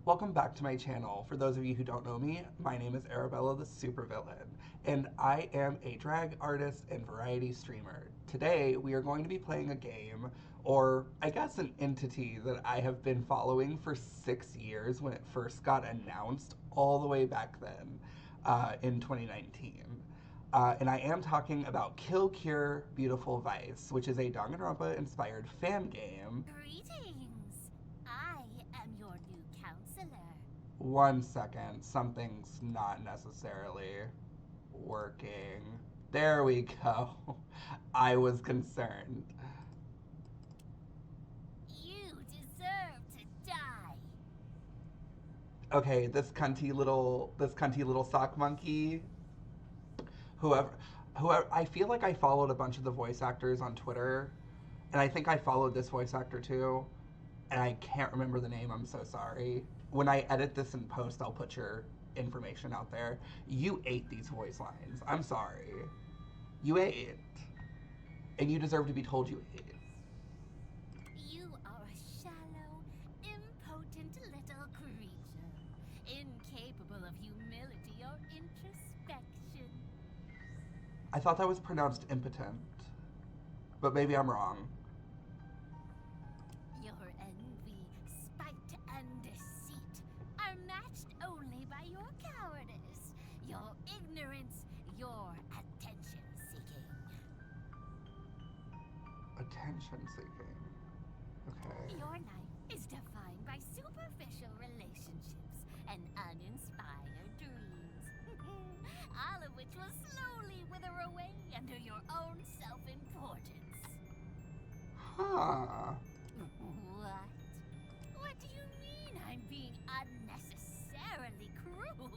Welcome back to my channel. For those of you who don't know me, my name is Arabella the Supervillain, and I am a drag artist and variety streamer. Today, we are going to be playing a game, or I guess an entity that I have been following for 6 years when it first got announced, all the way back then, in 2019. And I am talking about Kill Cure Beautiful Vice, which is a Danganronpa inspired fan game. Greetings! I am your new counselor. One second, something's not necessarily working. There we go. I was concerned. You deserve to die. Okay, this cunty little sock monkey. Whoever whoever I feel like I followed a bunch of the voice actors on Twitter, and I think I followed this voice actor too, and I can't remember the name. I'm so sorry. When I edit this in post, I'll put your information out there. You ate these voice lines. I'm sorry. You ate. And you deserve to be told you ate. You are a shallow, impotent little creature, incapable of humility or introspection. I thought that was pronounced impotent. But maybe I'm wrong. Your envy, spite, and deceit are matched only by your cowardice, your ignorance, your attention-seeking. Attention seeking. Okay. Your life is defined by superficial relationships and uninspired dreams, all of which will slowly wither away under your own self-importance. Huh. What? What do you mean I'm being unnecessarily cruel?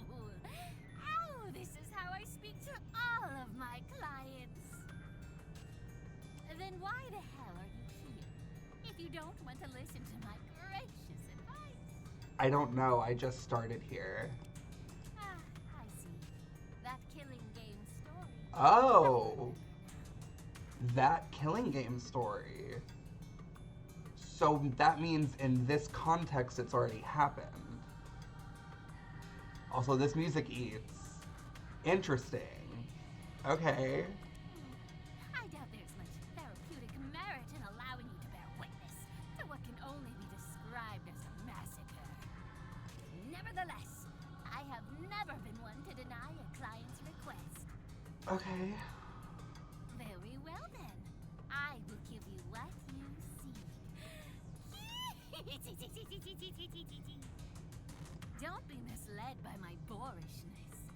Oh, this is how I speak to all of my clients. Then why the hell are you here? If you don't want to listen to my gracious advice. I don't know. I just started here. Ah, I see. That killing game story. Oh. That killing game story. So that means in this context it's already happened. Also, this music eats. Interesting. Okay. I doubt there's much therapeutic merit in allowing you to bear witness to what can only be described as a massacre. Nevertheless, I have never been one to deny a client's request. Okay. Very well then. I will give you what you see. Don't be misled by my boorishness.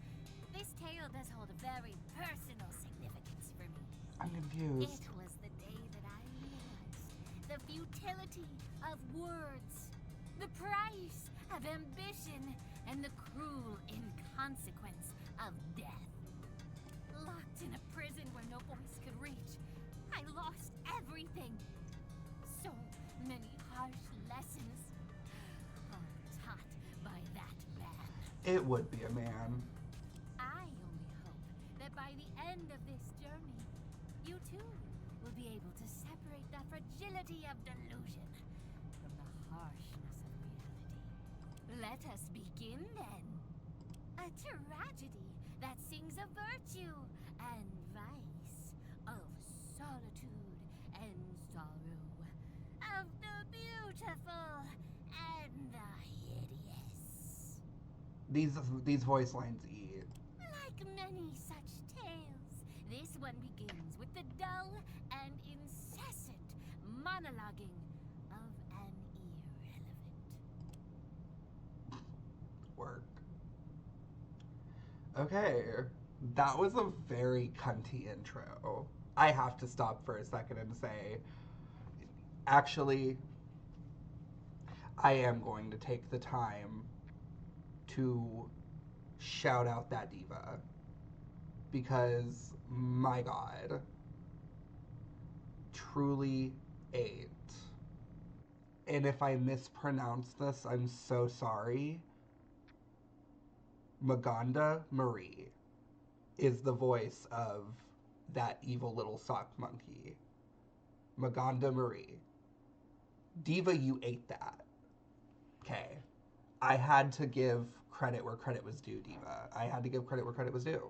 This tale does hold a very personal significance for me. I'm confused. It was the day that I realized the futility of words, the price of ambition, and the cruel inconsequence of death. Locked in a prison where no voice could reach, I lost everything. So many harsh lessons, all taught by that man. It would be a man. I only hope that by the end of this journey, you too will be able to separate the fragility of delusion from the harshness of reality. Let us begin then. A tragedy that sings of virtue and vice, of solitude and sorrow, of the beautiful and the hideous. These voice lines eat. Like many such tales, this one begins with the dull and incessant monologuing of an irrelevant. Work. Okay. That was a very cunty intro. I have to stop for a second and say, actually, I am going to take the time to shout out that diva. Because, my god, truly ate. And if I mispronounce this, I'm so sorry. Maganda Marie is the voice of that evil little sock monkey. Maganda Marie. Diva, you ate that. Okay. I had to give credit where credit was due, Diva. I had to give credit where credit was due.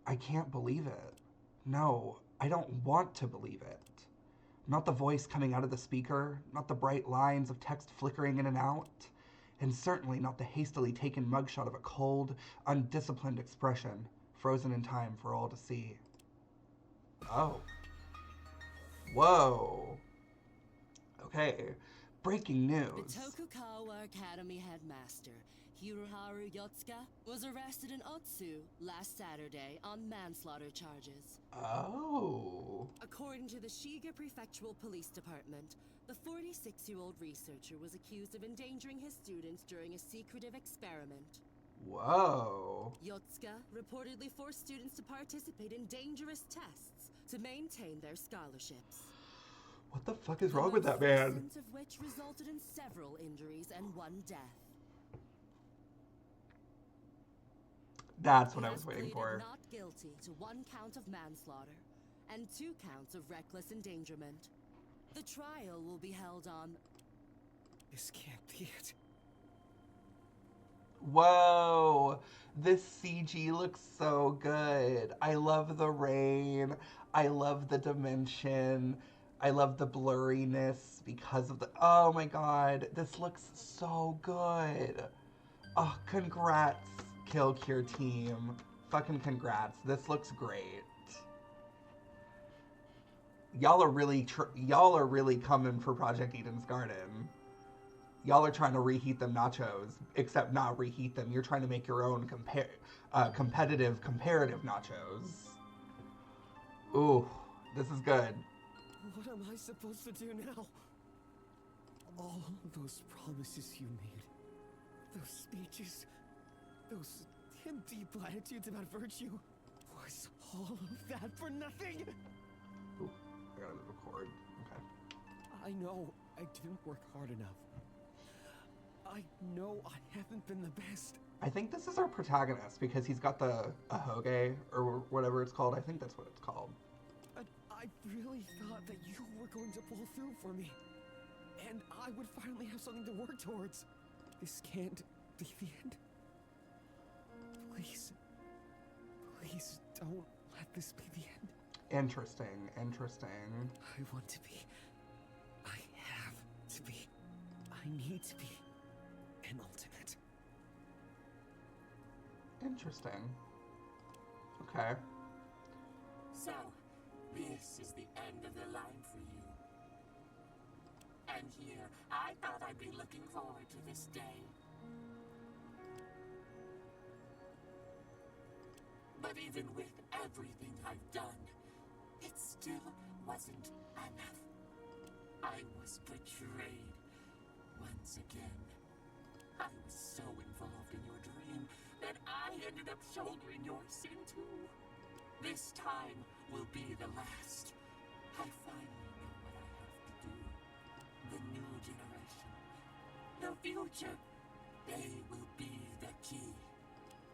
I can't believe it. No, I don't want to believe it. Not the voice coming out of the speaker, not the bright lines of text flickering in and out, and certainly not the hastily taken mugshot of a cold, undisciplined expression, frozen in time for all to see. Oh. Whoa. Okay. Breaking The news. Tokugawa Academy headmaster, Hiroharu Yotsuka, was arrested in Otsu last Saturday on manslaughter charges. Oh. According to the Shiga Prefectural Police Department, the 46-year-old researcher was accused of endangering his students during a secretive experiment. Whoa. Yotsuka reportedly forced students to participate in dangerous tests to maintain their scholarships. What the fuck is wrong with that man? Of which resulted in several injuries and one death. That's what I was waiting He for. not guilty to 1 count of manslaughter and 2 counts of reckless endangerment. The trial will be held on... This can't be it. Whoa. This CG looks so good. I love the rain. I love the dimension. I love the blurriness because of the... Oh my god. This looks so good. Oh, congrats, Kill Cure team. Fucking congrats. This looks great. Y'all are really coming for Project Eden's Garden. Y'all are trying to reheat them nachos, except not reheat them. You're trying to make your own competitive comparative nachos. Ooh, this is good. What am I supposed to do now? All those promises you made, those speeches, those empty platitudes about virtue, was all of that for nothing? Ooh, I gotta move a cord. Okay. I know I didn't work hard enough. I know I haven't been the best. I think this is our protagonist because he's got the ahoge or whatever it's called. I think that's what it's called. But I really thought that you were going to pull through for me. And I would finally have something to work towards. This can't be the end. Please. Please don't let this be the end. Interesting, interesting. I want to be. I have to be. I need to be an ultimate. Interesting. Okay. So, this is the end of the line for you. And here, I thought I'd be looking forward to this day. But even with everything I've done, it still wasn't enough. I was betrayed once again. I was so involved in your dream that I ended up shouldering your sin too. This time will be the last. I finally know what I have to do. The new generation, the future, they will be the key.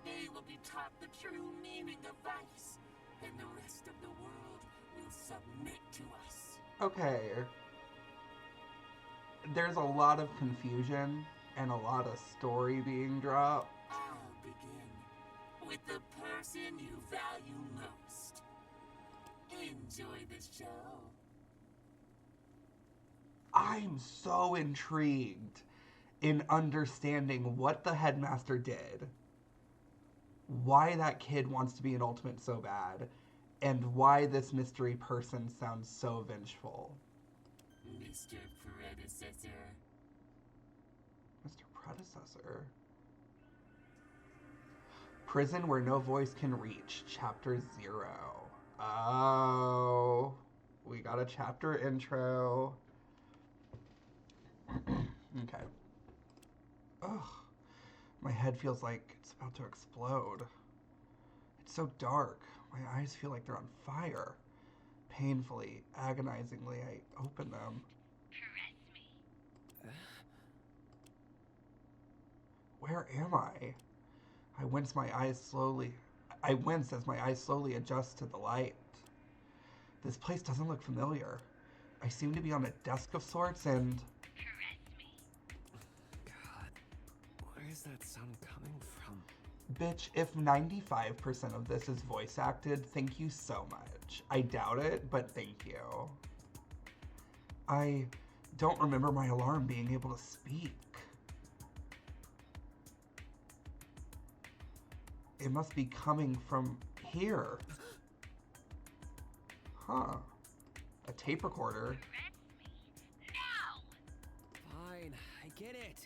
They will be taught the true meaning of vice, and the rest of the world will submit to us. Okay. There's a lot of confusion and a lot of story being dropped. I'll begin with the person you value most. Enjoy the show. I'm so intrigued in understanding what the headmaster did, why that kid wants to be an ultimate so bad, and why this mystery person sounds so vengeful. Mr. Predecessor. Mr. Predecessor. Prison Where No Voice Can Reach, Chapter 0. Oh, we got a chapter intro. Okay. Ugh, my head feels like it's about to explode. It's so dark. My eyes feel like they're on fire. Painfully, agonizingly, I open them. Caress me. Where am I? I wince as my eyes slowly adjust to the light. This place doesn't look familiar. I seem to be on a desk of sorts and... Caress me. God. is that sound coming from? Bitch, if 95% of this is voice acted, thank you so much. I doubt it, but thank you. I don't remember my alarm being able to speak. It must be coming from here. Huh. A tape recorder. Fine, I get it.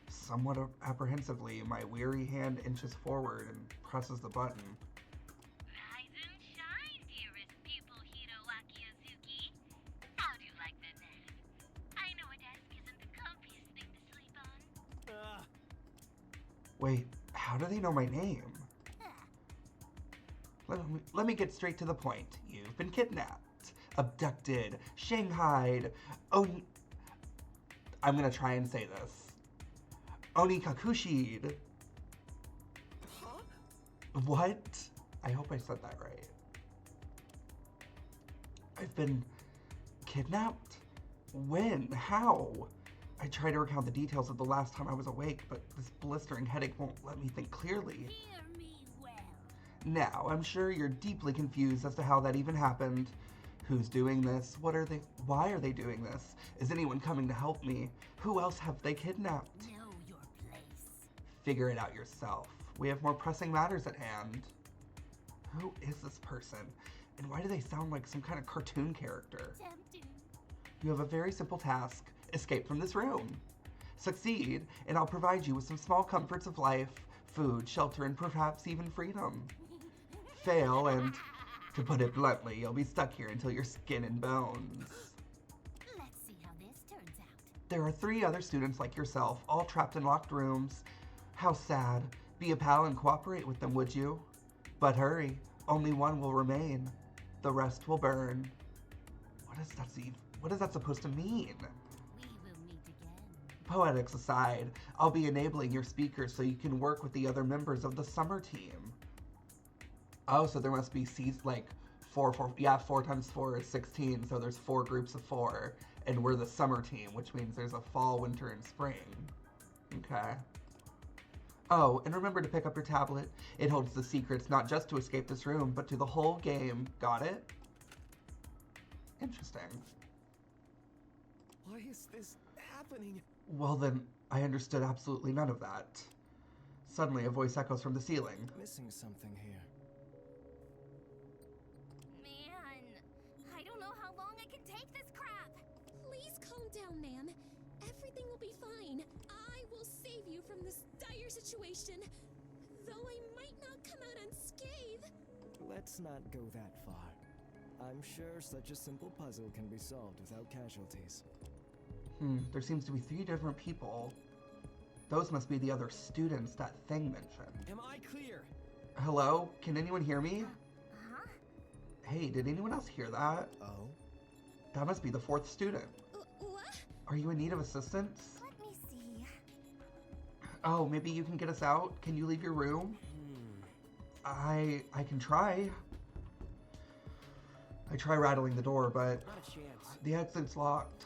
Somewhat apprehensively, my weary hand inches forward and presses the button. Rise and shine, dearest pupil Hiroaki Azuki. How do you like the nest? I know a desk isn't the comfiest thing to sleep on. Wait, how do they know my name? Let me get straight to the point. You've been kidnapped, abducted, shanghaied. Oh, I'm gonna try and say this. Onikakushi'd. Huh? What? I hope I said that right. I've been kidnapped? When? How? I try to recount the details of the last time I was awake, but this blistering headache won't let me think clearly. Hear me well. Now, I'm sure you're deeply confused as to how that even happened. Who's doing this? Why are they doing this? Is anyone coming to help me? Who else have they kidnapped? Know your place. Figure it out yourself. We have more pressing matters at hand. Who is this person? And why do they sound like some kind of cartoon character? Tempting. You have a very simple task. Escape from this room. Succeed, and I'll provide you with some small comforts of life, food, shelter, and perhaps even freedom. Fail, and, to put it bluntly, you'll be stuck here until you're skin and bones. Let's see how this turns out. There are 3 other students like yourself, all trapped in locked rooms. How sad. Be a pal and cooperate with them, would you? But hurry, only one will remain. The rest will burn. What is that supposed to mean? We will meet again. Poetics aside, I'll be enabling your speakers so you can work with the other members of the summer team. Oh, so there must be like 4 times 4 is 16, so there's 4 groups of 4, and we're the summer team, which means there's a fall, winter, and spring. Okay. Oh, and remember to pick up your tablet. It holds the secrets not just to escape this room, but to the whole game. Got it? Interesting. Why is this happening? Well then, I understood absolutely none of that. Suddenly, a voice echoes from the ceiling. Missing something here. Man, I don't know how long I can take this crap. Please calm down, ma'am. Everything will be fine. I will save you from this dire situation. Though I might not come out unscathed. Let's not go that far. I'm sure such a simple puzzle can be solved without casualties. There seems to be 3 different people. Those must be the other students that Thing mentioned. Am I clear? Hello? Can anyone hear me? Huh? Hey, did anyone else hear that? Oh? That must be the 4th student. What? Are you in need of assistance? Let me see. Oh, maybe you can get us out? Can you leave your room? I can try. I try rattling the door, but Not a chance. the exit's locked.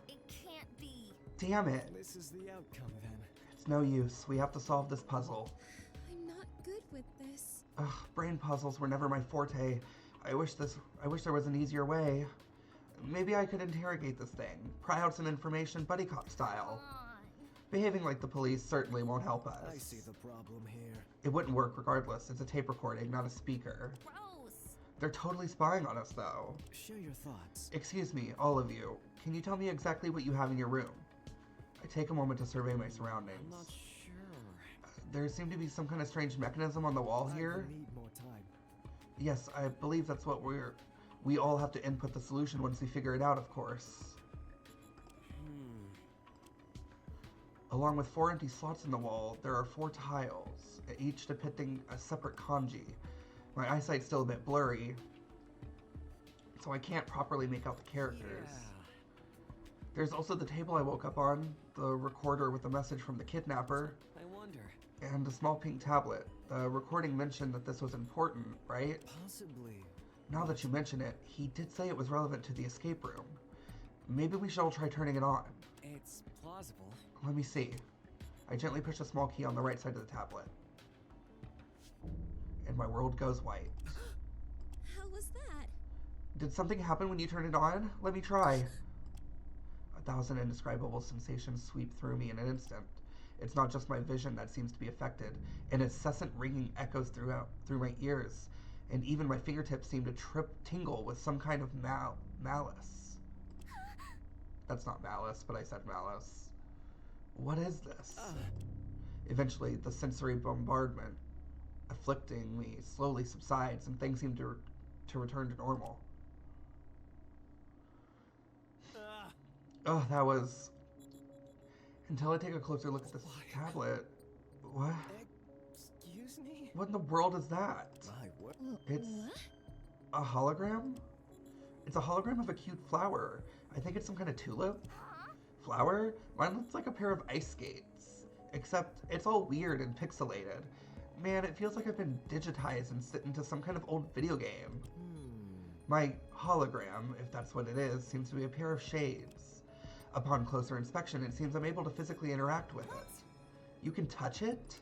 It can't be. Damn it. This is the outcome then. It's no use. We have to solve this puzzle. I'm not good with this. Ugh, brain puzzles were never my forte. I wish there was an easier way. Maybe I could interrogate this thing. Pry out some information buddy cop style. Come on. Behaving like the police certainly won't help us. I see the problem here. It wouldn't work regardless. It's a tape recording, not a speaker. Gross. They're totally spying on us, though. Share your thoughts. Excuse me, all of you. Can you tell me exactly what you have in your room? I take a moment to survey my surroundings. I'm not sure. There seemed to be some kind of strange mechanism on the wall I here. need more time. Yes, I believe that's what we all have to input the solution once we figure it out, of course. Along with 4 empty slots in the wall, there are 4 tiles, each depicting a separate kanji. My eyesight's still a bit blurry, so I can't properly make out the characters. Yeah. There's also the table I woke up on, the recorder with the message from the kidnapper, I wonder. and a small pink tablet. The recording mentioned that this was important, right? Possibly. Now that you mention it, he did say it was relevant to the escape room. Maybe we should all try turning it on. It's plausible. Let me see. I gently push a small key on the right side of the tablet. And my world goes white. How was that? Did something happen when you turned it on? Let me try. 1,000 indescribable sensations sweep through me in an instant. It's not just my vision that seems to be affected. An incessant ringing echoes through my ears, and even my fingertips seem to tingle with some kind of malice. That's not malice, but I said malice. What is this? Eventually, the sensory bombardment afflicting me slowly subsides, and things seem to return to normal. Oh, that was... Until I take a closer look at this tablet. What? Excuse me? What in the world is that? My, what? It's What? a hologram? It's a hologram of a cute flower. I think it's some kind of tulip. Flower? Mine looks like a pair of ice skates. Except it's all weird and pixelated. Man, it feels like I've been digitized and sit into some kind of old video game. My hologram, if that's what it is, seems to be a pair of shades. Upon closer inspection, it seems I'm able to physically interact with it. You can touch it?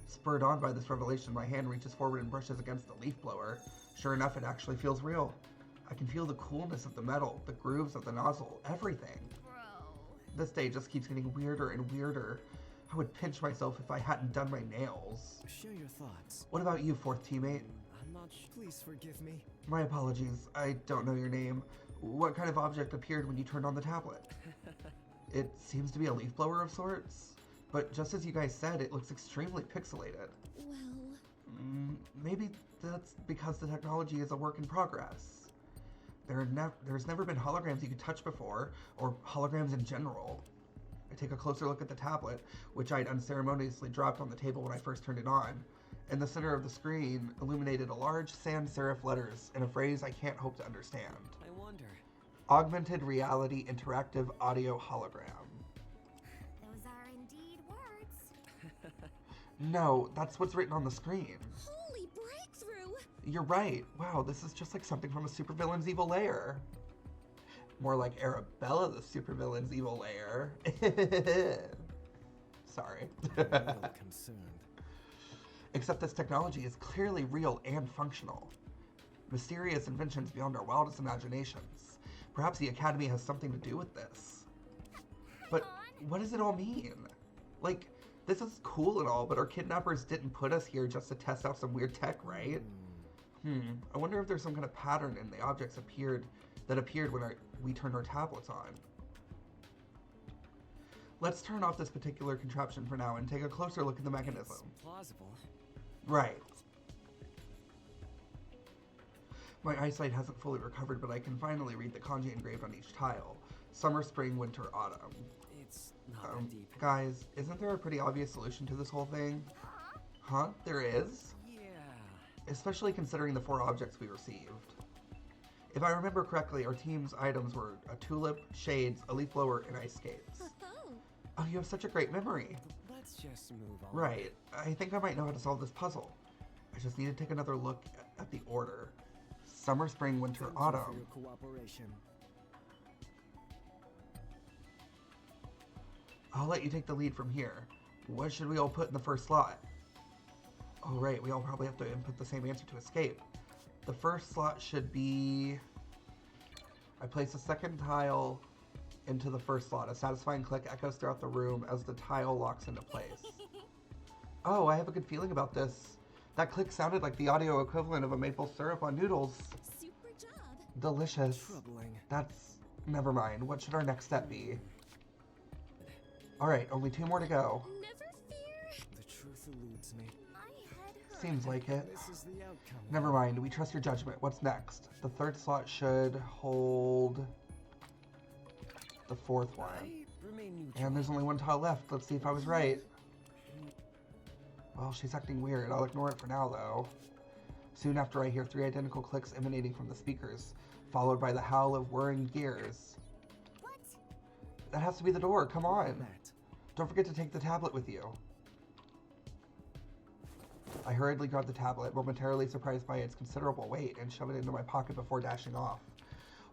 Spurred on by this revelation, my hand reaches forward and brushes against the leaf blower. Sure enough, it actually feels real. I can feel the coolness of the metal, the grooves of the nozzle, everything. Bro. This day just keeps getting weirder and weirder. I would pinch myself if I hadn't done my nails. Share your thoughts. What about you, fourth teammate? I'm not Please forgive me. My apologies. I don't know your name. What kind of object appeared when you turned on the tablet? It seems to be a leaf blower of sorts, but just as you guys said, it looks extremely pixelated. Well, Maybe that's because the technology is a work in progress. There's never been holograms you could touch before, or holograms in general. I take a closer look at the tablet, which I'd unceremoniously dropped on the table when I first turned it on. In the center of the screen illuminated a large sans serif letters in a phrase I can't hope to understand. I wonder. Augmented reality interactive audio hologram. Those are indeed words. No, that's what's written on the screen. holy breakthrough! You're right. Wow, this is just like something from a supervillain's evil lair. More like Arabella the supervillain's evil lair. Sorry. I'm a little concerned. Except this technology is clearly real and functional. Mysterious inventions beyond our wildest imaginations. Perhaps the Academy has something to do with this. But what does it all mean? Like, this is cool and all, but our kidnappers didn't put us here just to test out some weird tech, right? I wonder if there's some kind of pattern in the objects that appeared when we turned our tablets on. Let's turn off this particular contraption for now and take a closer look at the mechanism. It's plausible. Right. My eyesight hasn't fully recovered, but I can finally read the kanji engraved on each tile. Summer, spring, winter, autumn. It's not that deep. Guys, isn't there a pretty obvious solution to this whole thing? Huh? There is? Yeah. Especially considering the 4 objects we received. If I remember correctly, our team's items were a tulip, shades, a leaf blower, and ice skates. Oh, Oh, you have such a great memory. Let's just move on. Right. I think I might know how to solve this puzzle. I just need to take another look at the order. Summer, spring, winter, Thank you for autumn. your cooperation. I'll let you take the lead from here. What should we all put in the first slot? Oh, right. We all probably have to input the same answer to escape. The first slot should be... I place a second tile into the first slot. A satisfying click echoes throughout the room as the tile locks into place. Oh, I have a good feeling about this. That click sounded like the audio equivalent of a maple syrup on noodles. super job! Delicious. Troubling. That's... Never mind. What should our next step be? Alright, only 2 more to go. Never fear! The truth eludes me. My head hurts. Seems like it. This is the outcome. Never mind, we trust your judgment. What's next? The third slot should hold the fourth one. I remain neutral. And there's only 1 tile left. Let's see if I was right. Well, she's acting weird. I'll ignore it for now, though. Soon after, I hear 3 identical clicks emanating from the speakers, followed by the howl of whirring gears. What? That has to be the door. Come on. That. Don't forget to take the tablet with you. I hurriedly grab the tablet, momentarily surprised by its considerable weight, and shove it into my pocket before dashing off.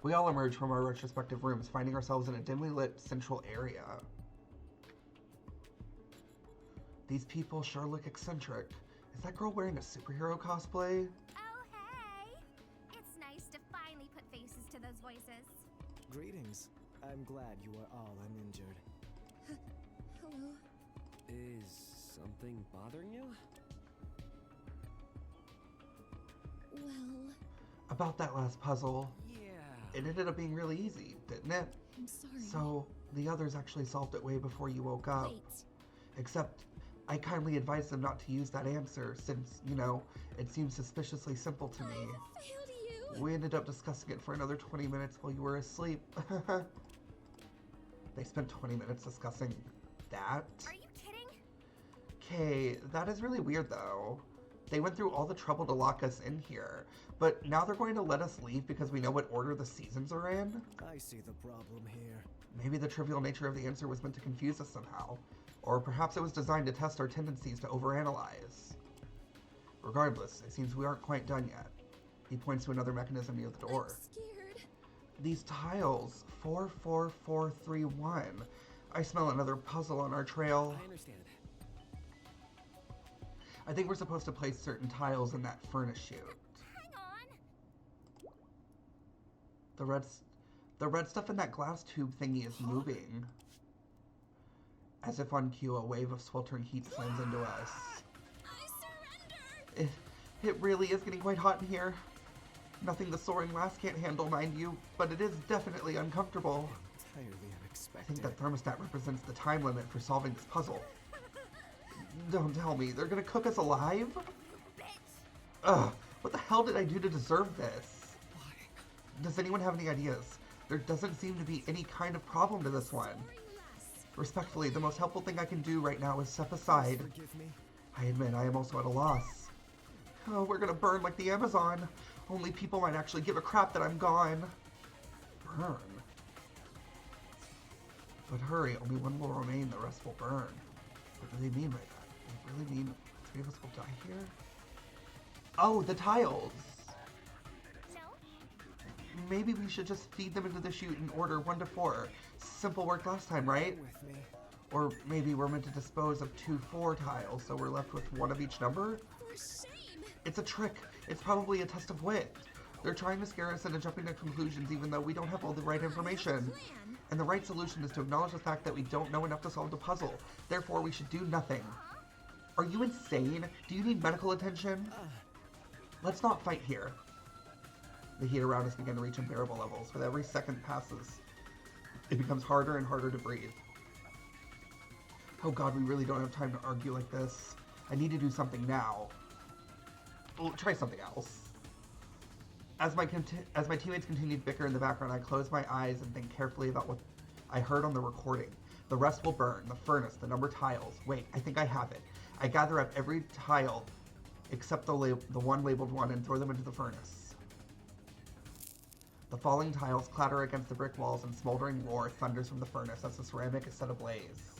We all emerge from our respective rooms, finding ourselves in a dimly lit central area. These people sure look eccentric. Is that girl wearing a superhero cosplay? Oh, hey! It's nice to finally put faces to those voices. Greetings. I'm glad you are all uninjured. Hello. Is something bothering you? Well, About that last puzzle, Yeah. it ended up being really easy, didn't it? I'm sorry. So, the others actually solved it way before you woke up. Wait. Except, I kindly advised them not to use that answer since, you know, it seems suspiciously simple to me. I failed you. We ended up discussing it for another 20 minutes while you were asleep. They spent 20 minutes discussing that? Are you kidding? Okay, that is really weird though. They went through all the trouble to lock us in here, but now they're going to let us leave because we know what order the seasons are in? I see the problem here. Maybe the trivial nature of the answer was meant to confuse us somehow. Or perhaps it was designed to test our tendencies to overanalyze. Regardless, it seems we aren't quite done yet. He points to another mechanism near the door. I'm scared. These tiles, 44431. I smell another puzzle on our trail. I understand. I think we're supposed to place certain tiles in that furnace chute. Hang on. The red stuff in that glass tube thingy is moving. As if on cue, a wave of sweltering heat slams into us. I surrender. It really is getting quite hot in here. Nothing the soaring glass can't handle, mind you, but it is definitely uncomfortable. Entirely I unexpected. think that thermostat represents the time limit for solving this puzzle. Don't tell me, they're gonna cook us alive? Bitch! Ugh, what the hell did I do to deserve this? Why? Does anyone have any ideas? There doesn't seem to be any kind of problem to this one. Soaring less. Respectfully, the most helpful thing I can do right now is step aside. Forgive me. I admit I am also at a loss. Oh, we're gonna burn like the Amazon. Only people might actually give a crap that I'm gone. Burn? But hurry, only one will remain, the rest will burn. What do they mean by that? They really mean 3 of us will die here? Oh, the tiles! No? Maybe we should just feed them into the chute in order 1 to 4. Simple work last time, right? With me. Or maybe we're meant to dispose of 2 4 tiles, so we're left with 1 of each number? For shame. It's a trick. It's probably a test of wit. They're trying to scare us into jumping to conclusions even though we don't have all the right information. Plan. And the right solution is to acknowledge the fact that we don't know enough to solve the puzzle. Therefore, we should do nothing. Are you insane? Do you need medical attention? Let's not fight here. The heat around us began to reach unbearable levels. With every second passes, it becomes harder and harder to breathe. Oh god, we really don't have time to argue like this. I need to do something now. Well, try something else. As my teammates continued to bicker in the background, I closed my eyes and think carefully about what I heard on the recording. The rest will burn, the furnace, the number tiles. Wait, I think I have it. I gather up every tile except the one labeled 1 and throw them into the furnace. The falling tiles clatter against the brick walls and smoldering roar thunders from the furnace as the ceramic is set ablaze.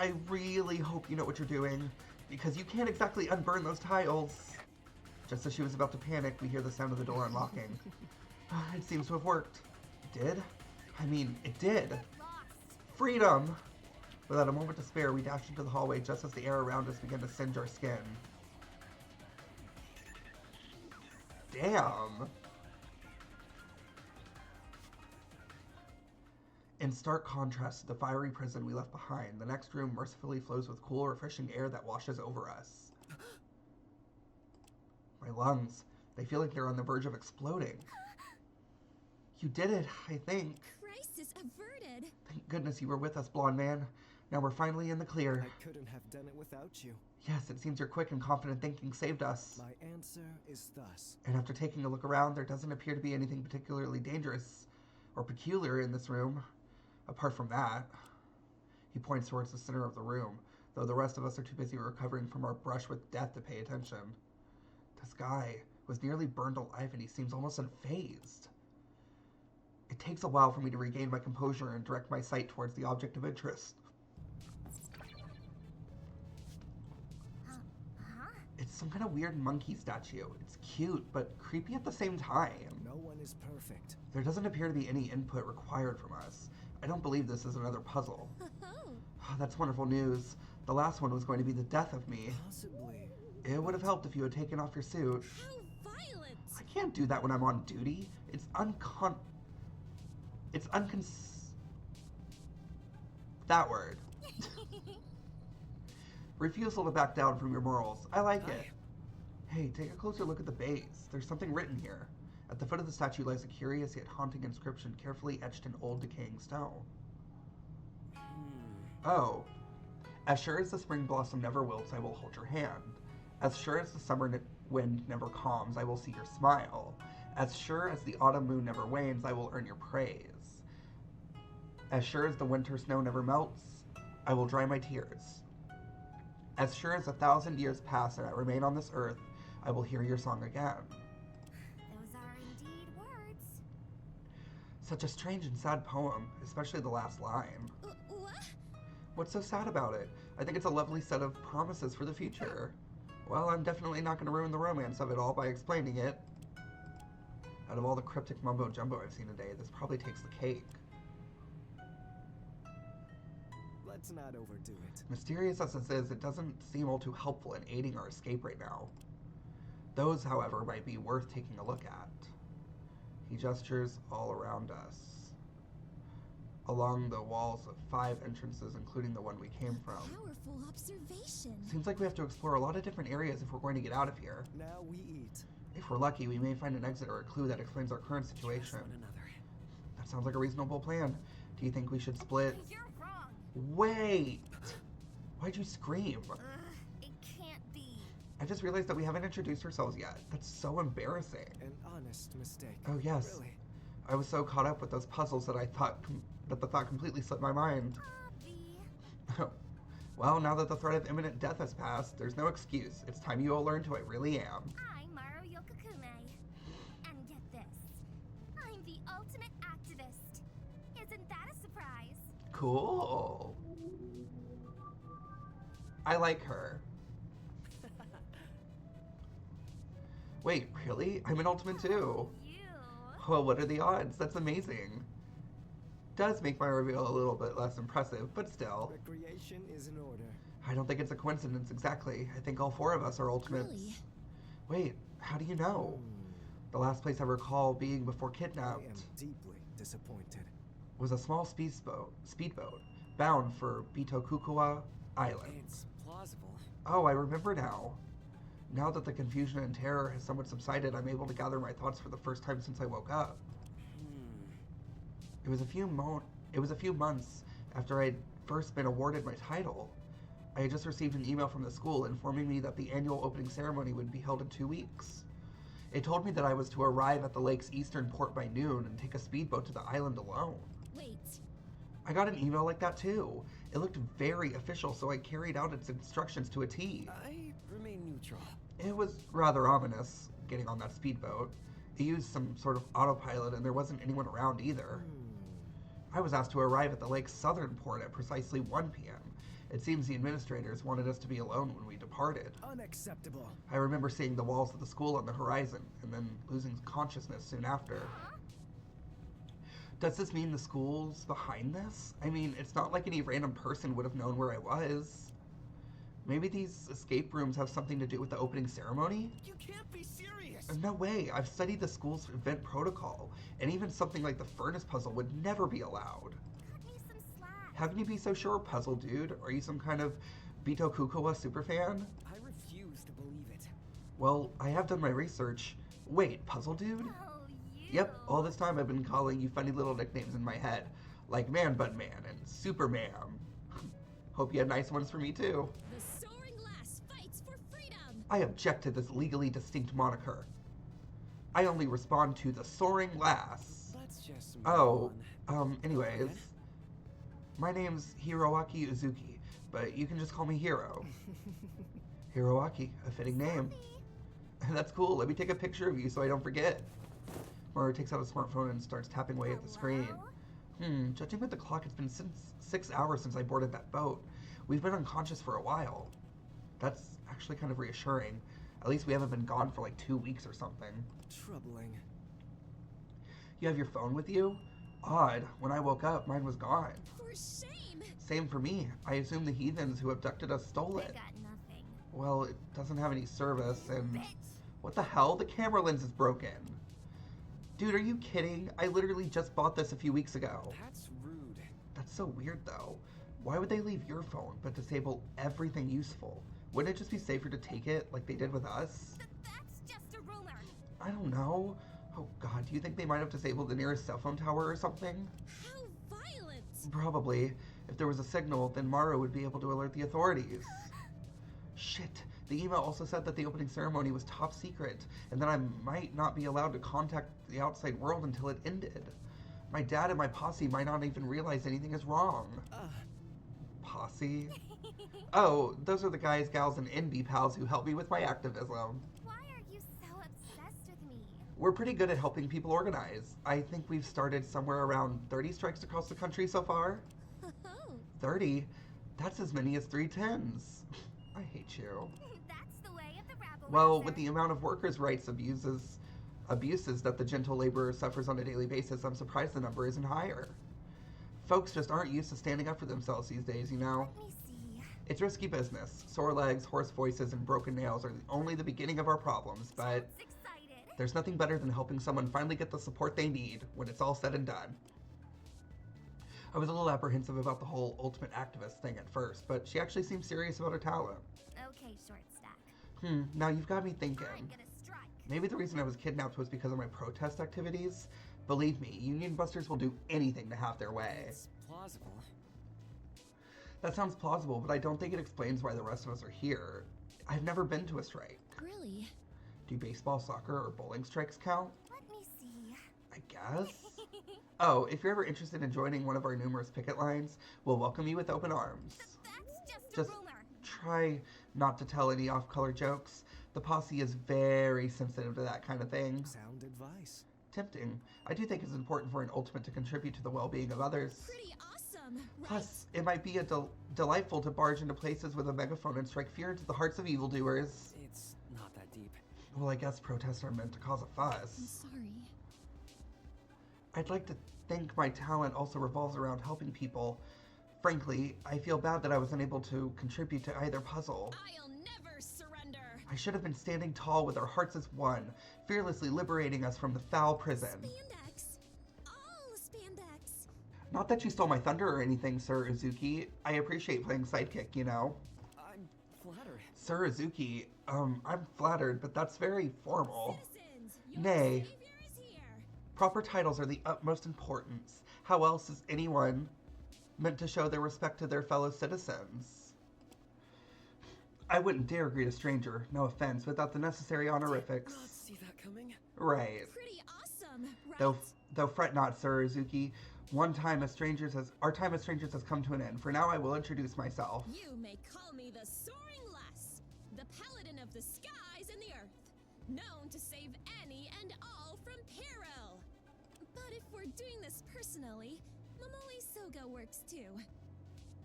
I really hope you know what you're doing, because you can't exactly unburn those tiles. Just as she was about to panic, we hear the sound of the door unlocking. It seems to have worked. It did? I mean, it did. Lost. Freedom! Without a moment to spare, we dashed into the hallway just as the air around us began to singe our skin. Damn! In stark contrast to the fiery prison we left behind, the next room mercifully flows with cool, refreshing air that washes over us. My lungs, they feel like they're on the verge of exploding. You did it, I think. Crisis averted. Thank goodness you were with us, blonde man. Now we're finally in the clear. I couldn't have done it without you. Yes, it seems your quick and confident thinking saved us. My answer is thus. And after taking a look around, there doesn't appear to be anything particularly dangerous or peculiar in this room. Apart from that, he points towards the center of the room, though the rest of us are too busy recovering from our brush with death to pay attention. This guy was nearly burned alive and he seems almost unfazed. It takes a while for me to regain my composure and direct my sight towards the object of interest. Huh? It's some kind of weird monkey statue. It's cute, but creepy at the same time. No one is perfect. There doesn't appear to be any input required from us. I don't believe this is another puzzle. Oh, That's wonderful news. The last one was going to be the death of me. Possibly. It would have helped if you had taken off your suit. how violent! I can't do that when I'm on duty. It's that word. Refusal to back down from your morals. I like it. Hey, take a closer look at the base. There's something written here. At the foot of the statue lies a curious yet haunting inscription carefully etched in old decaying stone. Oh. As sure as the spring blossom never wilts, I will hold your hand. As sure as the summer wind never calms, I will see your smile. As sure as the autumn moon never wanes, I will earn your praise. As sure as the winter snow never melts, I will dry my tears. As sure as 1,000 years pass and I remain on this earth, I will hear your song again. Those are indeed words. Such a strange and sad poem, especially the last line. What? What's so sad about it? I think it's a lovely set of promises for the future. Well, I'm definitely not going to ruin the romance of it all by explaining it. Out of all the cryptic mumbo-jumbo I've seen today, this probably takes the cake. Let's not overdo it. Mysterious as this is, it doesn't seem all too helpful in aiding our escape right now. Those, however, might be worth taking a look at. He gestures all around us. Along the walls of 5 entrances, including the one we came from. Powerful observation. Seems like we have to explore a lot of different areas if we're going to get out of here. Now we eat. If we're lucky, we may find an exit or a clue that explains our current situation. Trust one another. That sounds like a reasonable plan. Do you think we should split? You're wrong. Wait! Why'd you scream? It can't be. I just realized that we haven't introduced ourselves yet. That's so embarrassing. An honest mistake. Oh, yes. Really? I was so caught up with those puzzles that that the thought completely slipped my mind. Obvi. Well, now that the threat of imminent death has passed, there's no excuse. It's time you all learned who I really am. I'm Maru Yokokume. And get this. I'm the ultimate activist. Isn't that a surprise? Cool. I like her. Wait, really? I'm an ultimate too. You. Well, what are the odds? That's amazing. Does make my reveal a little bit less impressive, but still. Recreation is in order. I don't think it's a coincidence exactly. I think all 4 of us are ultimates. Really? Wait, how do you know? The last place I recall being before I kidnapped am deeply disappointed. was a small speedboat bound for Bitokukua Island. It's plausible. Oh, I remember now. Now that the confusion and terror has somewhat subsided, I'm able to gather my thoughts for the first time since I woke up. It was a few months after I'd first been awarded my title. I had just received an email from the school informing me that the annual opening ceremony would be held in 2 weeks. It told me that I was to arrive at the lake's eastern port by noon and take a speedboat to the island alone. Wait, I got an email like that too. It looked very official, so I carried out its instructions to a T. I remain neutral. It was rather ominous, getting on that speedboat. It used some sort of autopilot and there wasn't anyone around either. I was asked to arrive at the lake's southern port at precisely 1 p.m. It seems the administrators wanted us to be alone when we departed. Unacceptable. I remember seeing the walls of the school on the horizon, and then losing consciousness soon after. Does this mean the school's behind this? I mean, it's not like any random person would have known where I was. Maybe these escape rooms have something to do with the opening ceremony? You can't be serious. No way. I've studied the school's event protocol, and even something like the furnace puzzle would never be allowed. Cut me some slack. How can you be so sure, puzzle dude? Are you some kind of Bitokukua superfan? I refuse to believe it. Well, I have done my research. Wait, puzzle dude? Oh, you. Yep, all this time I've been calling you funny little nicknames in my head, like Man Bun Man and Superman. Hope you had nice ones for me too. the soaring lass fights for freedom! I object to this legally distinct moniker. I only respond to the soaring lass. Let's just move Oh, on. anyways. Go ahead. My name's Hiroaki Uzuki, but you can just call me Hiro. Hiroaki, a fitting name. That's cool, let me take a picture of you so I don't forget. Maru takes out a smartphone and starts tapping away at the screen. Judging by the clock, it's been 6 hours since I boarded that boat. We've been unconscious for a while. That's actually kind of reassuring. At least we haven't been gone for like 2 weeks or something. Troubling. You have your phone with you? Odd. When I woke up, mine was gone. For shame! Same for me. I assume the heathens who abducted us stole They it. got nothing. Well, it doesn't have any service, and... Bitch! What the hell? The camera lens is broken. Dude, are you kidding? I literally just bought this a few weeks ago. That's rude. That's so weird, though. Why would they leave your phone, but disable everything useful? Wouldn't it just be safer to take it, like they did with us? That's just a rumor. I don't know. Oh god, do you think they might have disabled the nearest cell phone tower or something? How violent! Probably. If there was a signal, then Mara would be able to alert the authorities. Shit. The email also said that the opening ceremony was top secret, and that I might not be allowed to contact the outside world until it ended. My dad and my posse might not even realize anything is wrong. Posse? Oh, those are the guys, gals, and NB pals who help me with my activism. Why are you so obsessed with me? We're pretty good at helping people organize. I think we've started somewhere around 30 strikes across the country so far. Oh, 30? That's as many as 310s. I hate you. That's the way of the rabble. Well, with the amount of workers' rights abuses that the gentle laborer suffers on a daily basis, I'm surprised the number isn't higher. Folks just aren't used to standing up for themselves these days, you know? Let me see. It's risky business. Sore legs, hoarse voices, and broken nails are only the beginning of our problems, but Sounds excited. there's nothing better than helping someone finally get the support they need when it's all said and done. I was a little apprehensive about the whole ultimate activist thing at first, but she actually seemed serious about her talent. Okay, short stack. Now you've got me thinking. I'm gonna strike. Maybe the reason I was kidnapped was because of my protest activities. Believe me, union busters will do anything to have their way. It's plausible. That sounds plausible, but I don't think it explains why the rest of us are here. I've never been to a strike. really? Do baseball, soccer, or bowling strikes count? Let me see. I guess. Oh, if you're ever interested in joining one of our numerous picket lines, we'll welcome you with open arms. That's just Just a rumor. try not to tell any off-color jokes. The posse is very sensitive to that kind of thing. Sound advice. Tempting. I do think it's important for an ultimate to contribute to the well-being of others. Pretty awesome, right? Plus, it might be delightful to barge into places with a megaphone and strike fear into the hearts of evildoers. It's not that deep. Well, I guess protests are meant to cause a I'm fuss. sorry. I'd like to think my talent also revolves around helping people. Frankly, I feel bad that I was unable to contribute to either puzzle. I'll never surrender. I should have been standing tall with our hearts as one, fearlessly liberating us from the foul prison. Spandex. All spandex. Not that you stole my thunder or anything, Sir Uzuki. I appreciate playing sidekick, you know. I'm flattered. Sir Uzuki, I'm flattered, but that's very formal. Citizens, your Nay. savior is here. Proper titles are the utmost importance. How else is anyone meant to show their respect to their fellow citizens? I wouldn't dare greet a stranger, no offense, without the necessary honorifics. Not see that coming. Right. Pretty awesome, right? Though fret not, Sir Uzuki. Our time as strangers has come to an end. For now, I will introduce myself. You may call me the Soaring Lass, the paladin of the skies and the earth, known to save any and all from peril. But if we're doing this personally, Momoli Soga works too.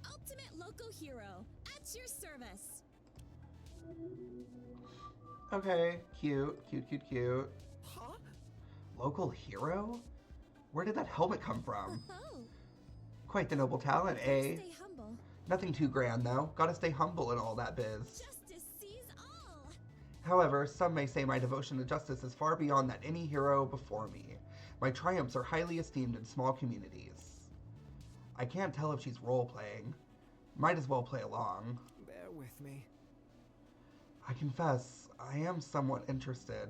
Ultimate local hero, at your service. Okay, cute. Huh? Local hero? Where did that helmet come from? Oh, Quite the noble talent, eh? stay humble. Nothing too grand, though. Gotta stay humble and all that biz. Justice sees all. However, some may say my devotion to justice is far beyond that any hero before me. My triumphs are highly esteemed in small communities. I can't tell if she's role-playing. Might as well play along. Bear with me. I confess, I am somewhat interested.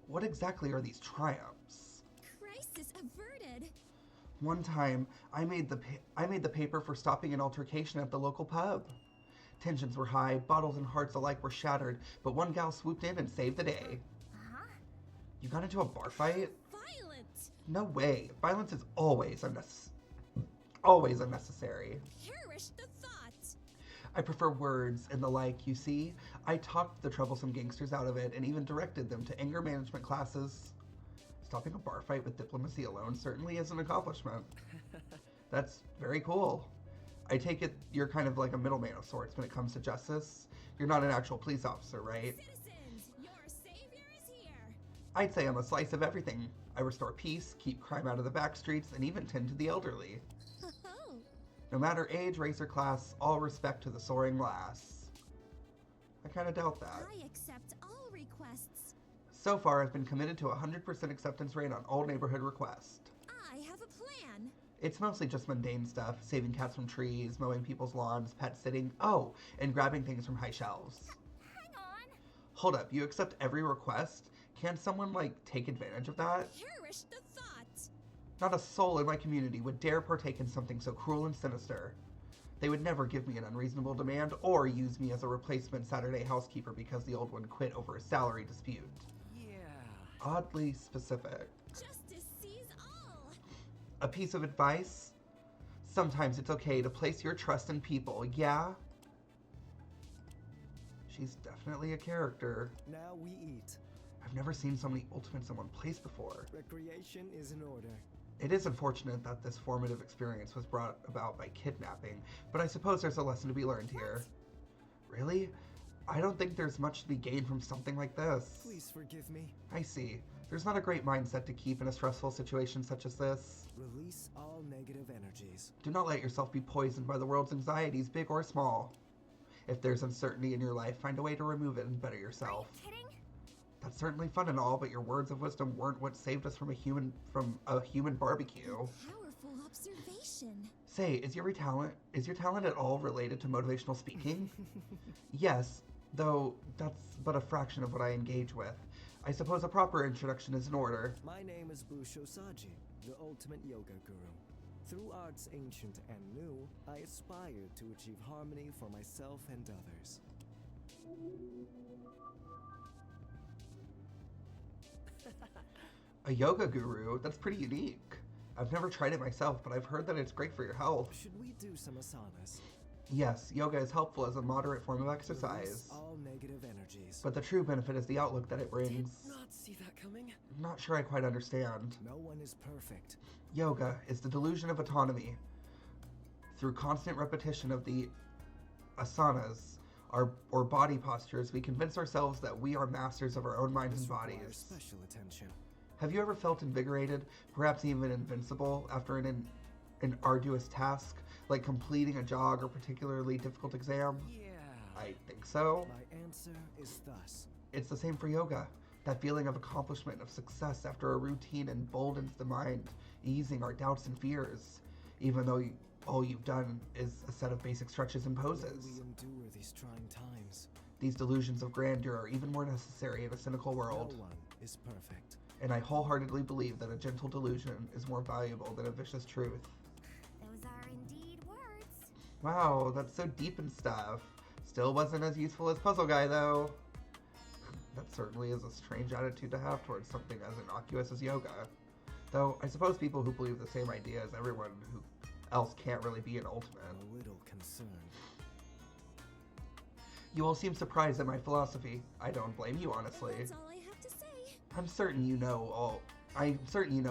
What exactly are these triumphs? Crisis averted. One time, I made the paper for stopping an altercation at the local pub. Tensions were high, bottles and hearts alike were shattered, but one gal swooped in and saved the day. Huh? You got into a bar fight? Violent. No way. Violence is always unnecessary. Perish the thought. I prefer words and the like, you see. I talked the troublesome gangsters out of it and even directed them to anger management classes. Stopping a bar fight with diplomacy alone certainly is an accomplishment. That's very cool. I take it you're kind of like a middleman of sorts when it comes to justice. You're not an actual police officer, right? Citizens, your savior is here. I'd say I'm a slice of everything. I restore peace, keep crime out of the back streets, and even tend to the elderly. Oh, No matter age, race, or class, all respect to the soaring lass. I kinda doubt that. I accept all requests. So far, I've been committed to a 100% acceptance rate on all neighborhood requests. I have a plan. It's mostly just mundane stuff, saving cats from trees, mowing people's lawns, pet sitting, oh, and grabbing things from high shelves. Hang on. Hold up, you accept every request? Can someone, take advantage of that? Perish the thought. Not a soul in my community would dare partake in something so cruel and sinister. They would never give me an unreasonable demand or use me as a replacement Saturday housekeeper because the old one quit over a salary dispute. Yeah. Oddly specific. Justice sees all. A piece of advice? Sometimes it's okay to place your trust in people, yeah? She's definitely a character. Now we eat. I've never seen so many ultimates in one place before. Recreation is in order. It is unfortunate that this formative experience was brought about by kidnapping, but I suppose there's a lesson to be learned here. Really? I don't think there's much to be gained from something like this. Please forgive me. I see. There's not a great mindset to keep in a stressful situation such as this. Release all negative energies. Do not let yourself be poisoned by the world's anxieties, big or small. If there's uncertainty in your life, find a way to remove it and better Are you yourself. kidding? That's certainly fun and all, but your words of wisdom weren't what saved us from a human barbecue. Powerful observation. Say, is your talent at all related to motivational speaking? Yes, though that's but a fraction of what I engage with. I suppose a proper introduction is in order. My name is Busho Saji, the ultimate yoga guru. Through arts ancient and new, I aspire to achieve harmony for myself and others. A yoga guru? That's pretty unique. I've never tried it myself, but I've heard that it's great for your health. Should we do some asanas? Yes, yoga is helpful as a moderate form of Release exercise. all negative energies. But the true benefit is the outlook that it brings. Not see that coming. I'm not sure I quite understand. No one is perfect. Yoga is the delusion of autonomy. Through constant repetition of the asanas, or body postures, we convince ourselves that we are masters of our own minds This and requires bodies. special attention. Have you ever felt invigorated, perhaps even invincible, after an arduous task, like completing a jog or particularly difficult exam? Yeah. I think so. My answer is thus. It's the same for yoga. That feeling of accomplishment, of success after a routine emboldens the mind, easing our doubts and fears, even though all you've done is a set of basic stretches and May poses. we endure these trying times. These delusions of grandeur are even more necessary in a cynical world, No one is perfect. and I wholeheartedly believe that a gentle delusion is more valuable than a vicious truth. Those are indeed words. Wow, that's so deep and stuff. Still wasn't as useful as Puzzle Guy, though. That certainly is a strange attitude to have towards something as innocuous as yoga. Though, I suppose people who believe the same idea as everyone who else can't really be an ultimate. A little concerned. You all seem surprised at my philosophy. I don't blame you, honestly. That's all I have to say. I'm certain you know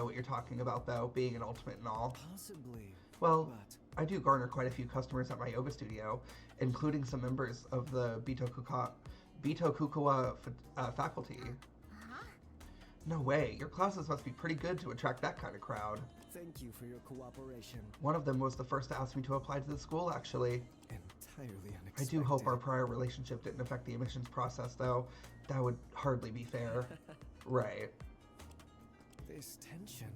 what you're talking about, though, being an ultimate and all. Possibly. Well, But I do garner quite a few customers at my yoga studio, including some members of the Bitokukawa faculty. Huh? No way, your classes must be pretty good to attract that kind of crowd. thank you for your cooperation. One of them was the first to ask me to apply to the school, actually. Entirely I unexpected. do hope our prior relationship didn't affect the admissions process, though. That would hardly be fair. Right. This tension.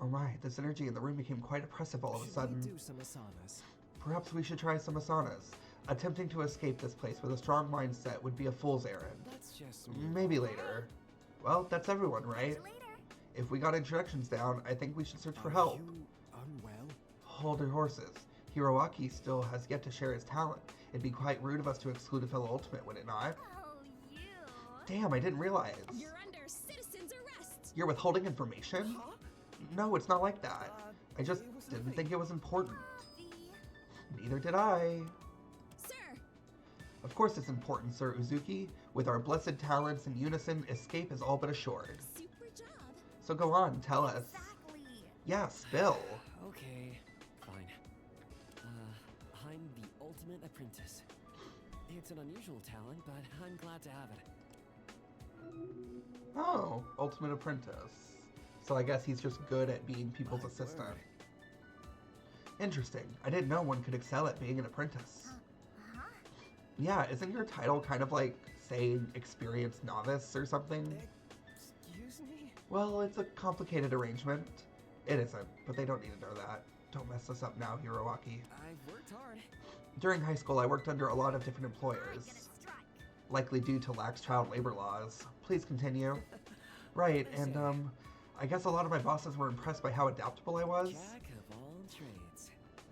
Oh my, this energy in the room became quite oppressive all of a Should sudden. we do some asanas? Perhaps we should try some asanas. Attempting to escape this place with a strong mindset would be a fool's errand. Let's just Maybe later. Well, that's everyone, right? Later. If we got introductions down, I think we should search for help. Are you unwell? Hold your horses. Hiroaki still has yet to share his talent. It'd be quite rude of us to exclude a fellow ultimate, would it not? Oh, you. Damn, I didn't realize. You're under citizen's arrest. You're withholding information? Huh? No, it's not like that. I just it was didn't nothing. think it was important. Coffee. Neither did I. Sir, Of course it's important, Sir Uzuki. With our blessed talents in unison, escape is all but assured. super job. So go on, tell us. Exactly. Yeah, spill. Okay, fine. I'm the ultimate apprentice. It's an unusual talent, but I'm glad to have it. Oh, Ultimate Apprentice. so I guess he's just good at being people's assistant. Interesting. I didn't know one could excel at being an apprentice. Huh? Yeah, isn't your title kind of like saying experienced novice or something? Excuse me? Well, it's a complicated arrangement. It isn't, but they don't need to know that. Don't mess us up now, Hiroaki. I've worked hard. During high school, I worked under a lot of different I'm employers, gonna strike. likely due to lax child labor laws. Please continue. Right, and I guess a lot of my bosses were impressed by how adaptable I was. Jack of all trades.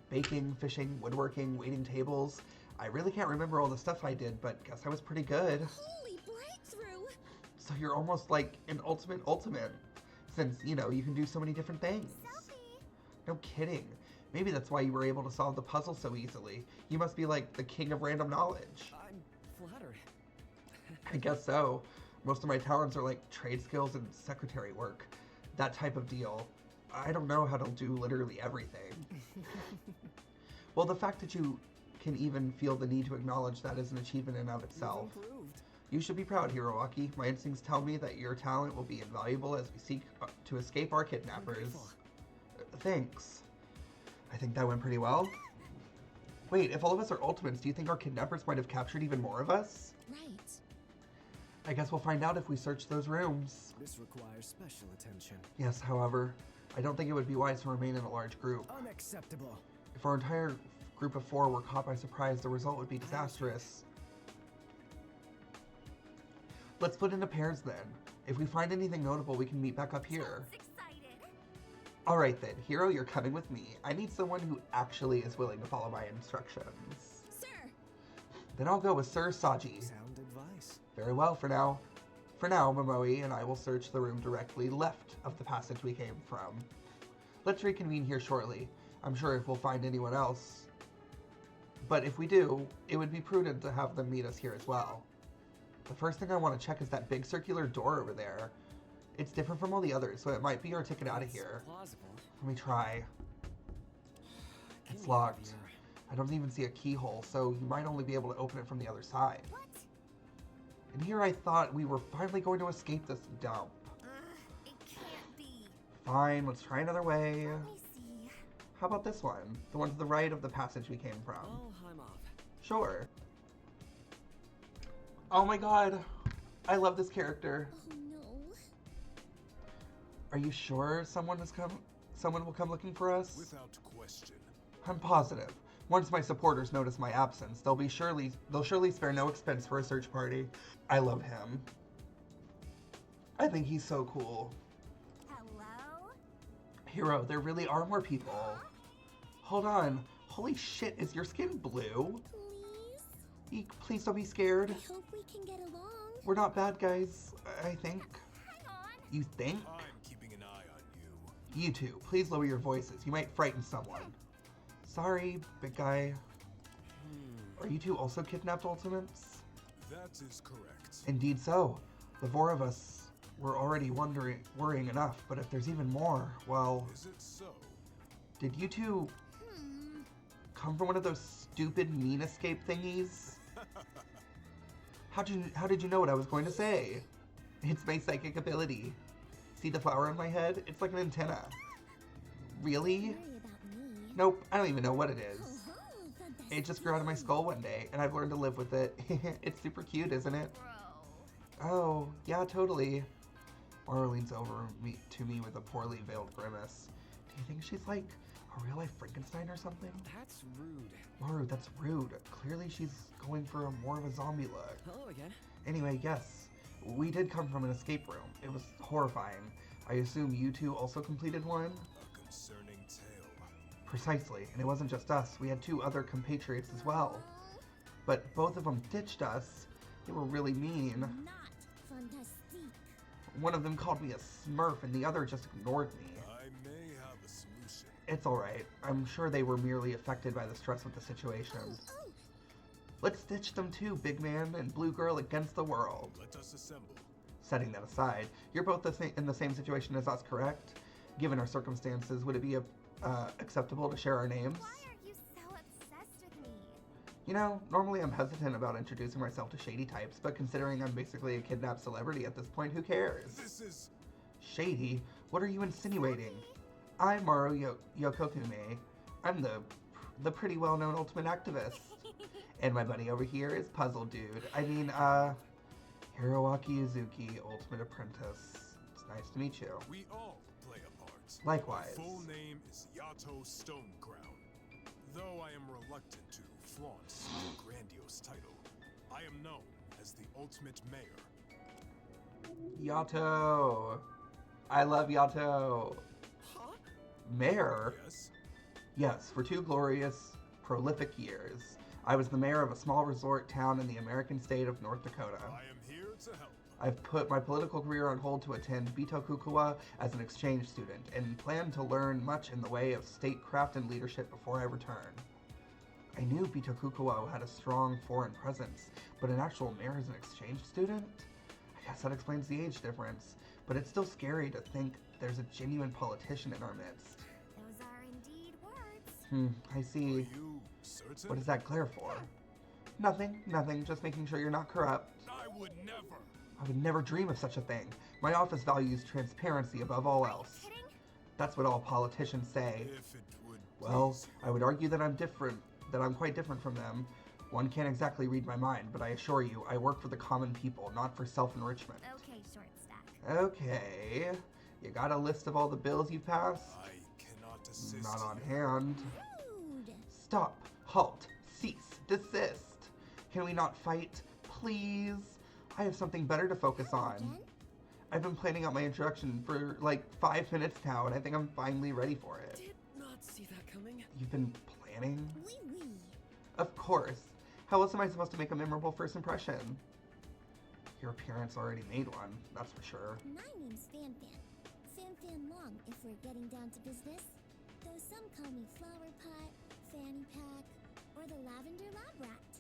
Baking, fishing, woodworking, waiting tables. I really can't remember all the stuff I did, but guess I was pretty good. Holy breakthrough! So you're almost like an ultimate, since, you know, you can do so many different things. Selfie. No kidding. Maybe that's why you were able to solve the puzzle so easily. You must be like the king of random knowledge. I'm flattered. I guess so. Most of my talents are like trade skills and secretary work. That type of deal. I don't know how to do literally everything. Well, the fact that you can even feel the need to acknowledge that is an achievement in of itself. You've improved. You should be proud, Hiroaki. My instincts tell me that your talent will be invaluable as we seek to escape our kidnappers. grateful. Thanks. I think that went pretty well. Wait, if all of us are ultimates, do you think our kidnappers might have captured even more of us? Right. I guess we'll find out if we search those rooms. This requires special attention. Yes, however, I don't think it would be wise to remain in a large group. Unacceptable. If our entire group of 4 were caught by surprise, the result would be disastrous. Let's split into pairs then. If we find anything notable, we can meet back up here. Sounds excited. Alright then, Hiro, you're coming with me. I need someone who actually is willing to follow my instructions. Sir! Then I'll go with Sir Saji. Sound advice. Very well for now. For now, Momoe and I will search the room directly left of the passage we came from. Let's reconvene here shortly. I'm sure if we'll find anyone else. But if we do, it would be prudent to have them meet us here as well. The first thing I want to check is that big circular door over there. It's different from all the others, so it might be our ticket out of here. Plausible. Let me try. Give It's me a locked. review. I don't even see a keyhole, so you might only be able to open it from the other side. What? And here I thought we were finally going to escape this dump. It can't be. Fine, let's try another way. Let me see. How about this one? The one to the right of the passage we came from. Oh, I'm off. Sure. Oh my god. I love this character. Oh no. Are you sure someone will come looking for us? Without question. I'm positive. Once my supporters notice my absence, they'll surely spare no expense for a search party. I love him. I think he's so cool. Hello? Hiro, there really are more people. Hold on. Holy shit, is your skin blue? Please? Please don't be scared. I hope we can get along. We're not bad guys, I think. Hang on. You think? I'm keeping an eye on you. You two, please lower your voices. You might frighten someone. Sorry, big guy. Are you two also kidnapped ultimates? That is correct. Indeed so. The 4 of us were already worrying enough, but if there's even more, well, Is it so? did you two come from one of those stupid mean escape thingies? How did you know what I was going to say? It's my psychic ability. See the flower on my head? It's like an antenna. Really? Worry about me. Nope, I don't even know what it is. Oh, the best It just grew out of my skull one day, and I've learned to live with it. It's super cute, isn't it? Bro. Oh, yeah, totally. Maru leans over to me with a poorly veiled grimace. Do you think she's like a real-life Frankenstein or something? That's rude. Maru, that's rude. Clearly she's going for more of a zombie look. Hello again. Anyway, yes, we did come from an escape room. It was horrifying. I assume you two also completed one? A concerning tale. Precisely, and it wasn't just us. We had 2 other compatriots as well. But both of them ditched us. They were really mean. Not fantastic. One of them called me a smurf and the other just ignored me. I may have a solution. It's alright. I'm sure they were merely affected by the stress of the situation. Oh, Let's ditch them too, big man and blue girl against the world. Let us assemble. Setting that aside, you're both in the same situation as us, correct? Given our circumstances, would it be acceptable to share our names? Why are you so obsessed with me? You know, normally I'm hesitant about introducing myself to shady types, but considering I'm basically a kidnapped celebrity at this point, who cares? This is... Shady? What are you insinuating? I'm Maru Yokokume. I'm the pretty well-known ultimate activist. And my buddy over here is Puzzle Dude. I mean, Hiroaki Uzuki, Ultimate Apprentice. It's nice to meet you. We all play a part. Likewise. My full name is Yato Stonecrown. Though I am reluctant to flaunt such a grandiose title, I am known as the Ultimate Mayor. Yato. I love Yato. Huh? Mayor? Yes? Yes, for 2 glorious, prolific years. I was the mayor of a small resort town in the American state of North Dakota. I am here to help. I've put my political career on hold to attend Bitokukawa as an exchange student and plan to learn much in the way of statecraft and leadership before I return. I knew Bitokukawa had a strong foreign presence, but an actual mayor as an exchange student? I guess that explains the age difference, but it's still scary to think there's a genuine politician in our midst. Those are indeed words. I Are see. you certain? What is that glare for? Nothing, just making sure you're not corrupt. I would never. I would never dream of such a thing. My office values transparency above all else. Kidding? That's what all politicians say. If it would Well, please you. I would argue that I'm quite different from them. One can't exactly read my mind, but I assure you, I work for the common people, not for self-enrichment. Okay, short stack. Okay. You got a list of all the bills you've passed? I cannot assist Not on you. hand. Rude. Stop. Halt. Cease. Desist. Can we not fight? Please? I have something better to focus on. Again? I've been planning out my introduction for like 5 minutes now, and I think I'm finally ready for it. Did not see that coming. You've been planning? Oui, oui. Of course. How else am I supposed to make a memorable first impression? Your appearance already made one, that's for sure. My name's Fan Fan. Fan Fan Long, if we're getting down to business. Though some call me Flower Pot, Fanny Pack, or the Lavender Lab Rat.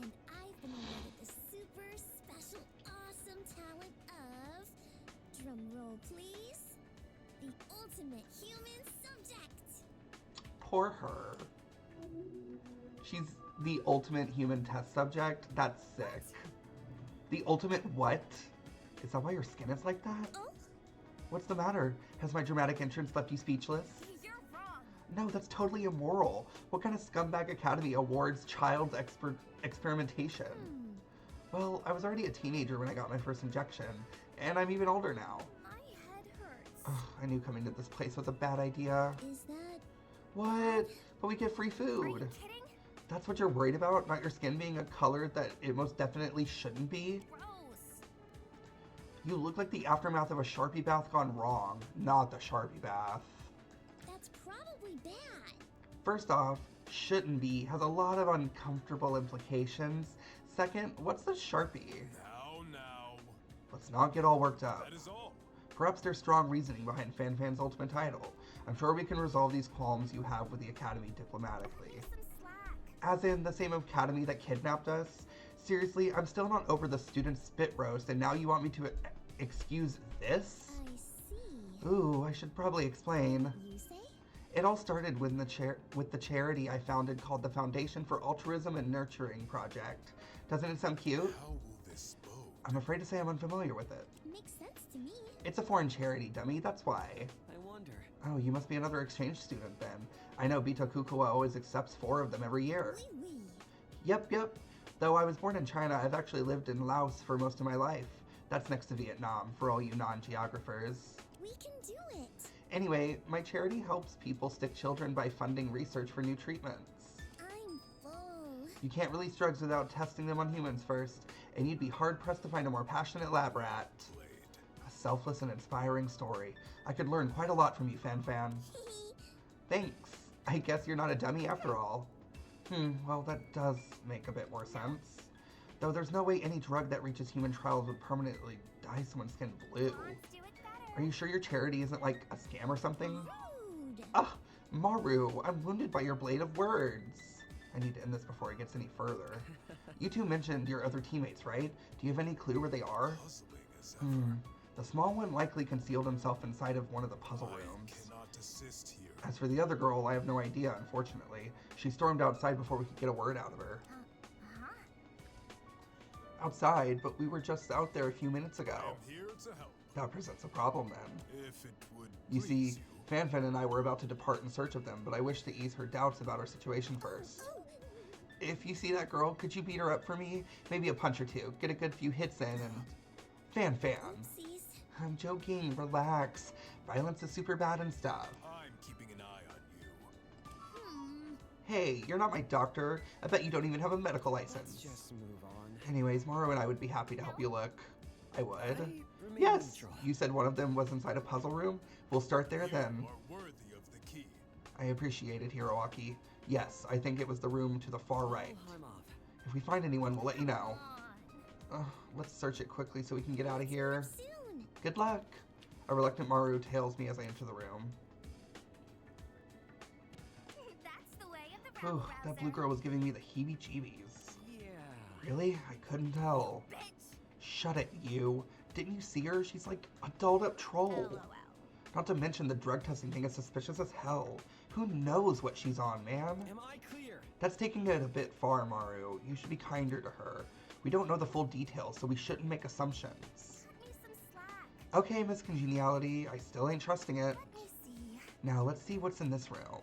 And I've been awarded the super special awesome talent of, drum roll please, the ultimate human subject. Poor her. She's the ultimate human test subject? That's sick. The ultimate what? Is that why your skin is like that? Oh, What's the matter? Has my dramatic entrance left you speechless? You're wrong. No, that's totally immoral. What kind of scumbag academy awards child experimentation? Well, I was already a teenager when I got my first injection, and I'm even older now. my head hurts. Ugh, I knew coming to this place was a bad idea. Is that... What? But we get free Are food. you kidding? That's what you're worried about? Not your skin being a color that it most definitely shouldn't be? Gross. You look like the aftermath of a Sharpie bath gone wrong, not the Sharpie bath. That's probably bad. First off, shouldn't be has a lot of uncomfortable implications. Second, what's the Sharpie? Now. Let's not get all worked up. That is all. Perhaps there's strong reasoning behind FanFan's ultimate title. I'm sure we can resolve these qualms you have with the Academy diplomatically. Some slack. As in the same Academy that kidnapped us? Seriously, I'm still not over the student spit roast, and now you want me to excuse this? I see. Ooh, I should probably explain. You say? It all started with the charity I founded called the Foundation for Altruism and Nurturing Project. Doesn't it sound cute? How will this bode? I'm afraid to say I'm unfamiliar with it. Makes sense to me. It's a foreign charity, dummy, that's why. I wonder. Oh, you must be another exchange student then. I know Bitokukawa always accepts 4 of them every year. Oui, oui. Yep. Though I was born in China, I've actually lived in Laos for most of my life. That's next to Vietnam, for all you non-geographers. We can do it. Anyway, my charity helps people stick children by funding research for new treatments. I'm full. You can't release drugs without testing them on humans first, and you'd be hard-pressed to find a more passionate lab rat. Blade. A selfless and inspiring story. I could learn quite a lot from you, FanFan. Thanks. I guess you're not a dummy after all. Well, that does make a bit more sense. Though there's no way any drug that reaches human trials would permanently dye someone's skin blue. Let's do it better. Are you sure your charity isn't like a scam or something? Rude. Ah, Maru, I'm wounded by your blade of words. I need to end this before it gets any further. You two mentioned your other teammates, right? Do you have any clue where they are? Puzzling as ever. The small one likely concealed himself inside of one of the puzzle I rooms. cannot assist here. As for the other girl, I have no idea, unfortunately. She stormed outside before we could get a word out of her. Huh? Outside, but we were just out there a few minutes I ago. am here to help. That presents a problem then. If it would You please see, you. Fanfan and I were about to depart in search of them, but I wish to ease her doubts about our situation first. If you see that girl, could you beat her up for me? Maybe a punch or two. Get a good few hits in and... Fanfan. Oopsies. I'm joking, relax. Violence is super bad and stuff. I'm keeping an eye on you. Hey, you're not my doctor. I bet you don't even have a medical Let's license. just move on. Anyways, Maru and I would be happy to help you look. I would. Remain Yes, neutral. you said one of them was inside a puzzle room. We'll start there then. You are worthy of the key. I appreciate it, Hiroaki. Yes, I think it was the room to the far right. I'm off. If we find anyone, we'll let you know. On. Let's search it quickly so we can get out of here. Soon. Good luck. A reluctant Maru tails me as I enter the room. That's the way of the Whew, rabble that blue rouser. girl was giving me the heebie-jeebies. Yeah. Really? I couldn't tell. Bitch. Shut it, you. Didn't you see her? She's like a dolled-up troll. LOL. Not to mention the drug testing thing is suspicious as hell. Who knows what she's on, man? Am I clear? That's taking it a bit far, Maru. You should be kinder to her. We don't know the full details, so we shouldn't make assumptions. Cut me some slack. Okay, Miss Congeniality, I still ain't trusting it. Let me see. Now, let's see what's in this room.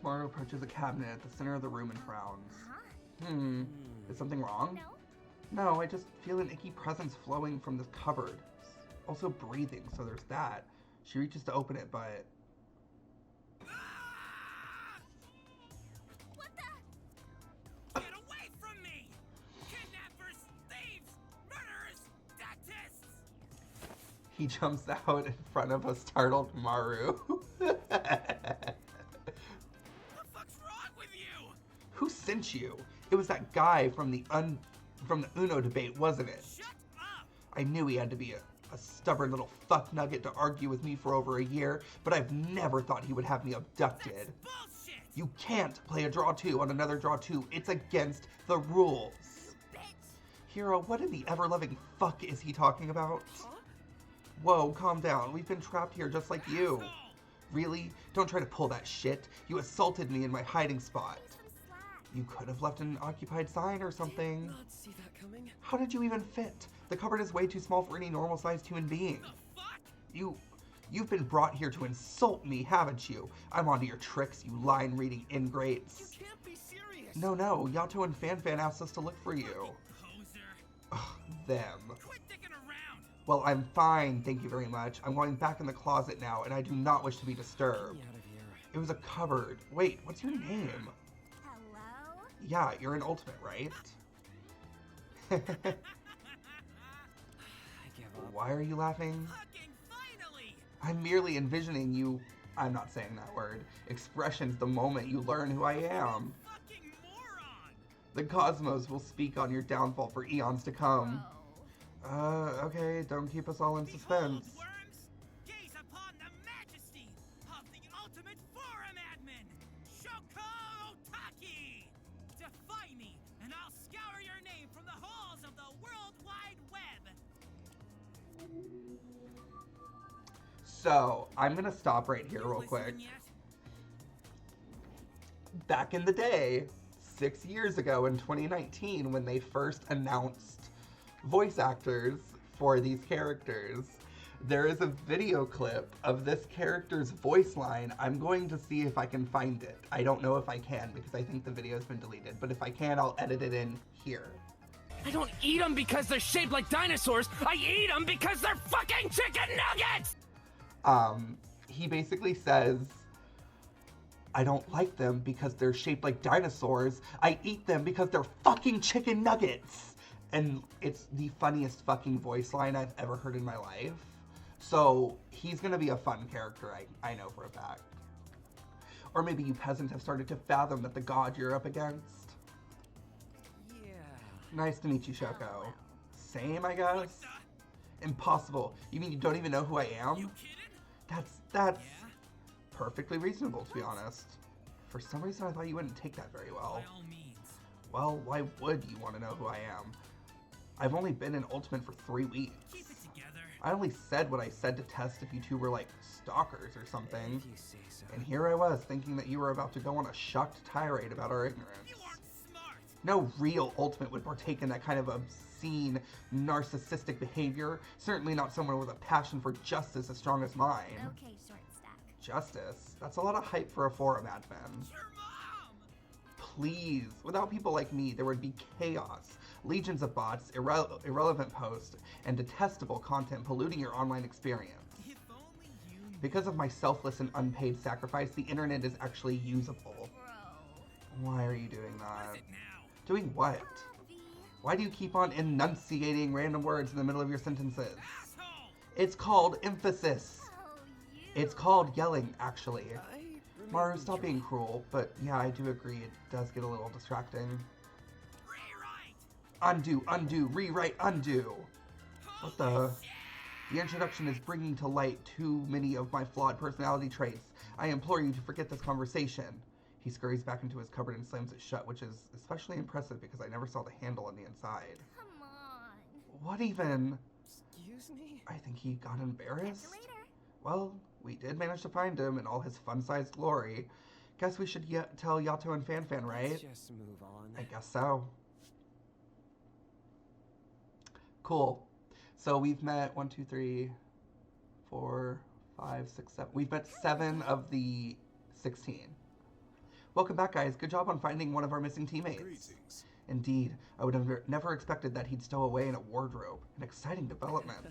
Maru approaches a cabinet at the center of the room and frowns. Huh? Is something wrong? No? No, I just feel an icky presence flowing from this cupboard. Also breathing, so there's that. She reaches to open it, but... What the? Get away from me! Kidnappers, thieves, murderers, dentists! He jumps out in front of a startled Maru. The fuck's wrong with you? Who sent you? It was that guy from the Uno debate, wasn't it? Shut up! I knew he had to be a stubborn little fuck nugget to argue with me for over a year, but I've never thought he would have me abducted. That's bullshit! You can't play a draw two on another draw two. It's against the rules. Bitch. Hero, what in the ever-loving fuck is he talking about? Huh? Whoa, calm down. We've been trapped here just like you. Asshole! Really? Don't try to pull that shit. You assaulted me in my hiding spot. Some slack. You could have left an occupied sign or something. Not see that coming. How did you even fit? The cupboard is way too small for any normal-sized human being. The fuck? You've been brought here to insult me, haven't you? I'm onto your tricks, you line-reading ingrates. You can't be serious! No, Yato and Fanfan asked us to look for you. Poser! Ugh, them. Quit dicking around! Well, I'm fine, thank you very much. I'm going back in the closet now, and I do not wish to be Get disturbed. me out of here. It was a cupboard. Wait, what's your name? Hello? Yeah, you're an ultimate, right? I give up. Why are you laughing? Fucking finally! I'm merely envisioning you, I'm not saying that word, expressions the moment you learn who I am. Fucking moron! The cosmos will speak on your downfall for eons to come. Bro. Okay, don't keep us all in Behold, suspense. worms! Gaze upon the majesty of the ultimate forum admin, Shoko Otaki! Defy me, and I'll scour your name from the halls of the World Wide Web! So, I'm gonna stop right here You real quick. listening yet? Back in the day, 6 years ago in 2019, when they first announced voice actors for these characters, there is a video clip of this character's voice line. I'm going to see if I can find it. I don't know if I can because I think the video's been deleted, but if I can, I'll edit it in here. I don't eat them because they're shaped like dinosaurs. I eat them because they're fucking chicken nuggets! He basically says, I don't like them because they're shaped like dinosaurs. I eat them because they're fucking chicken nuggets. And it's the funniest fucking voice line I've ever heard in my life. So he's gonna be a fun character, I know for a fact. Or maybe you peasants have started to fathom that the god you're up against. Yeah. Nice to meet you, Shoko. Same, I guess? Impossible. You mean you don't even know who I am? You kidding? That's Yeah? perfectly reasonable, to be honest. For some reason, I thought you wouldn't take that very well. By all means. Well, why would you want to know who I am? I've only been in Ultimate for 3 weeks. Keep it together. I only said what I said to test if you two were like stalkers or something. If you say so. And here I was thinking that you were about to go on a shocked tirade about our ignorance. No real Ultimate would partake in that kind of obscene, narcissistic behavior. Certainly not someone with a passion for justice as strong as mine. Okay, short stack. Justice? That's a lot of hype for a forum admin. Please, without people like me, there would be chaos. Legions of bots, irrelevant posts, and detestable content polluting your online experience. Because of my selfless and unpaid sacrifice, the internet is actually usable. Bro. Why are you doing that? Doing what? Why do you keep on enunciating random words in the middle of your sentences? It's called emphasis. Oh, you. It's called yelling, actually. I Maru, stop being cruel, but yeah, I do agree it does get a little distracting. Undo, undo, rewrite, undo. What the? The introduction is bringing to light too many of my flawed personality traits. I implore you to forget this conversation. He scurries back into his cupboard and slams it shut, which is especially impressive because I never saw the handle on the inside. Come on. What even? Excuse me? I think he got embarrassed. Catch you later. Well, we did manage to find him in all his fun-sized glory. Guess we should tell Yato and Fanfan, right? Let's just move on. I guess so. Cool. So we've met 1, 2, 3, 4, 5, 6, 7. We've met 7 of the 16. Welcome back, guys. Good job on finding one of our missing teammates. Greetings. Indeed, I would have never expected that he'd stow away in a wardrobe. An exciting development.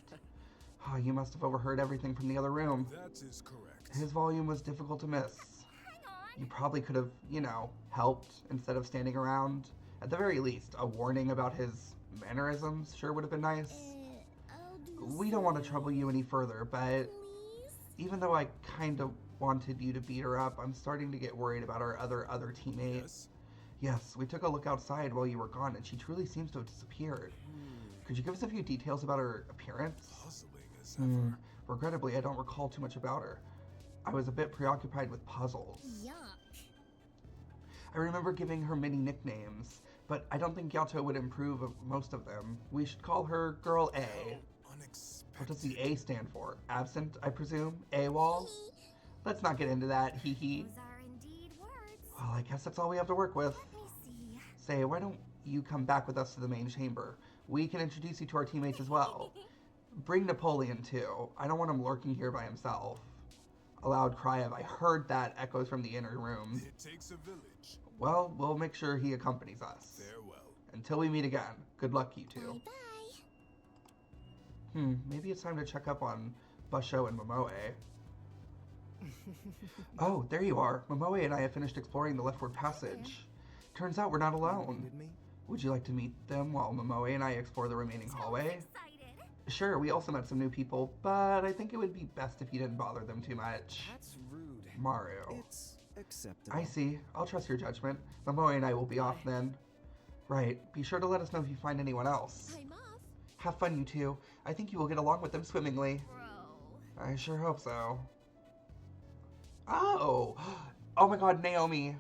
Oh, you must have overheard everything from the other room. That is correct. His volume was difficult to miss. Hang on. You probably could have, helped instead of standing around. At the very least, a warning about his mannerisms sure would have been nice. I'll do We don't want to trouble you any further, but please. even though I kind of wanted you to beat her up, I'm starting to get worried about our other teammate. Yes. Yes, we took a look outside while you were gone, and she truly seems to have disappeared. Could you give us a few details about her appearance? Puzzling as ever. Regrettably, I don't recall too much about her. I was a bit preoccupied with puzzles. Yuck. I remember giving her many nicknames, but I don't think Yato would approve of most of them. We should call her Girl A. Unexpected. What does the A stand for? Absent, I presume? AWOL? Let's not get into that, hee hee. Those are indeed words. Well, I guess that's all we have to work with. Let me see. Say, why don't you come back with us to the main chamber? We can introduce you to our teammates as well. Bring Napoleon, too. I don't want him lurking here by himself. A loud cry of, I heard that, echoes from the inner room. It takes a village. Well, we'll make sure he accompanies us. Farewell. Until we meet again. Good luck, you two. Bye-bye. Maybe it's time to check up on Basho and Momoe. Oh, there you are. Momoe and I have finished exploring the leftward passage. Turns out we're not alone. Needed me? Would you like to meet them while Momoe and I explore the remaining hallway? Excited. Sure, we also met some new people, but I think it would be best if you didn't bother them too much. That's rude. Mario. It's acceptable. I see. I'll trust your judgment. Momoe and I will be off then. Right. Be sure to let us know if you find anyone else. I'm off. Have fun, you two. I think you will get along with them swimmingly. Bro. I sure hope so. Oh! Oh my god, Naomi.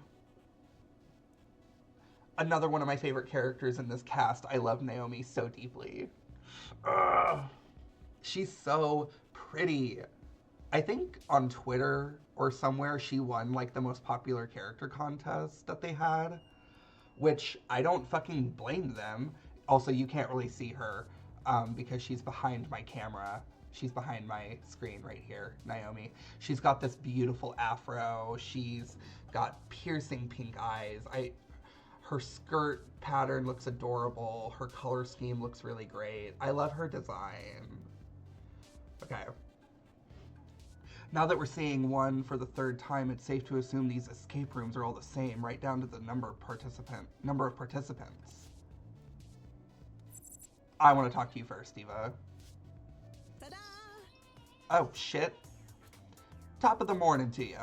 Another one of my favorite characters in this cast. I love Naomi so deeply. Ugh. She's so pretty. I think on Twitter or somewhere she won like the most popular character contest that they had, which I don't fucking blame them. Also, you can't really see her because she's behind my camera. She's behind my screen right here, Naomi. She's got this beautiful afro. She's got piercing pink eyes. Her skirt pattern looks adorable. Her color scheme looks really great. I love her design. Okay. Now that we're seeing one for the third time, it's safe to assume these escape rooms are all the same, right down to the number of participants. I want to talk to you first, Eva. Ta-da! Oh, shit. Top of the morning to you.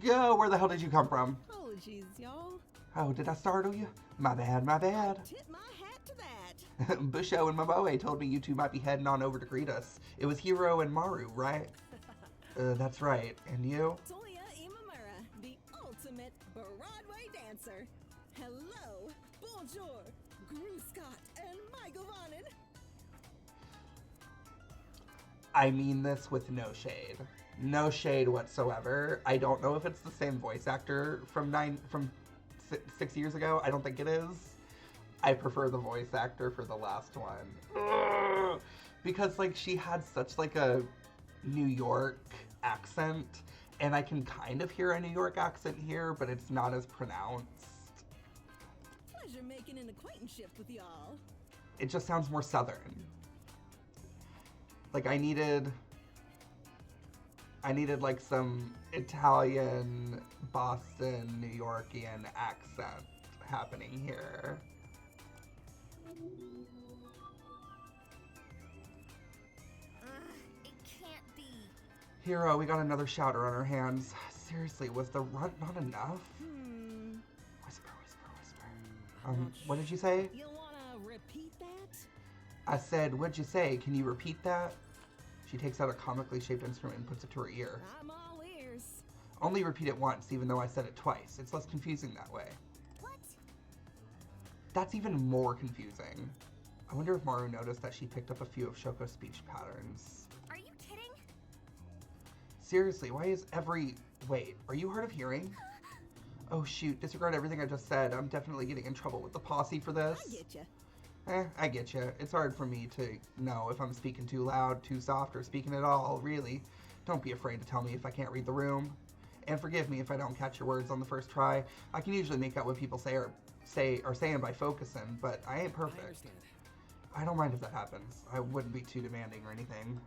Go, where the hell did you come from? Apologies, y'all. Oh, did I startle you? My bad, my bad. Tip my hat to that. Busho and Momoe told me you two might be heading on over to greet us. It was Hiro and Maru, right? That's right. And you? Toya Imamura, the ultimate Broadway dancer. Hello, bonjour, Gru Scott, and Michael Vannen. I mean this with no shade. No shade whatsoever. I don't know if it's the same voice actor from 6 years ago. I don't think it is. I prefer the voice actor for the last one. Ugh. Because like she had such like a New York accent, and I can kind of hear a New York accent here, but it's not as pronounced. Pleasure making an acquaintanceship with y'all. It just sounds more southern. Like I needed like some Italian, Boston, New Yorkian accent happening here. It can't be. Hero, we got another shouter on our hands. Seriously, was the runt not enough? Whisper, whisper, whisper. What did you say? You wanna repeat that? I said, what'd you say? Can you repeat that? She takes out a comically shaped instrument and puts it to her ear. I'm all ears. Only repeat it once, even though I said it twice. It's less confusing that way. What? That's even more confusing. I wonder if Maru noticed that she picked up a few of Shoko's speech patterns. Are you kidding? Seriously, why is every... Wait, are you hard of hearing? Oh shoot, disregard everything I just said. I'm definitely getting in trouble with the posse for this. I get ya. I get you. It's hard for me to know if I'm speaking too loud, too soft, or speaking at all, really. Don't be afraid to tell me if I can't read the room. And forgive me if I don't catch your words on the first try. I can usually make out what people say or saying by focusing, but I ain't perfect. I understand. I don't mind if that happens. I wouldn't be too demanding or anything.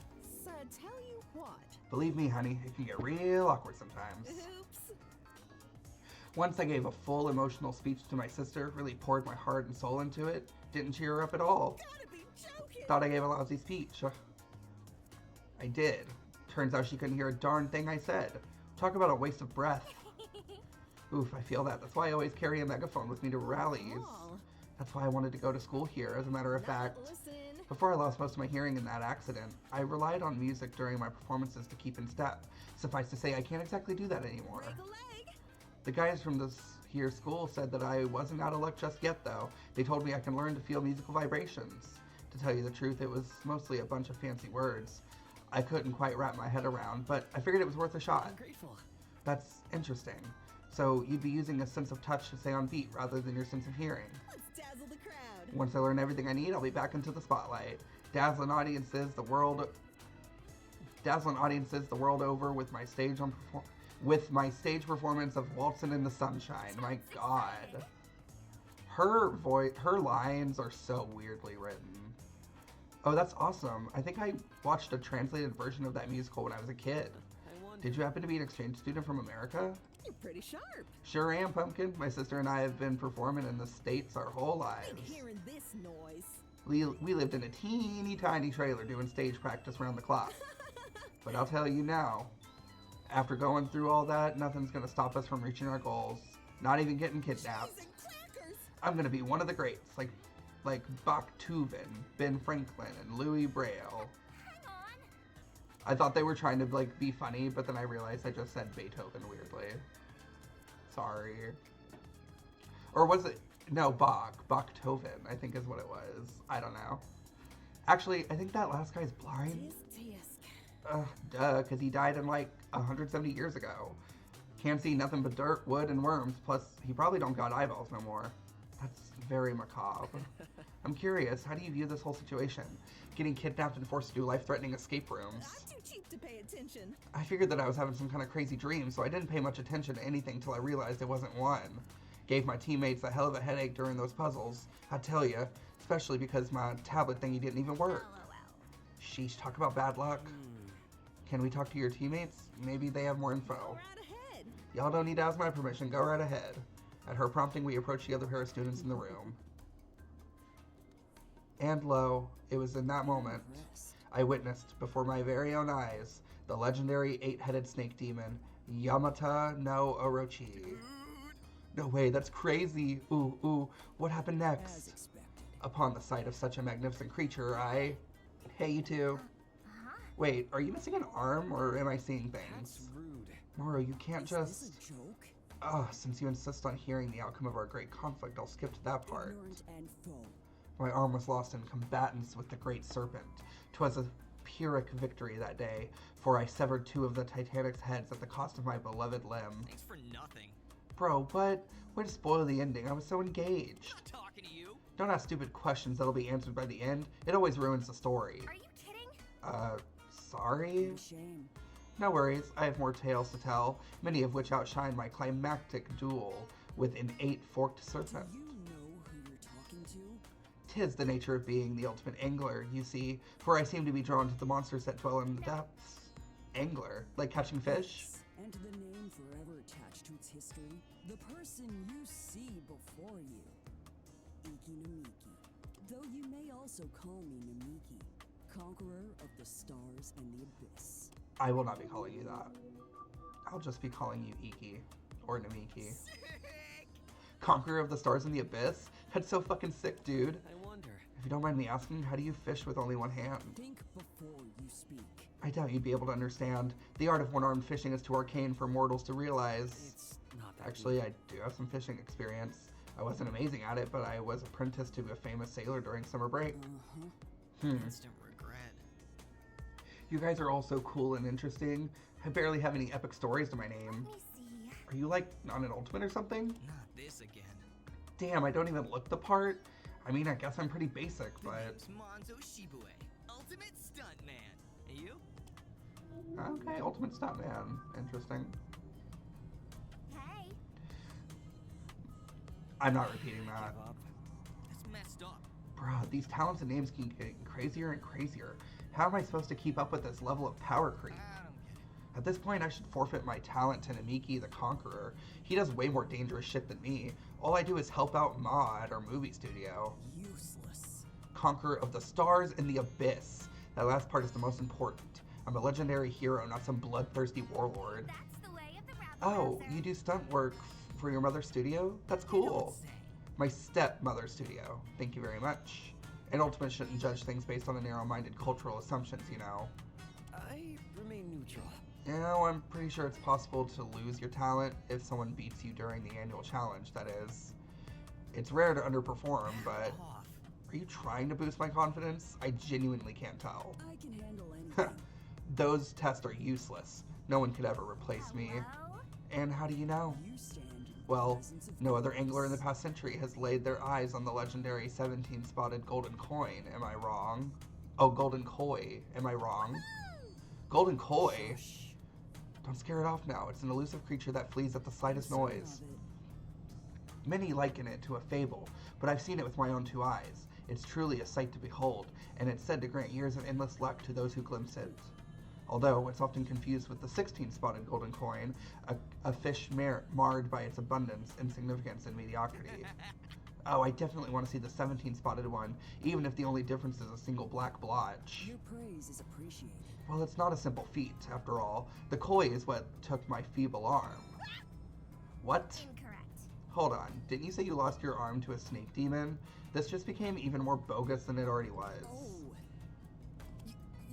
So tell you what. Believe me, honey, it can get real awkward sometimes. Oops. Once I gave a full emotional speech to my sister, really poured my heart and soul into it, didn't cheer her up at all. Gotta be joking. Thought I gave a lousy speech. I did. Turns out she couldn't hear a darn thing I said. Talk about a waste of breath. Oof, I feel that. That's why I always carry a megaphone with me to rallies. Oh. That's why I wanted to go to school here, as a matter of fact. Listen. Before I lost most of my hearing in that accident, I relied on music during my performances to keep in step. Suffice to say, I can't exactly do that anymore. Break a leg. The guys from this here school said that I wasn't out of luck just yet, though. They told me I can learn to feel musical vibrations. To tell you the truth, it was mostly a bunch of fancy words I couldn't quite wrap my head around, but I figured it was worth a shot. I'm grateful. That's interesting. So you'd be using a sense of touch to stay on beat rather than your sense of hearing. Let's dazzle the crowd. Once I learn everything I need, I'll be back into the spotlight, dazzling audiences the world over with my stage performance of Waltzin' in the Sunshine. My God, her lines are so weirdly written. Oh, that's awesome. I think I watched a translated version of that musical when I was a kid. I wonder. Did you happen to be an exchange student from America? You're pretty sharp. Sure am, Pumpkin. My sister and I have been performing in the States our whole lives. Been hearing this noise. We lived in a teeny tiny trailer doing stage practice around the clock. But I'll tell you now, after going through all that, nothing's gonna stop us from reaching our goals. Not even getting kidnapped. Cheese and crackers. I'm gonna be one of the greats, like Bach Tuvin, Ben Franklin, and Louis Braille. Hang on. I thought they were trying to be funny, but then I realized I just said Beethoven weirdly. Sorry. Or was it? No, Bach. Beethoven, I think is what it was. I don't know. Actually, I think that last guy's blind. Tisk. Duh, because he died in like 170 years ago. Can't see nothing but dirt, wood, and worms. Plus, he probably don't got eyeballs no more. That's very macabre. I'm curious, how do you view this whole situation? Getting kidnapped and forced to do life-threatening escape rooms. I'm too cheap to pay attention. I figured that I was having some kind of crazy dream, so I didn't pay much attention to anything till I realized it wasn't one. Gave my teammates a hell of a headache during those puzzles, I tell ya, especially because my tablet thingy didn't even work. Sheesh, talk about bad luck. Can we talk to your teammates? Maybe they have more info. Go right ahead. Y'all don't need to ask my permission, go right ahead. At her prompting, we approached the other pair of students in the room. And lo, it was in that moment I witnessed, before my very own eyes, the legendary 8-headed snake demon, Yamata no Orochi. No way, that's crazy. Ooh, what happened As next? expected. Upon the sight of such a magnificent creature, Hey, you two. Wait, are you missing an arm, or am I seeing things? That's rude. Maru, you can't Is just... this a joke? Since you insist on hearing the outcome of our great conflict, I'll skip to that part. Ignorant and foe. My arm was lost in combatants with the great serpent. 'Twas a Pyrrhic victory that day, for I severed 2 of the Titanic's heads at the cost of my beloved limb. Thanks for nothing. Bro, what? Way to spoil the ending. I was so engaged. Not talking to you. Don't ask stupid questions that'll be answered by the end. It always ruins the story. Are you kidding? Sorry? Shame. No worries, I have more tales to tell, many of which outshine my climactic duel with an 8-forked serpent. Do you know who you're talking to? 'Tis the nature of being the ultimate angler, you see, for I seem to be drawn to the monsters that dwell in the depths. Angler? Like catching fish? And to the name forever attached to its history, the person you see before you. Iki Namiki. Though you may also call me Namiki, conqueror of the stars and the abyss. I will not be calling you that. I'll just be calling you Iki. Or Namiki. Conqueror of the Stars and the Abyss? That's so fucking sick, dude. I wonder. If you don't mind me asking, how do you fish with only one hand? Think before you speak. I doubt you'd be able to understand. The art of one-armed fishing is too arcane for mortals to realize. It's not that Actually, deep. I do have some fishing experience. I wasn't amazing at it, but I was apprenticed to a famous sailor during summer break. Instant regret. You guys are all so cool and interesting. I barely have any epic stories to my name. Let me see. Are you like on an ultimate or something? Not this again. Damn, I don't even look the part. I mean, I guess I'm pretty basic, The but... name's Monzo Shibue, ultimate stuntman. And you? Okay, ultimate stuntman. Interesting. Hey. I'm not repeating that. Give up. That's messed up. Bruh, these talents and names keep getting crazier and crazier. How am I supposed to keep up with this level of power creep? I don't get it. At this point, I should forfeit my talent to Namiki the Conqueror. He does way more dangerous shit than me. All I do is help out Ma at our movie studio. Useless. Conqueror of the Stars and the Abyss. That last part is the most important. I'm a legendary hero, not some bloodthirsty warlord. That's the way of the rabble Oh, rouser. you do stunt work for your mother's studio? That's cool. Say. My stepmother's studio. Thank you very much. An ultimate shouldn't judge things based on the narrow-minded cultural assumptions, you know. I remain neutral. You know, I'm pretty sure it's possible to lose your talent if someone beats you during the annual challenge, that is. It's rare to underperform, but Off. are you trying to boost my confidence? I genuinely can't tell. I can handle anything. Those tests are useless. No one could ever replace me. Hello? And how do you know? You stand in the Well, presence of no other angler in the greatness. past century has laid their eyes on the legendary 17-spotted golden coin. Am I wrong? Oh, golden koi. Am I wrong? Golden koi? Hush. Don't scare it off now. It's an elusive creature that flees at the slightest Certain noise. of it. Many liken it to a fable, but I've seen it with my own 2 eyes. It's truly a sight to behold, and it's said to grant years of endless luck to those who glimpse it. Although it's often confused with the 16-spotted golden coin, a fish marred by its abundance, insignificance, and mediocrity. Oh, I definitely want to see the 17-spotted one, even if the only difference is a single black blotch. Your praise is appreciated. Well, it's not a simple feat, after all. The koi is what took my feeble arm. What? Incorrect. Hold on, didn't you say you lost your arm to a snake demon? This just became even more bogus than it already was. Oh.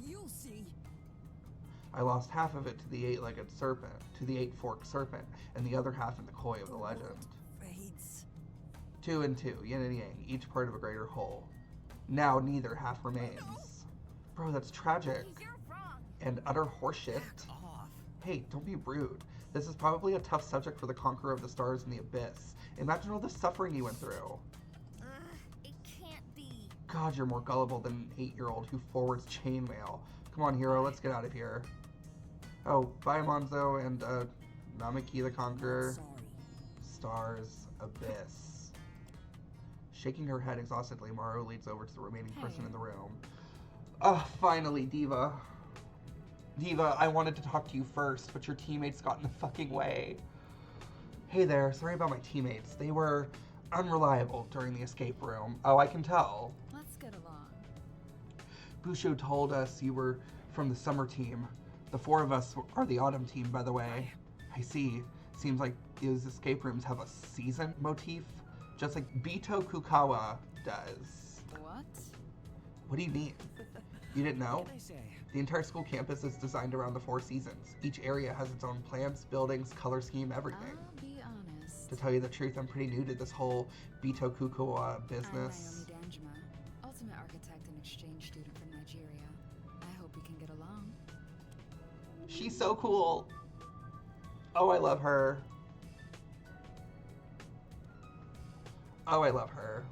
You'll see. I lost half of it to the 8-legged serpent, to the 8-forked serpent, and the other half in the koi of the legend. Fades. 2 and 2, yin and yang, each part of a greater whole. Now neither half remains. Bro, that's tragic. You're wrong. And utter horseshit. Off. Hey, don't be rude. This is probably a tough subject for the Conqueror of the Stars and the Abyss. Imagine all the suffering you went through. It can't be. God, you're more gullible than an 8-year-old who forwards chainmail. Come on, hero, let's get out of here. Oh, bye, Monzo, and, Namiki the Conqueror. Sorry. Stars, Abyss. Shaking her head exhaustedly, Maru leads over to the remaining person in the room. Ah, finally, Diva. Diva, I wanted to talk to you first, but your teammates got in the fucking way. Hey there, sorry about my teammates. They were unreliable during the escape room. Oh, I can tell. Let's get along. Busho told us you were from the summer team. The 4 of us are the autumn team, by the way. I see. Seems like these escape rooms have a season motif, just like Bito Kukawa does. What? What do you mean? You didn't know? What can I say? The entire school campus is designed around the 4 seasons. Each area has its own plants, buildings, color scheme, everything. I'll be honest. To tell you the truth, I'm pretty new to this whole Bito Kukawa business. I'm Naomi Danjuma, ultimate architect and exchange student from Nigeria. I hope we can get along. She's so cool. Oh, I love her. Oh, I love her.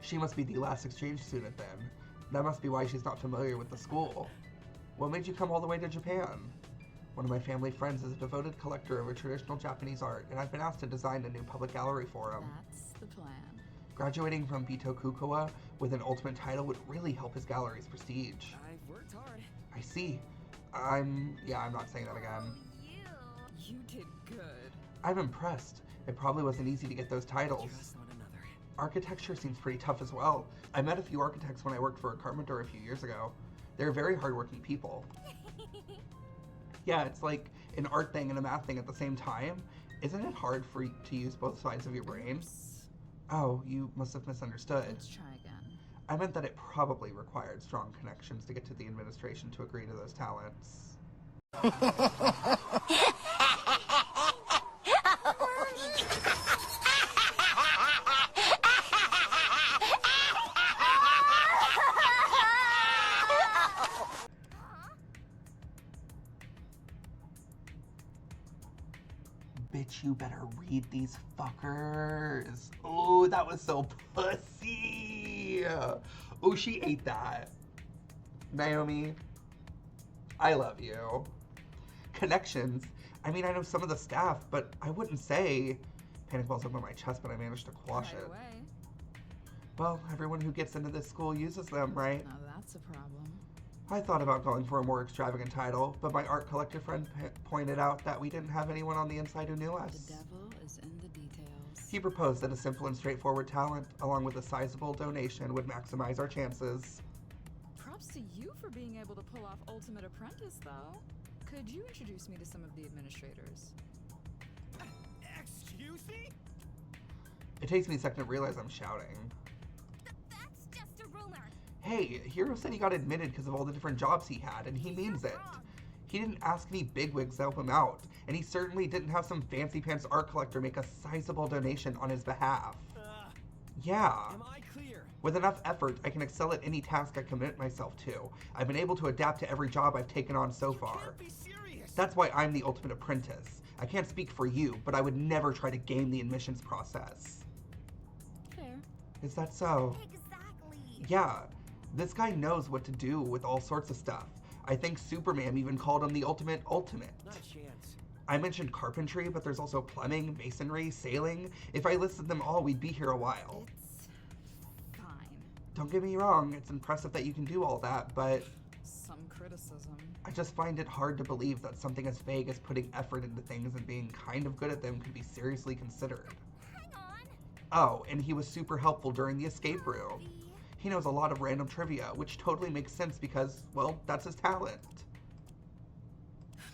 She must be the last exchange student then. That must be why she's not familiar with the school. What made you come all the way to Japan? One of my family friends is a devoted collector of traditional Japanese art, and I've been asked to design a new public gallery for him. That's the plan. Graduating from Bitokukawa with an ultimate title would really help his gallery's prestige. I've worked hard. I see. I'm not saying that again. You did good. I'm impressed. It probably wasn't easy to get those titles. Trust one another. Architecture seems pretty tough as well. I met a few architects when I worked for a carpenter a few years ago. They're very hardworking people. Yeah, it's like an art thing and a math thing at the same time. Isn't it hard for you to use both sides of your brain? Oops. Oh, you must have misunderstood. Let's try again. I meant that it probably required strong connections to get to the administration to agree to those talents. Bitch, you better read these fuckers. Oh, that was so pussy. Oh, she ate that. Naomi, I love you. Connections. I mean, I know some of the staff, but I wouldn't say. Panic wells up in my chest, but I managed to quash Right it. away. Well, everyone who gets into this school uses them, right? Now that's a problem. I thought about going for a more extravagant title, but my art collector friend pointed out that we didn't have anyone on the inside who knew us. The devil is in the details. He proposed that a simple and straightforward talent, along with a sizable donation, would maximize our chances. Props to you for being able to pull off Ultimate Apprentice, though. Could you introduce me to some of the administrators? Excuse me? It takes me a second to realize I'm shouting. That's just a rumor. Hey, Hiro said he got admitted because of all the different jobs he had, and he means it. He didn't ask any bigwigs to help him out, and he certainly didn't have some fancy pants art collector make a sizable donation on his behalf. Yeah. Am I clear? With enough effort, I can excel at any task I commit myself to. I've been able to adapt to every job I've taken on so far. Can't be serious. That's why I'm the ultimate apprentice. I can't speak for you, but I would never try to game the admissions process. Fair. Is that so? Exactly. Yeah, this guy knows what to do with all sorts of stuff. I think Superman even called him the ultimate. Not a chance. I mentioned carpentry, but there's also plumbing, masonry, sailing. If I listed them all, we'd be here a while. It's fine. Don't get me wrong, it's impressive that you can do all that, but Some criticism. I just find it hard to believe that something as vague as putting effort into things and being kind of good at them could be seriously considered. Hang on. Oh, and he was super helpful during the escape room. He knows a lot of random trivia, which totally makes sense because, well, that's his talent.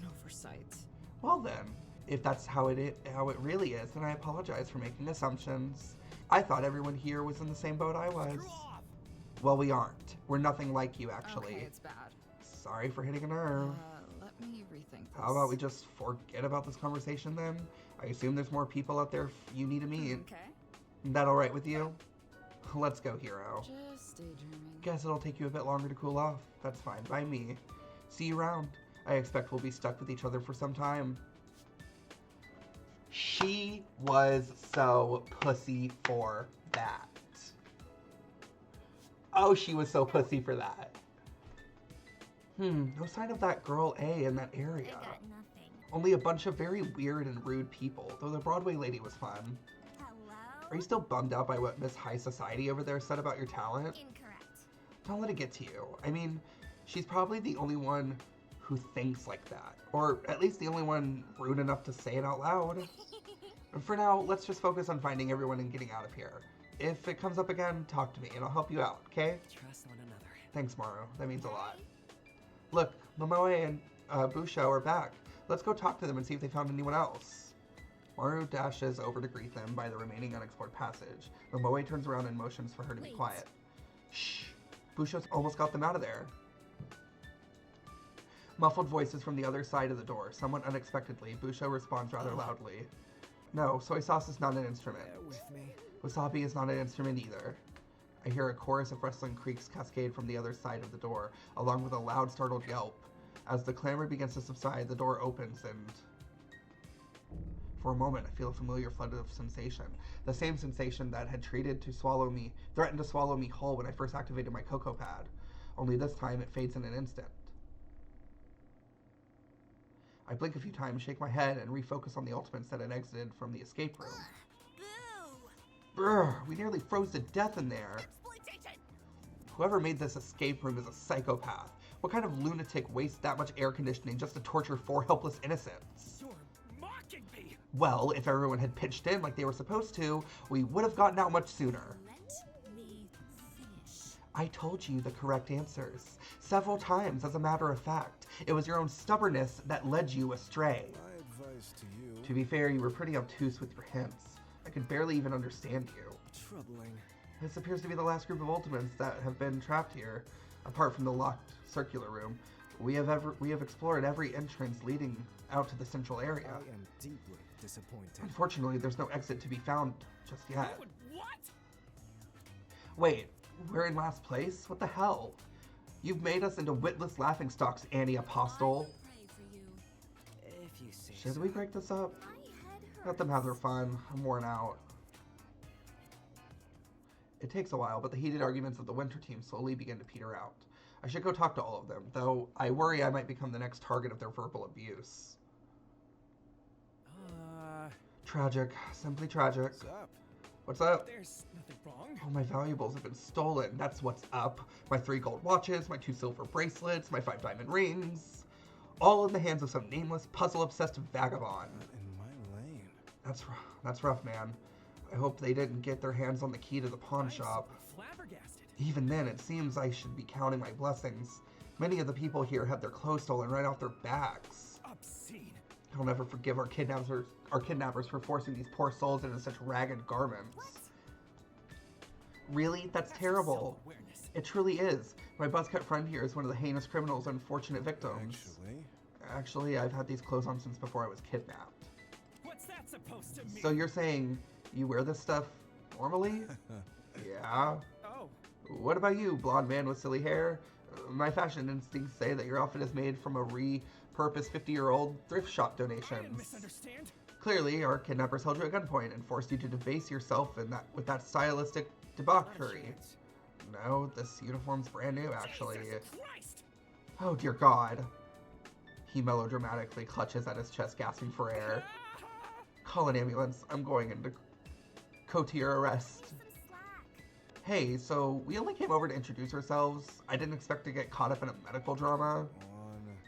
No oversight. Well then, if that's how it really is, then I apologize for making assumptions. I thought everyone here was in the same boat I was. Screw off. Well, we aren't. We're nothing like you, actually. Okay, it's bad. Sorry for hitting a nerve. Let me rethink this. How about we just forget about this conversation then? I assume there's more people out there you need to meet. Okay. That alright with you? Let's go, Hero. Just daydreaming. Guess it'll take you a bit longer to cool off. That's fine by me. See you around. I expect we'll be stuck with each other for some time. She was so pussy for that. Oh, she was so pussy for that. No sign of that girl A in that I area. got nothing. Only a bunch of very weird and rude people, though the Broadway lady was fun. Hello? Are you still bummed out by what Miss High Society over there said about your talent? Incorrect. Don't let it get to you. I mean, she's probably the only one who thinks like that. Or at least the only one rude enough to say it out loud. For now, let's just focus on finding everyone and getting out of here. If it comes up again, talk to me and I'll help you out, okay? Trust one another. Thanks, Maru. That means a lot. Look, Momoe and Busho are back. Let's go talk to them and see if they found anyone else. Maru dashes over to greet them by the remaining unexplored passage. Momoe turns around and motions for her to be Wait. quiet. Shh! Busho's almost got them out of there. Muffled voices from the other side of the door. Somewhat unexpectedly, Busho responds rather loudly. No, soy sauce is not an instrument. Bear with me. Wasabi is not an instrument either. I hear a chorus of rustling creaks cascade from the other side of the door, along with a loud, startled yelp. As the clamor begins to subside, the door opens and... For a moment, I feel a familiar flood of sensation. The same sensation that had threatened to swallow me whole when I first activated my Cocoa Pad. Only this time, it fades in an instant. I blink a few times, shake my head, and refocus on the ultimates that had exited from the escape room. Boo! Brr, we nearly froze to death in there. Exploitation! Whoever made this escape room is a psychopath. What kind of lunatic wastes that much air conditioning just to torture 4 helpless innocents? You're mocking me! Well, if everyone had pitched in like they were supposed to, we would have gotten out much sooner. Let me finish. I told you the correct answers. Several times, as a matter of fact. It was your own stubbornness that led you astray. My advice to you... To be fair, you were pretty obtuse with your hints. I could barely even understand you. Troubling. This appears to be the last group of ultimates that have been trapped here. Apart from the locked circular room, we have explored every entrance leading out to the central area. I am deeply disappointed. Unfortunately, there's no exit to be found just yet. What? Wait, we're in last place? What the hell? You've made us into witless laughingstocks, Annie Apostle. Pray for you. If you say Should so. we break this up? My head hurts. Let them have their fun. I'm worn out. It takes a while, but the heated arguments of the winter team slowly begin to peter out. I should go talk to all of them, though I worry I might become the next target of their verbal abuse. Tragic. Simply tragic. What's up? What's up? There's nothing wrong. All my valuables have been stolen. That's what's up. My 3 gold watches, my 2 silver bracelets, my 5 diamond rings. All in the hands of some nameless, puzzle-obsessed vagabond. Not in my lane. That's rough, man. I hope they didn't get their hands on the key to the pawn shop. Flabbergasted. Even then, it seems I should be counting my blessings. Many of the people here had their clothes stolen right off their backs. Obscene. I'll never forgive our kidnappers for forcing these poor souls into such ragged garments. Really? That's terrible. Self-awareness. It truly is. My buzzcut friend here is one of the heinous criminals' unfortunate victims. Actually, I've had these clothes on since before I was kidnapped. What's that supposed to mean? So you're saying you wear this stuff normally? Yeah. Oh, What about you, blonde man with silly hair? My fashion instincts say that your outfit is made from a repurposed 50-year-old thrift shop I didn't donations. misunderstand. Clearly, our kidnappers held you at gunpoint and forced you to debase yourself with that stylistic debauchery. No, this uniform's brand new, actually. Jesus Christ! Oh, dear God. He melodramatically clutches at his chest, gasping for air. Call an ambulance. I'm going into courtier arrest. Some slack. Hey, so we only came over to introduce ourselves. I didn't expect to get caught up in a medical drama.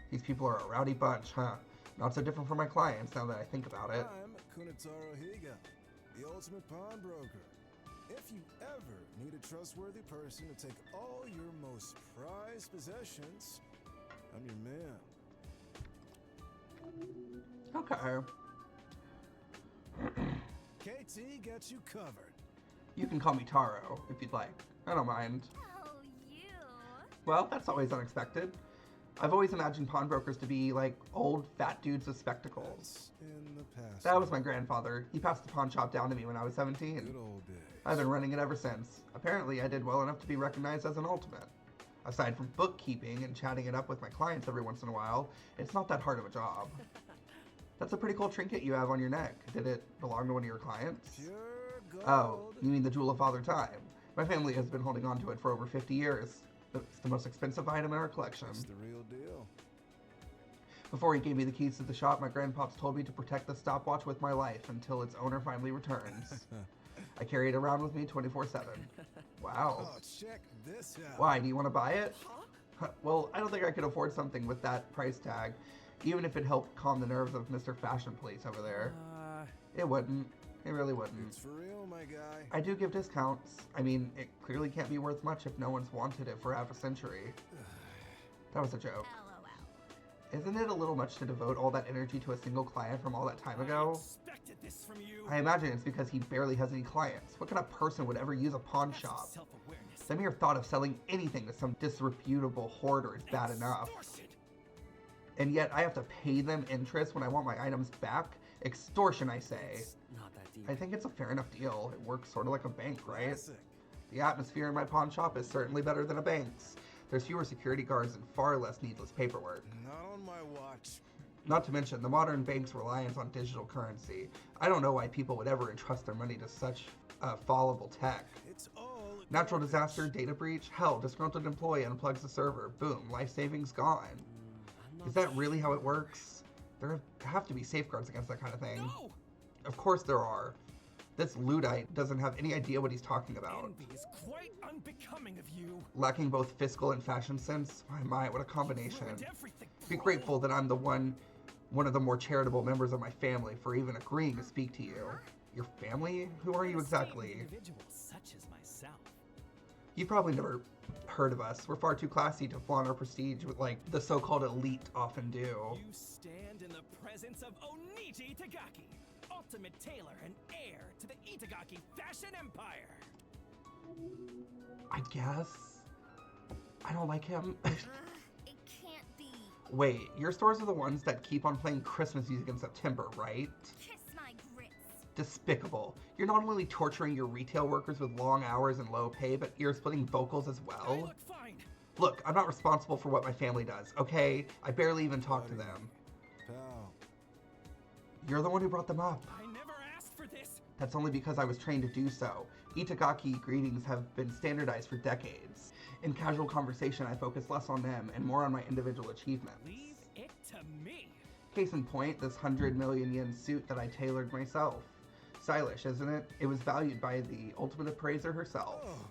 These people are a rowdy bunch, huh? Not so different from my clients now that I think about it. I'm Kunitaro Higa, the ultimate pawnbroker. If you ever need a trustworthy person to take all your most prized possessions, I'm your man. Okay. KT got you covered. You can call me Taro, if you'd like. I don't mind. Oh, you. Well, that's always unexpected. I've always imagined pawnbrokers to be like old, fat dudes with spectacles. In the past. That was my grandfather. He passed the pawn shop down to me when I was 17. Good old days. I've been running it ever since. Apparently, I did well enough to be recognized as an ultimate. Aside from bookkeeping and chatting it up with my clients every once in a while, it's not that hard of a job. That's a pretty cool trinket you have on your neck. Did it belong to one of your clients? Pure gold. Oh, you mean the Jewel of Father Time. My family has been holding on to it for over 50 years. It's the most expensive item in our collection. That's the real deal. Before he gave me the keys to the shop, my grandpops told me to protect the stopwatch with my life until its owner finally returns. I carry it around with me 24/7. Wow. Oh, check this out. Why, do you want to buy it? Well, I don't think I could afford something with that price tag, even if it helped calm the nerves of Mr. Fashion Police over there. It wouldn't. It really wouldn't. It's for real, my guy. I do give discounts. I mean, it clearly can't be worth much if no one's wanted it for half a century. That was a joke. LOL. Isn't it a little much to devote all that energy to a single client from all that time I ago? expected this from you. I imagine it's because he barely has any clients. What kind of person would ever use a pawn shop? Self-awareness. The mere thought of selling anything to some disreputable hoarder is bad enough. Extortion. And yet I have to pay them interest when I want my items back? Extortion, I say. It's not that deep. I think it's a fair enough deal. It works sort of like a bank, right? Classic. The atmosphere in my pawn shop is certainly better than a bank's. There's fewer security guards and far less needless paperwork. Not on my watch. Not to mention the modern bank's reliance on digital currency. I don't know why people would ever entrust their money to such fallible tech. It's all Natural disaster, data breach, hell, disgruntled employee unplugs the server, boom, life savings gone. Is that really how it works? There have to be safeguards against that kind of thing. No! Of course there are. This Luddite doesn't have any idea what he's talking about. Envy is quite unbecoming of you. Lacking both fiscal and fashion sense? My, what a combination. Ruined everything. Be grateful that I'm the one of the more charitable members of my family for even agreeing to speak to you. Your family? Who are you exactly? Individuals such as myself. You probably never heard of us. We're far too classy to flaunt our prestige with like the so-called elite often do. You stand in the presence of Onichi Itagaki, ultimate tailor and heir to the Itagaki fashion empire. I guess. I don't like him. It can't be. Wait, your stores are the ones that keep on playing Christmas music in September, right? Kiss my grits. Despicable. You're not only torturing your retail workers with long hours and low pay, but ear-splitting vocals as I well. look fine. Look, I'm not responsible for what my family does, okay? I barely even talk to them. Pal. You're the one who brought them up. I never asked for this. That's only because I was trained to do so. Itagaki greetings have been standardized for decades. In casual conversation, I focus less on them and more on my individual achievements. Leave it to me. Case in point, this 100 million yen suit that I tailored myself. Stylish, isn't it? It was valued by the ultimate appraiser herself. Oh,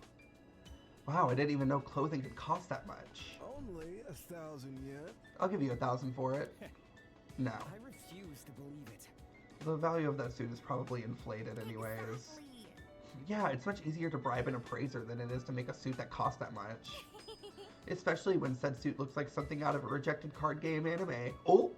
Wow, I didn't even know clothing could cost that much. only 1,000 yen. I'll give you 1,000 for it. No. I refuse to believe it. The value of that suit is probably inflated anyways. Exactly. Yeah, it's much easier to bribe an appraiser than it is to make a suit that costs that much. Especially when said suit looks like something out of a rejected card game anime. Oh!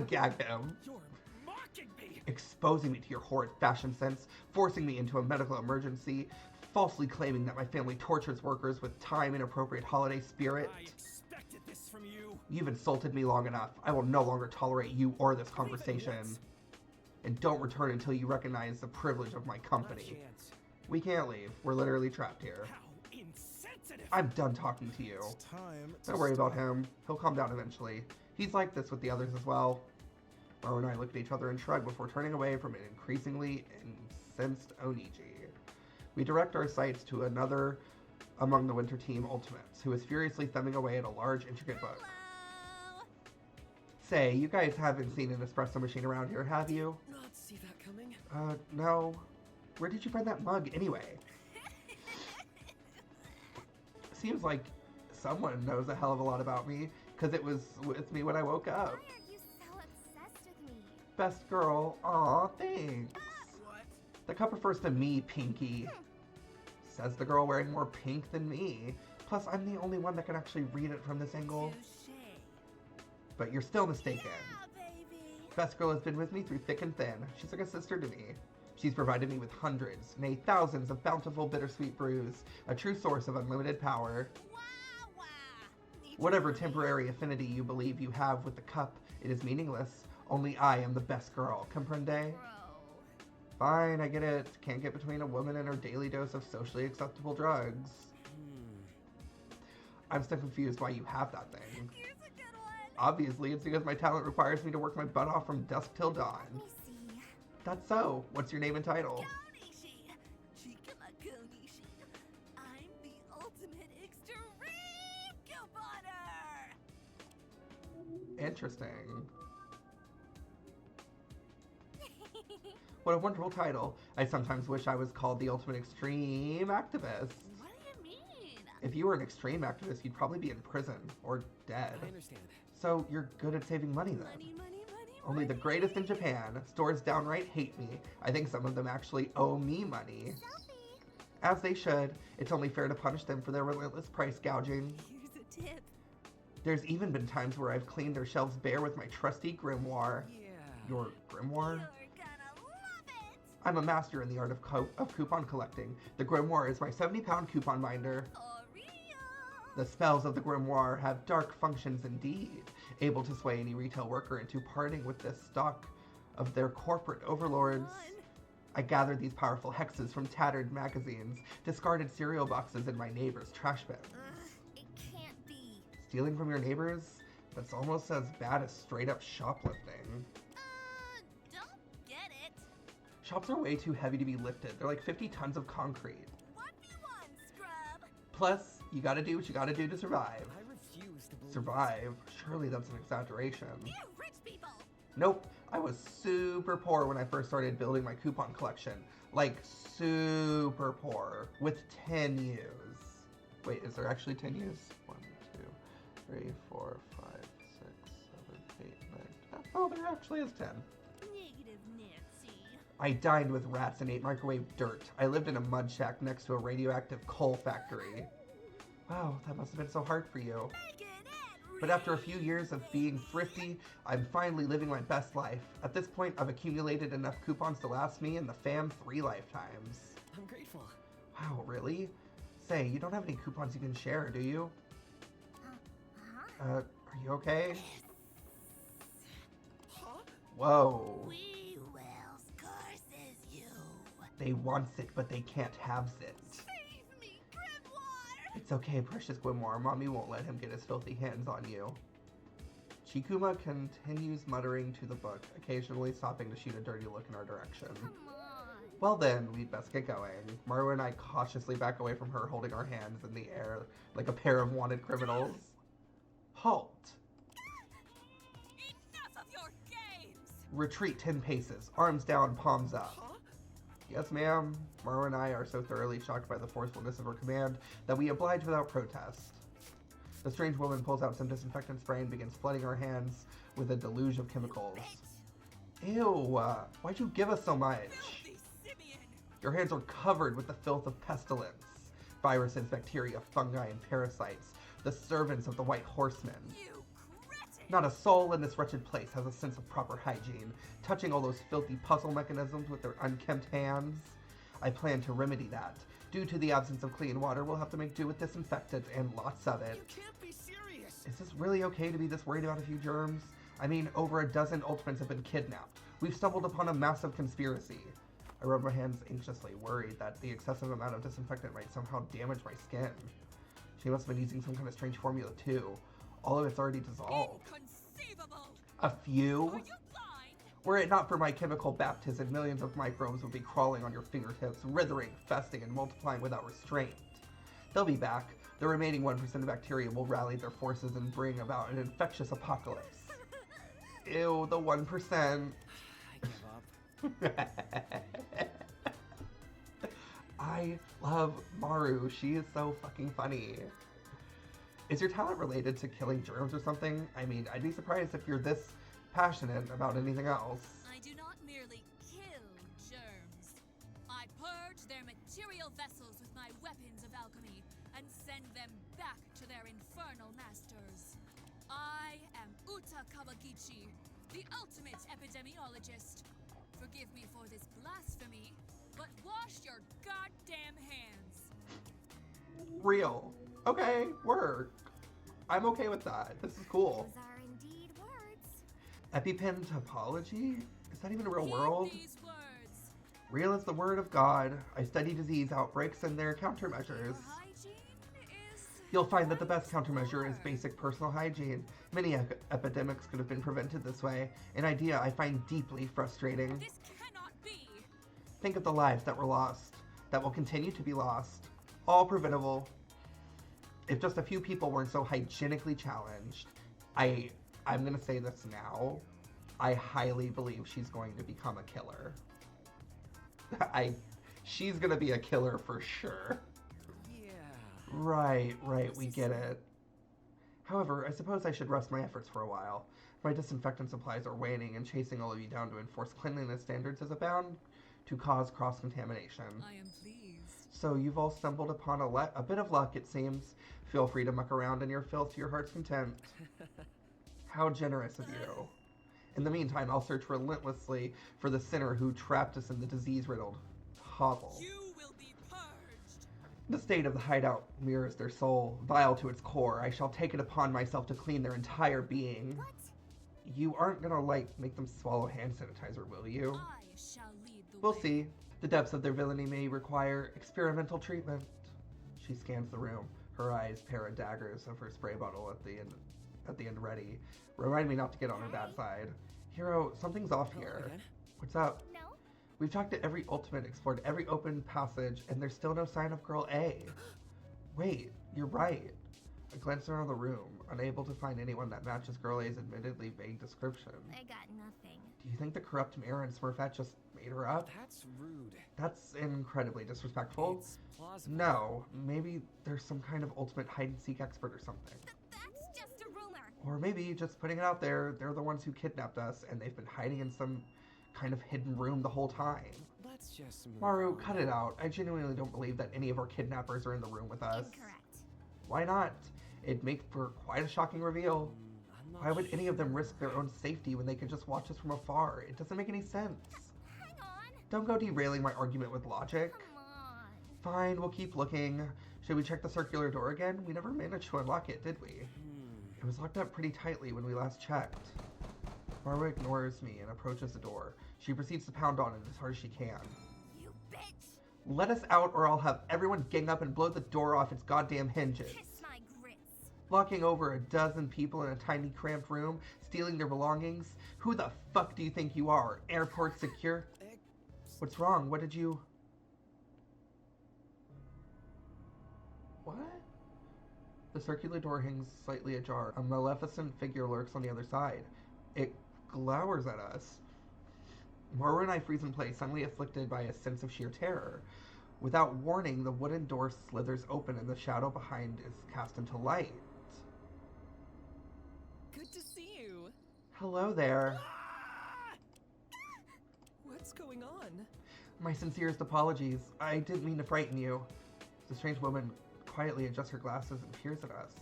Gag him. You're mocking me. Exposing me to your horrid fashion sense, forcing me into a medical emergency, falsely claiming that my family tortures workers with time-inappropriate holiday spirit. I expected this from you. You've insulted me long enough. I will no longer tolerate you or this conversation. And don't return until you recognize the privilege of my Not a company. chance. We can't leave. We're literally trapped here. How insensitive. I'm done talking to you. It's time to Don't worry about stop. him. He'll calm down eventually. He's like this with the others as well. Maru and I look at each other and shrug before turning away from an increasingly incensed Onichi. We direct our sights to another among the Winter Team Ultimates, who is furiously thumbing away at a large, intricate book. Hello. Say, you guys haven't seen an espresso machine around here, have you? Not see that coming. No. Where did you find that mug, anyway? Seems like someone knows a hell of a lot about me, because it was with me when I woke Why up. are you so obsessed with me? Best girl. Aw, thanks. What? The cup refers to me, Pinky. Says the girl wearing more pink than me. Plus, I'm the only one that can actually read it from this angle. But you're still mistaken. Yeah, baby. Best girl has been with me through thick and thin. She's like a sister to me. She's provided me with hundreds, nay thousands of bountiful bittersweet brews, a true source of unlimited power. Wow, wow. Whatever temporary affinity you believe you have with the cup, it is meaningless. Only I am the best girl, comprende? Bro. Fine, I get it. Can't get between a woman and her daily dose of socially acceptable drugs. I'm still confused why you have that thing. Here's a good one. Obviously, it's because my talent requires me to work my butt off from dusk till dawn. Let me see. That's so. What's your name and title? Konishi. Chikama-konishi. I'm the ultimate extreme couponer. Interesting. What a wonderful title. I sometimes wish I was called the ultimate extreme activist. What do you mean? If you were an extreme activist, you'd probably be in prison or dead. I understand. So you're good at saving money then. Money, money, money. Only the greatest in Japan. Stores downright hate me. I think some of them actually owe me money. Selfie. As they should. It's only fair to punish them for their relentless price gouging. Here's a tip. There's even been times where I've cleaned their shelves bare with my trusty grimoire. Yeah. Your grimoire? You're gonna love it. I'm a master in the art of coupon collecting. The grimoire is my 70-pound coupon binder. For real. The spells of the grimoire have dark functions indeed, able to sway any retail worker into parting with this stock of their corporate overlords. Fun. I gathered these powerful hexes from tattered magazines, discarded cereal boxes in my neighbor's trash bins. It can't be. Stealing from your neighbors? That's almost as bad as straight up shoplifting. Don't get it. Shops are way too heavy to be lifted. They're like 50 tons of concrete. 1v1, scrub. Plus, you gotta do what you gotta do to survive. I refuse to believe Survive? Surely that's an exaggeration. You rich people. Nope, I was super poor when I first started building my coupon collection. Like, super poor. With 10 U's. Wait, is there actually 10 U's? 1, 2, 3, 4, 5, 6, 7, 8, 9, 10. Oh, there actually is 10. Negative Nancy. I dined with rats and ate microwave dirt. I lived in a mud shack next to a radioactive coal factory. Wow, that must have been so hard for you. But after a few years of being thrifty, I'm finally living my best life. At this point, I've accumulated enough coupons to last me and the fam 3 lifetimes. I'm grateful. Wow, really? Say, you don't have any coupons you can share, do you? Are you okay? Huh? Whoa. We wills curses you. They wants it, but they can't haves it. Save me, Grimoire. It's okay, precious Grimoire. Mommy won't let him get his filthy hands on you. Chikuma continues muttering to the book, occasionally stopping to shoot a dirty look in our direction. Come on. Well then, we'd best get going. Maru and I cautiously back away from her, holding our hands in the air like a pair of wanted criminals. Halt! Enough of your games! Retreat 10 paces, arms down, palms up. Huh? Yes, ma'am. Maru and I are so thoroughly shocked by the forcefulness of her command that we oblige without protest. The strange woman pulls out some disinfectant spray and begins flooding our hands with a deluge of chemicals. Ew, why'd you give us so much? Filthy simian! Your hands are covered with the filth of pestilence. Viruses, bacteria, fungi, and parasites. The servants of the White Horsemen. You cretin! Not a soul in this wretched place has a sense of proper hygiene, touching all those filthy puzzle mechanisms with their unkempt hands. I plan to remedy that. Due to the absence of clean water, we'll have to make do with disinfectant and lots of it. You can't be serious. Is this really okay to be this worried about a few germs? I mean, over a dozen Ultimates have been kidnapped. We've stumbled upon a massive conspiracy. I rub my hands anxiously, worried that the excessive amount of disinfectant might somehow damage my skin. She must have been using some kind of strange formula too. All of it's already dissolved. Inconceivable! A few? Are you blind? Were it not for my chemical baptism, millions of microbes would be crawling on your fingertips, writhing, festing, and multiplying without restraint. They'll be back. The remaining 1% of bacteria will rally their forces and bring about an infectious apocalypse. Ew, the 1%. I give up. I love Maru. She is so fucking funny. Is your talent related to killing germs or something? I mean, I'd be surprised if you're this passionate about anything else. I do not merely kill germs. I purge their material vessels with my weapons of alchemy and send them back to their infernal masters. I am Uta Kawagichi, the ultimate epidemiologist. Forgive me for this blasphemy, but wash your goddamn hands. Real. Okay, work. I'm okay with that. This is cool. Those are indeed words. EpiPen topology? Is that even a real Heed world? these words. Real as the word of God. I study disease outbreaks and their countermeasures. Your hygiene is... You'll find that the best countermeasure is basic personal hygiene. Many epidemics could have been prevented this way, an idea I find deeply frustrating. This cannot be. Think of the lives that were lost, that will continue to be lost, all preventable. If just a few people weren't so hygienically challenged, I'm gonna say this now, I highly believe she's going to become a killer. She's gonna be a killer for sure. Yeah. Right, we get it. However, I suppose I should rest my efforts for a while. My disinfectant supplies are waning, and chasing all of you down to enforce cleanliness standards is bound to cause cross-contamination. I am pleased. So you've all stumbled upon a bit of luck, it seems. Feel free to muck around in your filth to your heart's content. How generous of you. In the meantime, I'll search relentlessly for the sinner who trapped us in the disease-riddled hovel. You will be purged. The state of the hideout mirrors their soul, vile to its core. I shall take it upon myself to clean their entire being. What? You aren't gonna, make them swallow hand sanitizer, will you? I shall lead the We'll way. see. The depths of their villainy may require experimental treatment. She scans the room. Her eyes parrot daggers of her spray bottle at the end ready. Remind me not to get on her bad side. Hero, something's off here. Again? What's up? No? We've talked to every ultimate, explored every open passage, and there's still no sign of Girl A. Wait, you're right. I glanced around the room, unable to find anyone that matches Girl A's admittedly vague description. I got nothing. Do you think the corrupt mayor and Smurfette just made her up? That's rude. That's incredibly disrespectful. It's plausible. No, maybe there's some kind of ultimate hide-and-seek expert or something. That's just a rumor. Or maybe, just putting it out there, they're the ones who kidnapped us, and they've been hiding in some kind of hidden room the whole time. Let's just move Maru, on. cut it out. I genuinely don't believe that any of our kidnappers are in the room with us. Incorrect. Why not? It'd make for quite a shocking reveal. I'm not Why would any of them sure. risk their own safety when they can just watch us from afar? It doesn't make any sense. Hang on. Don't go derailing my argument with logic. Come on. Fine, we'll keep looking. Should we check the circular door again? We never managed to unlock it, did we? It was locked up pretty tightly when we last checked. Maru ignores me and approaches the door. She proceeds to pound on it as hard as she can. You bitch. Let us out or I'll have everyone gang up and blow the door off its goddamn hinges. Kiss my grits. Locking over a dozen people in a tiny cramped room, stealing their belongings. Who the fuck do you think you are? Airport secure? What's wrong? What did you... What? The circular door hangs slightly ajar. A maleficent figure lurks on the other side. It glowers at us. Maru and I freeze in place, suddenly afflicted by a sense of sheer terror. Without warning, the wooden door slithers open and the shadow behind is cast into light. Good to see you. Hello there. What's going on? My sincerest apologies. I didn't mean to frighten you. The strange woman quietly adjusts her glasses and peers at us.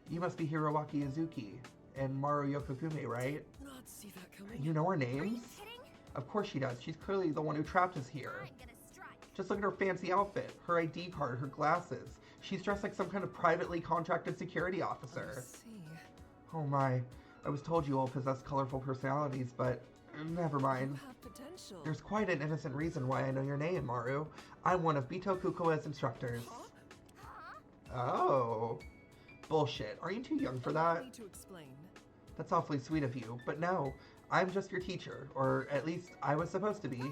You must be Hiroaki Izuki and Maru Yokogume, right? Not see that coming. You know our Are you names? kidding? Of course she does. She's clearly the one who trapped us here. I'm gonna strike. Just look at her fancy outfit, her ID card, her glasses. She's dressed like some kind of privately contracted security I officer. see. Oh my. I was told you all possess colorful personalities, but never mind. You have potential. There's quite an innocent reason why I know your name, Maru. I'm one of Bito Kukoa's instructors. Huh? Oh. Bullshit. Are you too young for I that? need to explain. That's awfully sweet of you, but no. I'm just your teacher, or at least I was supposed to be.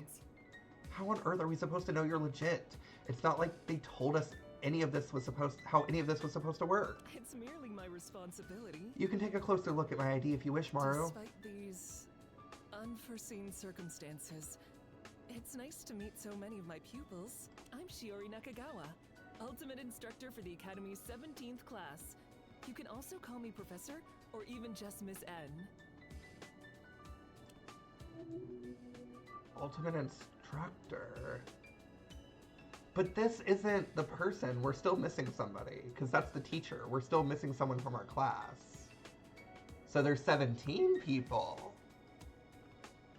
How on earth are we supposed to know you're legit? It's not like they told us how any of this was supposed to work. It's merely my responsibility. You can take a closer look at my ID if you wish, Maru. Despite these unforeseen circumstances, it's nice to meet so many of my pupils. I'm Shiori Nakagawa, Ultimate Instructor for the Academy's 17th class. You can also call me Professor, or even just Miss N. Ultimate instructor. But this isn't the person. We're still missing somebody, because that's the teacher. We're still missing someone from our class. So there's 17 people.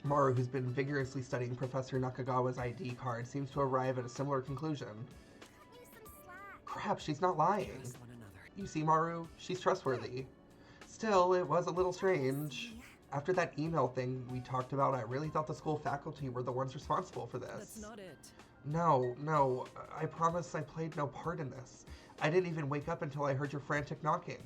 Maru, who's been vigorously studying Professor Nakagawa's ID card, seems to arrive at a similar conclusion. Cut you some slack. Crap, she's not lying. Trust one another. You see, Maru, she's trustworthy. Still, it was a little strange. After that email thing we talked about, I really thought the school faculty were the ones responsible for this. That's not it. No, I promise I played no part in this. I didn't even wake up until I heard your frantic knocking.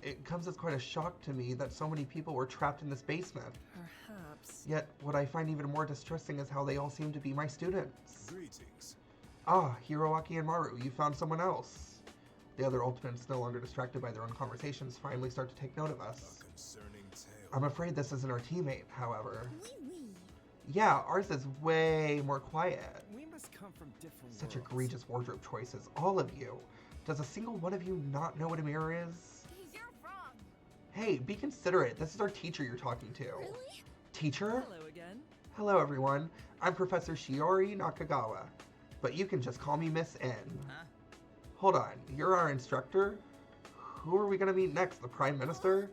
It comes as quite a shock to me that so many people were trapped in this basement. Perhaps. Yet, what I find even more distressing is how they all seem to be my students. Greetings. Ah, Hiroaki and Maru, you found someone else. The other Ultimates, no longer distracted by their own conversations, finally start to take note of us. A concerning tale. I'm afraid this isn't our teammate, however. Wee. Yeah, ours is way more quiet. We must come from different Such worlds. egregious wardrobe choices, all of you. Does a single one of you not know what a mirror is? You're wrong. Hey, be considerate. This is our teacher you're talking to. Really? Teacher? Hello again. Hello, everyone. I'm Professor Shiori Nakagawa, but you can just call me Miss N. Huh? Hold on, you're our instructor? Who are we gonna meet next? The Prime Minister?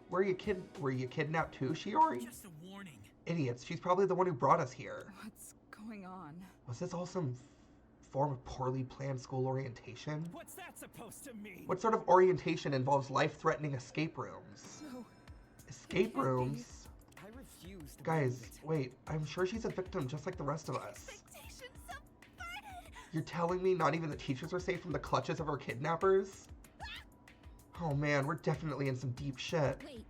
Were you kidnapped too, Shiori? Just a warning. Idiots, she's probably the one who brought us here. What's going on? Was this all some form of poorly planned school orientation? What's that supposed to mean? What sort of orientation involves life-threatening escape rooms? No. Escape can't be. rooms? I refuse to Guys, believe it. wait, I'm sure she's a victim just like the rest of us. Expectations subverted! You're telling me not even the teachers are safe from the clutches of our kidnappers? Oh man, we're definitely in some deep shit. Wait.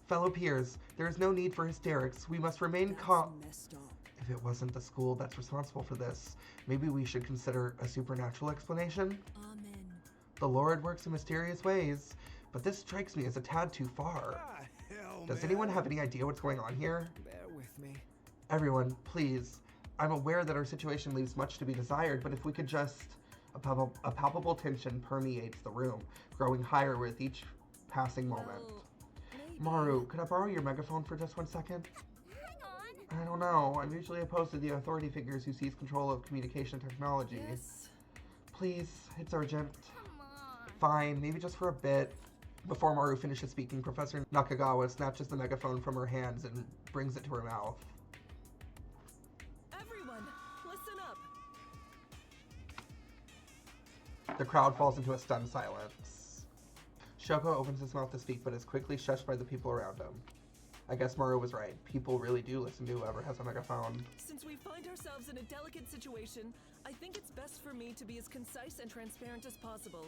Fellow peers, there is no need for hysterics. We must remain That's calm. messed up. If it wasn't the school that's responsible for this, maybe we should consider a supernatural explanation? Amen. The Lord works in mysterious ways, but this strikes me as a tad too far. Ah, hell, Does man. anyone have any idea what's going on here? Bear with me. Everyone, please. I'm aware that our situation leaves much to be desired, but if we could just... A palpable tension permeates the room, growing higher with each passing moment. Well, maybe. Maru, could I borrow your megaphone for just 1 second? Hang on. I don't know. I'm usually opposed to the authority figures who seize control of communication technology. Yes. Please, it's urgent. Come on. Fine, maybe just for a bit. Before Maru finishes speaking, Professor Nakagawa snatches the megaphone from her hands and brings it to her mouth. Everyone, listen up. The crowd falls into a stunned silence. Shoko opens his mouth to speak, but is quickly shushed by the people around him. I guess Maru was right. People really do listen to whoever has a megaphone. Since we find ourselves in a delicate situation, I think it's best for me to be as concise and transparent as possible.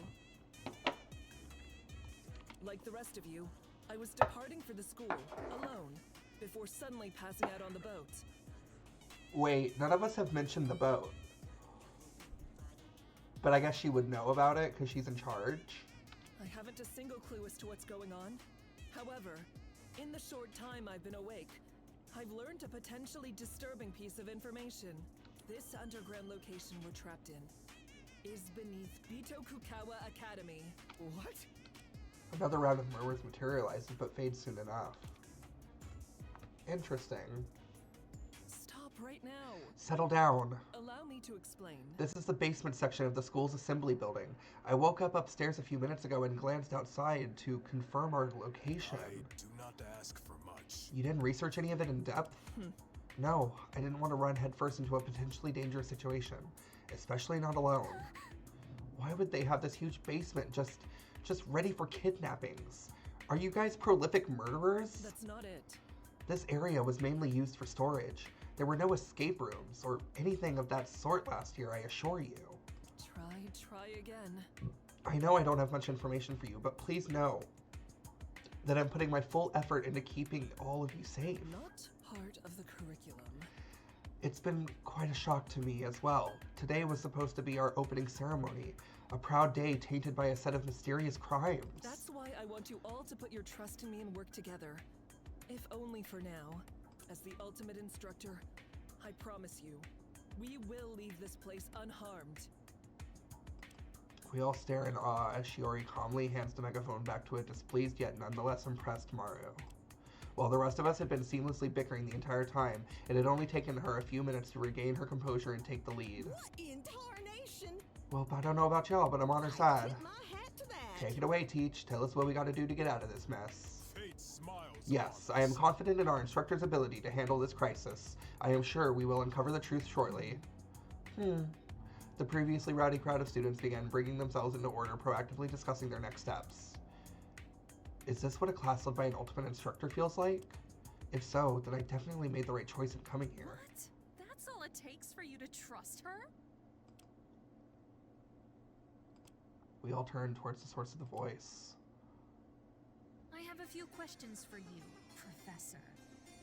Like the rest of you, I was departing for the school, alone, before suddenly passing out on the boat. Wait, none of us have mentioned the boat. But I guess she would know about it because she's in charge. I haven't a single clue as to what's going on. However, in the short time I've been awake, I've learned a potentially disturbing piece of information. This underground location we're trapped in is beneath Bitokukawa Academy. What? Another round of murmurs materializes but fades soon enough. Interesting. Stop right now. Settle down. Allow me to explain. This is the basement section of the school's assembly building. I woke up upstairs a few minutes ago and glanced outside to confirm our location. I do not ask for much. You didn't research any of it in depth? No, I didn't want to run headfirst into a potentially dangerous situation, especially not alone. Why would they have this huge basement just ready for kidnappings? Are you guys prolific murderers? That's not it. This area was mainly used for storage. There were no escape rooms or anything of that sort last year, I assure you. Try again. I know I don't have much information for you, but please know that I'm putting my full effort into keeping all of you safe. Not part of the curriculum. It's been quite a shock to me as well. Today was supposed to be our opening ceremony, a proud day tainted by a set of mysterious crimes. That's why I want you all to put your trust in me and work together. If only for now. As the ultimate instructor, I promise you, we will leave this place unharmed. We all stare in awe as Shiori calmly hands the megaphone back to a displeased yet nonetheless impressed Maru. While the rest of us had been seamlessly bickering the entire time, it had only taken her a few minutes to regain her composure and take the lead. What in tarnation? Well, I don't know about y'all, but I'm on her side. Tip my hat to that. Take it away, Teach. Tell us what we gotta do to get out of this mess. Fate smiles. Yes, I am confident in our instructor's ability to handle this crisis. I am sure we will uncover the truth shortly. The previously rowdy crowd of students began bringing themselves into order, proactively discussing their next steps. Is this what a class led by an ultimate instructor feels like? If so, then I definitely made the right choice in coming here. What? That's all it takes for you to trust her? We all turned towards the source of the voice. I have a few questions for you, Professor.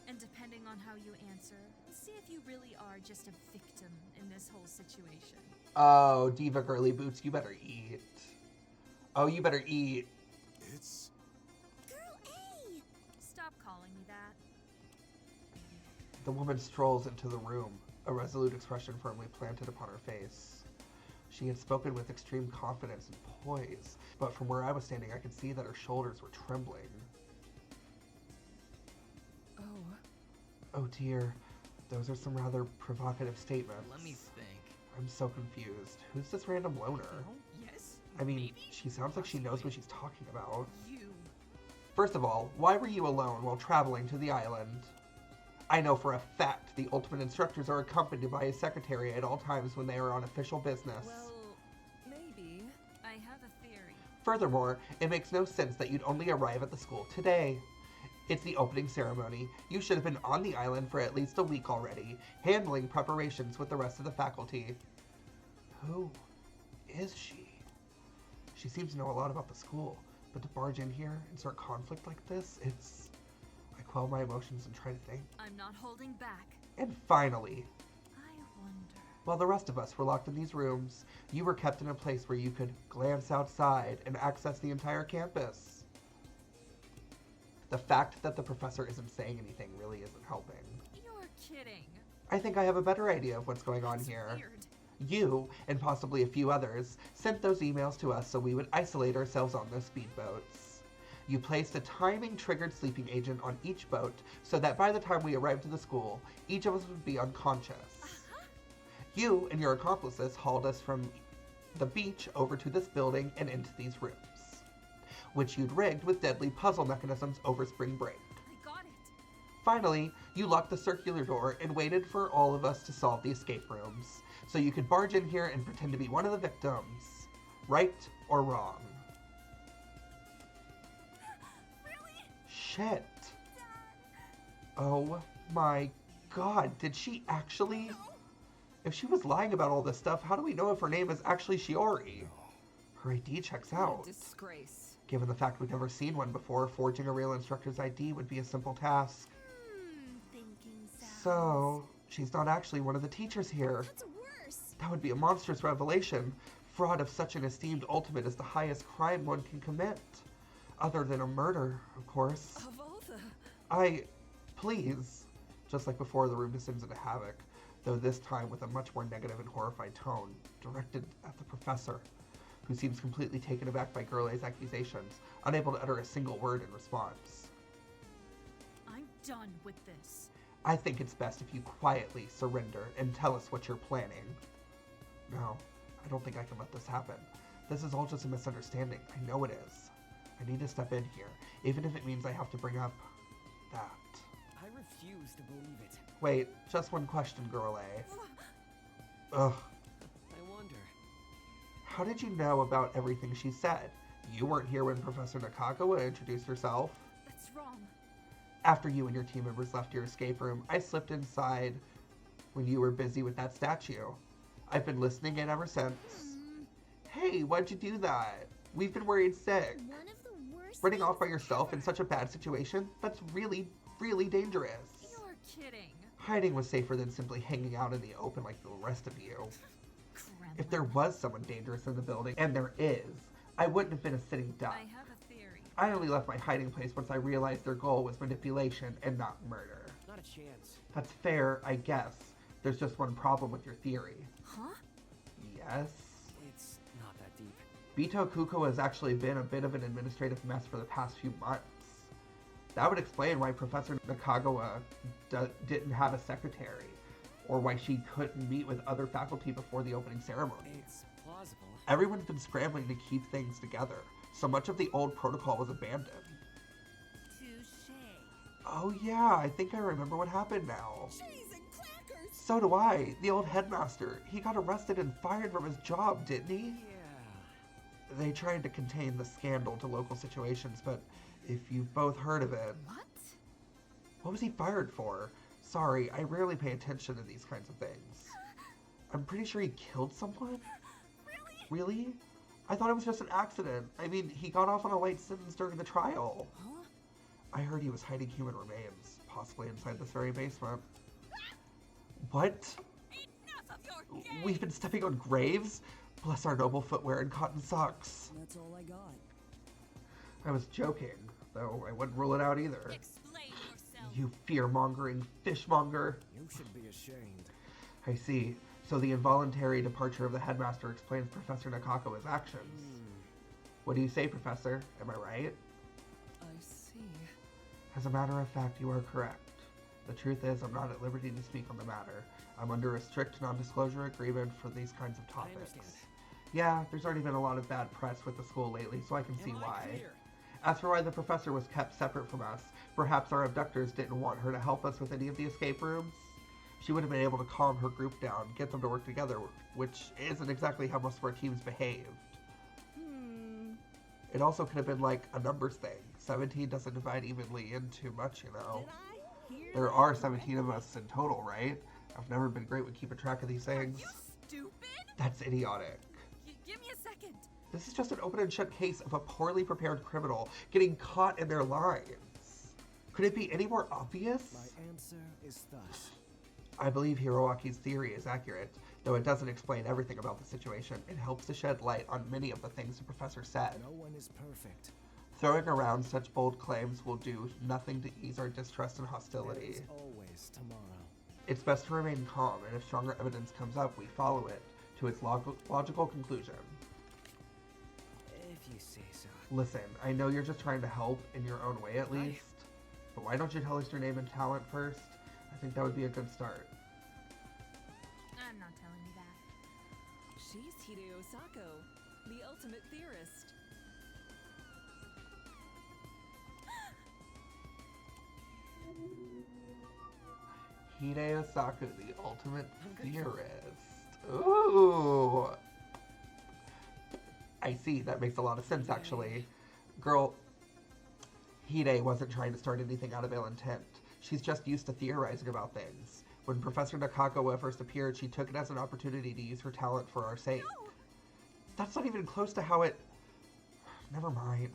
And depending on how you answer, we'll see if you really are just a victim in this whole situation. Oh, Diva Girly Boots, you better eat. Oh, you better eat. It's Girl A! Stop calling me that. The woman strolls into the room, a resolute expression firmly planted upon her face. She had spoken with extreme confidence and poise, but from where I was standing, I could see that her shoulders were trembling. Oh dear, those are some rather provocative statements. Let me think. I'm so confused. Who's this random loner? Yes. I mean, maybe, she sounds like she knows what she's talking about. You. First of all, why were you alone while traveling to the island? I know for a fact the ultimate instructors are accompanied by a secretary at all times when they are on official business. Well, maybe. I have a theory. Furthermore, it makes no sense that you'd only arrive at the school today. It's the opening ceremony. You should have been on the island for at least a week already, handling preparations with the rest of the faculty. Who is she? She seems to know a lot about the school, but to barge in here and start conflict like this, it's... I quell my emotions and try to think. I'm not holding back. And finally, I wonder. while the rest of us were locked in these rooms, you were kept in a place where you could glance outside and access the entire campus. The fact that the professor isn't saying anything really isn't helping. You're kidding. I think I have a better idea of what's going on That's here. weird. You, and possibly a few others, sent those emails to us so we would isolate ourselves on those speedboats. You placed a timing-triggered sleeping agent on each boat so that by the time we arrived at the school, each of us would be unconscious. You and your accomplices hauled us from the beach over to this building and into these rooms, which you'd rigged with deadly puzzle mechanisms over spring break. I got it. Finally, you locked the circular door and waited for all of us to solve the escape rooms, so you could barge in here and pretend to be one of the victims. Right or wrong? Really? Shit. Oh my god, did she actually? If she was lying about all this stuff, how do we know if her name is actually Shiori? Her ID checks out. Disgrace. Given the fact we've never seen one before, forging a real instructor's ID would be a simple task. Thinking So, she's not actually one of the teachers here. That's worse. That would be a monstrous revelation. Fraud of such an esteemed ultimate is the highest crime one can commit. Other than a murder, of course. Of all the... Please. Just like before, the room descends into havoc, though this time with a much more negative and horrified tone, directed at the professor, who seems completely taken aback by Gurley's accusations, unable to utter a single word in response. I'm done with this. I think it's best if you quietly surrender and tell us what you're planning. No, I don't think I can let this happen. This is all just a misunderstanding. I know it is. I need to step in here, even if it means I have to bring up that. I refuse to believe it. Wait, just one question, Gurley. Ugh. I wonder. How did you know about everything she said? You weren't here when Professor Nakagawa introduced herself. That's wrong. After you and your team members left your escape room, I slipped inside when you were busy with that statue. I've been listening in ever since. Hey, why'd you do that? We've been worried sick. One of the worst Running off by things yourself in such a bad situation? That's really, really dangerous. You're kidding. Hiding was safer than simply hanging out in the open like the rest of you. Kremlin. If there was someone dangerous in the building, and there is, I wouldn't have been a sitting duck. I have a theory. I only left my hiding place once I realized their goal was manipulation and not murder. Not a chance. That's fair, I guess. There's just one problem with your theory. Huh? Yes? It's not that deep. Bito Kuko has actually been a bit of an administrative mess for the past few months. That would explain why Professor Nakagawa didn't have a secretary, or why she couldn't meet with other faculty before the opening ceremony. It's plausible. Everyone's been scrambling to keep things together, so much of the old protocol was abandoned. Touché. Oh yeah, I think I remember what happened now. Cheese and crackers! So do I. The old headmaster. He got arrested and fired from his job, didn't he? Yeah. They tried to contain the scandal to local situations, but if you've both heard of it... What was he fired for? Sorry, I rarely pay attention to these kinds of things. I'm pretty sure he killed someone? Really? I thought it was just an accident. I mean, he got off on a light sentence during the trial. Huh? I heard he was hiding human remains, possibly inside this very basement. What? Enough of your game! We've been stepping on graves? Bless our noble footwear and cotton socks. That's all I got. I was joking, though I wouldn't rule it out either. Explain yourself. You fear-mongering fishmonger. You should be ashamed. I see. So the involuntary departure of the headmaster explains Professor Nakagawa's actions. What do you say, Professor? Am I right? I see. As a matter of fact, you are correct. The truth is, I'm not at liberty to speak on the matter. I'm under a strict non-disclosure agreement for these kinds of I topics. understand. Yeah, there's already been a lot of bad press with the school lately, so I can see Am I why. clear? As for why the professor was kept separate from us, perhaps our abductors didn't want her to help us with any of the escape rooms? She would have been able to calm her group down, get them to work together, which isn't exactly how most of our teams behaved. It also could have been like a numbers thing. 17 doesn't divide evenly into much, you know. Did I hear There that are right? 17 of us in total, right? I've never been great with keeping track of these things. You stupid? That's idiotic. Give me a second. This is just an open and shut case of a poorly prepared criminal getting caught in their lines. Could it be any more obvious? My answer is thus. I believe Hiroaki's theory is accurate, though it doesn't explain everything about the situation. It helps to shed light on many of the things the professor said. No one is perfect. Throwing around such bold claims will do nothing to ease our distrust and There hostility. is always tomorrow. It's best to remain calm, and if stronger evidence comes up, we follow it to its logical conclusion. If you say so. Listen, I know you're just trying to help in your own way at least, but why don't you tell us your name and talent first? I think that would be a good start. I'm not telling you that. She's Hideo Sako, the ultimate theorist. Hideo Saku, the ultimate theorist. Ooh! I see, that makes a lot of sense actually. Girl, Hide wasn't trying to start anything out of ill intent. She's just used to theorizing about things. When Professor Nakagawa first appeared, she took it as an opportunity to use her talent for our sake. That's not even close to how it... Never mind.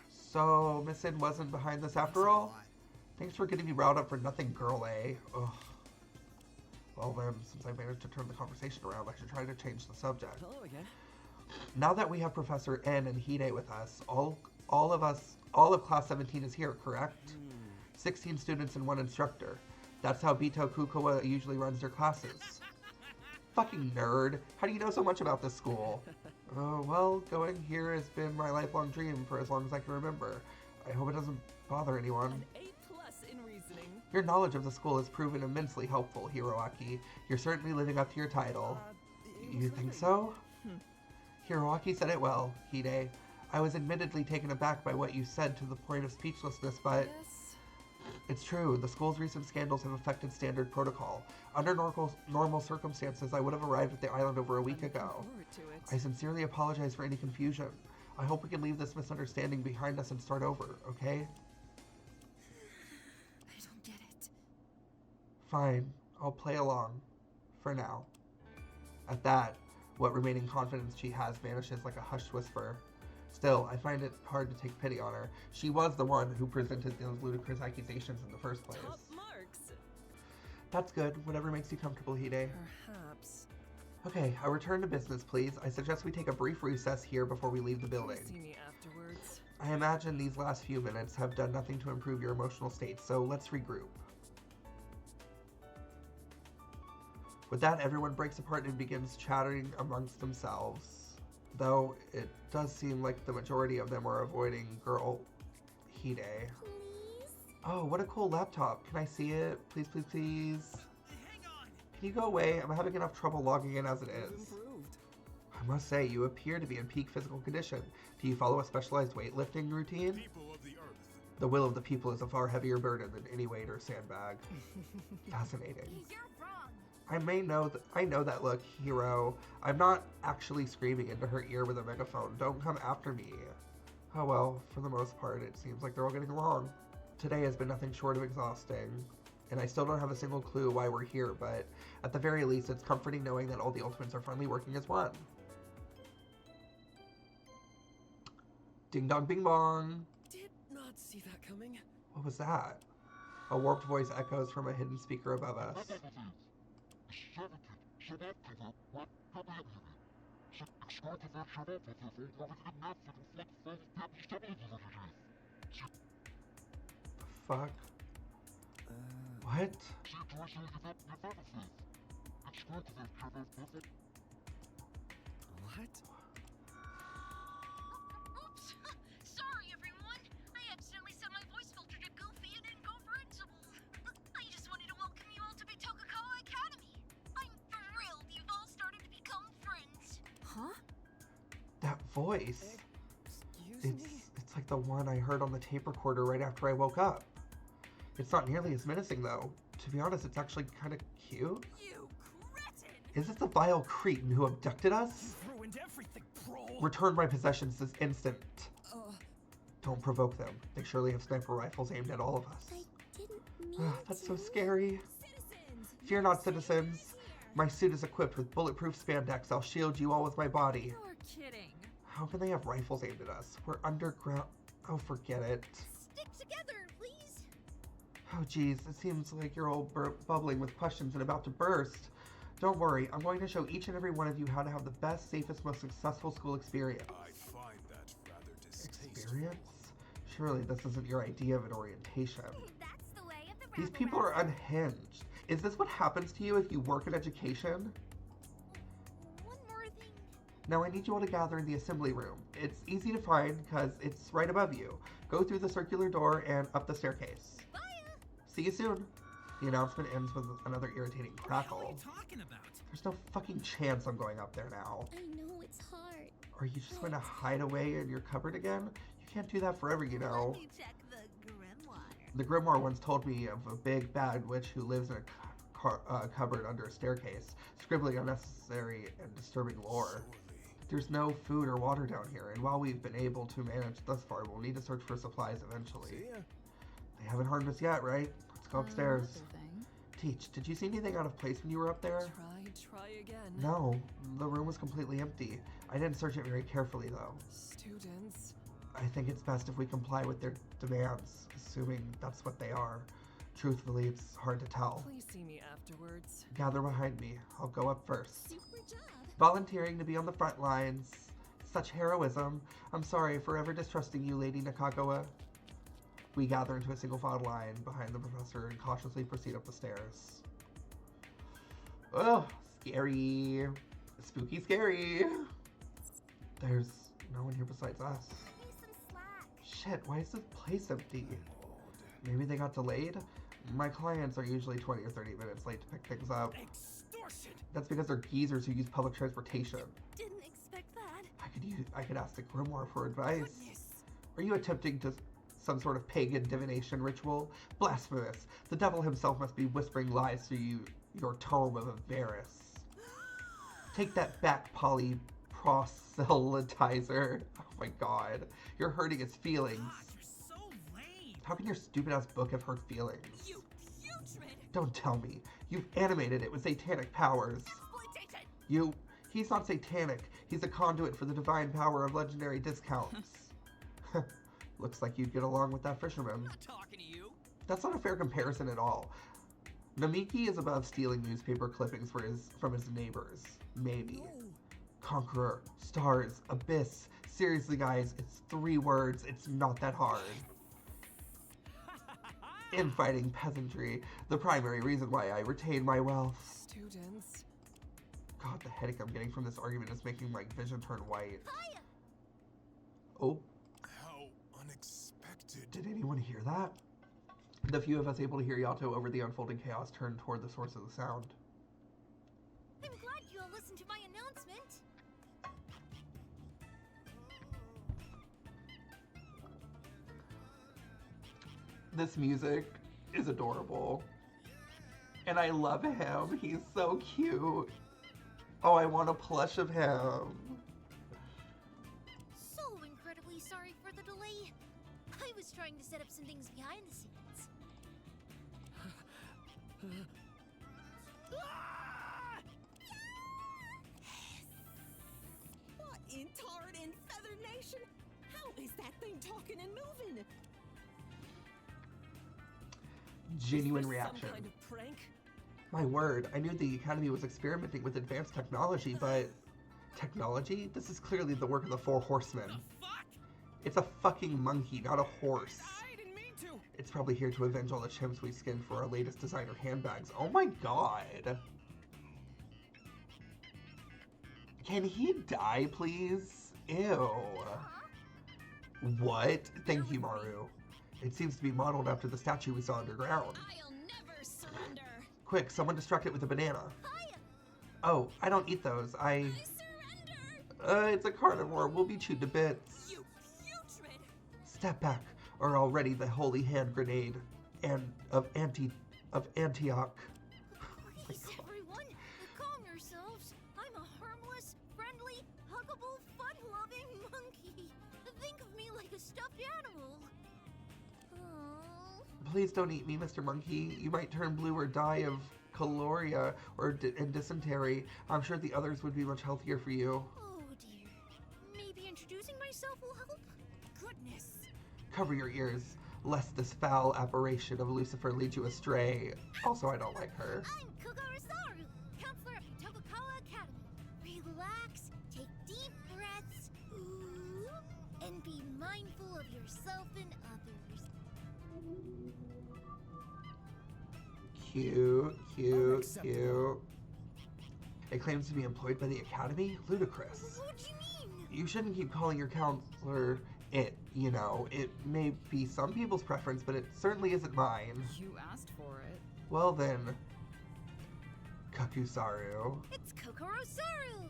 So, Miss In wasn't behind this after all? Thanks for getting me riled up for nothing, girl, eh? Ugh. Well then, since I managed to turn the conversation around, I should try to change the subject. Hello again. Now that we have Professor N and Hide with us, all of Class 17 is here, correct? 16 students and 1 instructor. That's how Bito Kukawa usually runs their classes. Fucking nerd. How do you know so much about this school? Well, going here has been my lifelong dream for as long as I can remember. I hope it doesn't bother anyone. An A+ in reasoning. Your knowledge of the school has proven immensely helpful, Hiroaki. You're certainly living up to your title. You think so? Hiroaki said it well, Hide. I was admittedly taken aback by what you said to the point of speechlessness, but... Yes. It's true, the school's recent scandals have affected standard protocol. Under normal circumstances, I would have arrived at the island over a week ago. Forward to it. I sincerely apologize for any confusion. I hope we can leave this misunderstanding behind us and start over, okay? I don't get it. Fine, I'll play along. For now. At that, what remaining confidence she has vanishes like a hushed whisper. Still, I find it hard to take pity on her. She was the one who presented those ludicrous accusations in the first place. Top marks. That's good. Whatever makes you comfortable, Hide. Perhaps. Okay, a return to business, please. I suggest we take a brief recess here before we leave the building. See me afterwards. I imagine these last few minutes have done nothing to improve your emotional state, so let's regroup. With that, everyone breaks apart and begins chattering amongst themselves. Though it does seem like the majority of them are avoiding girl Hide. Please? Oh, what a cool laptop. Can I see it? Please, please, please. Hang on! Can you go away? I'm having enough trouble logging in as it is. Improved. I must say, you appear to be in peak physical condition. Do you follow a specialized weightlifting routine? People of the earth. The will of the people is a far heavier burden than any weight or sandbag. Fascinating. You're wrong. I know that look, hero. I'm not actually screaming into her ear with a megaphone. Don't come after me. Oh well, for the most part, it seems like they're all getting along. Today has been nothing short of exhausting, and I still don't have a single clue why we're here, but at the very least, it's comforting knowing that all the Ultimates are finally working as one. Ding dong bing bong! Did not see that coming. What was that? A warped voice echoes from a hidden speaker above us. Fuck? What? What? Oops. Sorry, everyone. I accidentally set my voice filter to goofy and didn't go for invincible. I just wanted to welcome you all to Bitokakawa Academy. I'm thrilled you've all started to become friends. Huh? That voice. Excuse me? It's like the one I heard on the tape recorder right after I woke up. It's not nearly as menacing though. To be honest, it's actually kind of cute. You cretin! Is this the vile cretin who abducted us? Ruined everything, Prol! Return my possessions this instant. Don't provoke them. They surely have sniper rifles aimed at all of us. I didn't mean That's to. so scary. Citizens! Fear not, citizens. My suit is equipped with bulletproof spandex. I'll shield you all with my body. You're kidding. How can they have rifles aimed at us? We're underground. Oh, forget it. Stick together, please! Oh, geez. It seems like you're all bubbling with questions and about to burst. Don't worry. I'm going to show each and every one of you how to have the best, safest, most successful school experience. I find that rather distasteful. Experience? Surely this isn't your idea of an orientation. That's the way of the These people are unhinged. Is this what happens to you if you work in education? One more thing. Now I need you all to gather in the assembly room. It's easy to find because it's right above you. Go through the circular door and up the staircase. Bye. See you soon. The announcement ends with another irritating What are crackle. you talking about? There's no fucking chance I'm going up there now. I know it's hard. Are you just going to hide away in your cupboard again? You can't do that forever, you know. Let me check the grimoire. The grimoire once told me of a big bad witch who lives in a cupboard under a staircase, scribbling unnecessary and disturbing lore. There's no food or water down here, and while we've been able to manage thus far, we'll need to search for supplies eventually. See ya. They haven't harmed us yet, right? Let's go upstairs. Another thing. Teach, did you see anything out of place when you were up there? Try again. No, the room was completely empty. I didn't search it very carefully, though. Students. I think it's best if we comply with their demands, assuming that's what they are. Truthfully, it's hard to tell. Please see me afterwards. Gather behind me. I'll go up first. Super job. Volunteering to be on the front lines. Such heroism. I'm sorry for ever distrusting you, Lady Nakagawa. We gather into a single file line behind the professor and cautiously proceed up the stairs. Oh, scary. Spooky scary. There's no one here besides us. Give me some slack. Shit, why is this place empty? Maybe they got delayed? My clients are usually 20 or 30 minutes late to pick things up. Extortion! That's because they're geezers who use public transportation. Didn't expect that. I could ask the grimoire for advice. Goodness. Are you attempting to some sort of pagan divination ritual? Blasphemous! The devil himself must be whispering lies through your tome of Avaris. Take that back, proselytizer. Oh my god. You're hurting his feelings. God, you're so lame! How can your stupid-ass book have hurt feelings? You putrid! Don't tell me. You've animated it with satanic powers. Exploitation. He's not satanic. He's a conduit for the divine power of legendary discounts. Looks like you'd get along with that fisherman. I'm not talking to you. That's not a fair comparison at all. Namiki is above stealing newspaper clippings from his neighbors. Maybe. Conqueror, stars, abyss. Seriously, guys, it's 3 words. It's not that hard. Infighting peasantry. The primary reason why I retain my wealth. Students. God, the headache I'm getting from this argument is making my vision turn white. Hiya. Oh, How unexpected. did anyone hear that? The few of us able to hear Yato over the unfolding chaos turned toward the source of the sound. I'm glad you all listened to my announcement. This music is adorable. And I love him. He's so cute. Oh, I want a plush of him. So incredibly sorry for the delay. I was trying to set up some things behind the scenes. What in Tard and Feather Nation? How is that thing talking and moving? Genuine Is this reaction. Some kind of prank? My word, I knew the Academy was experimenting with advanced technology, but... Technology? This is clearly the work of the 4 horsemen. The fuck? It's a fucking monkey, not a horse. I didn't mean to. It's probably here to avenge all the chimps we skinned for our latest designer handbags. Oh my god. Can he die, please? Ew. What? Thank you, Maru. It seems to be modeled after the statue we saw underground. I'll never surrender. Quick, someone distract it with a banana. Hiya. Oh, I don't eat those. I surrender. It's a carnivore. We'll be chewed to bits. You putrid. Step back, or already the holy hand grenade of Antioch. Please, everyone, calm yourselves. I'm a harmless, friendly, huggable, fun-loving monkey. The think of me like a stuffed animal. Oh. Please don't eat me, Mr. Monkey. You might turn blue or die of chloria or and dysentery. I'm sure the others would be much healthier for you. Oh dear. Maybe introducing myself will help? Goodness. Cover your ears, lest this foul apparition of Lucifer lead you astray. Also, I don't like her. I'm Kokorosaru, counselor at Tokugawa Academy. Relax, take deep breaths, ooh, and be mindful of yourself and others. Cute, cute, cute. It claims to be employed by the Academy? Ludicrous. What do you mean? You shouldn't keep calling your counselor it, you know. It may be some people's preference, but it certainly isn't mine. You asked for it. Well then, Kakusaru. It's Kokorosaru!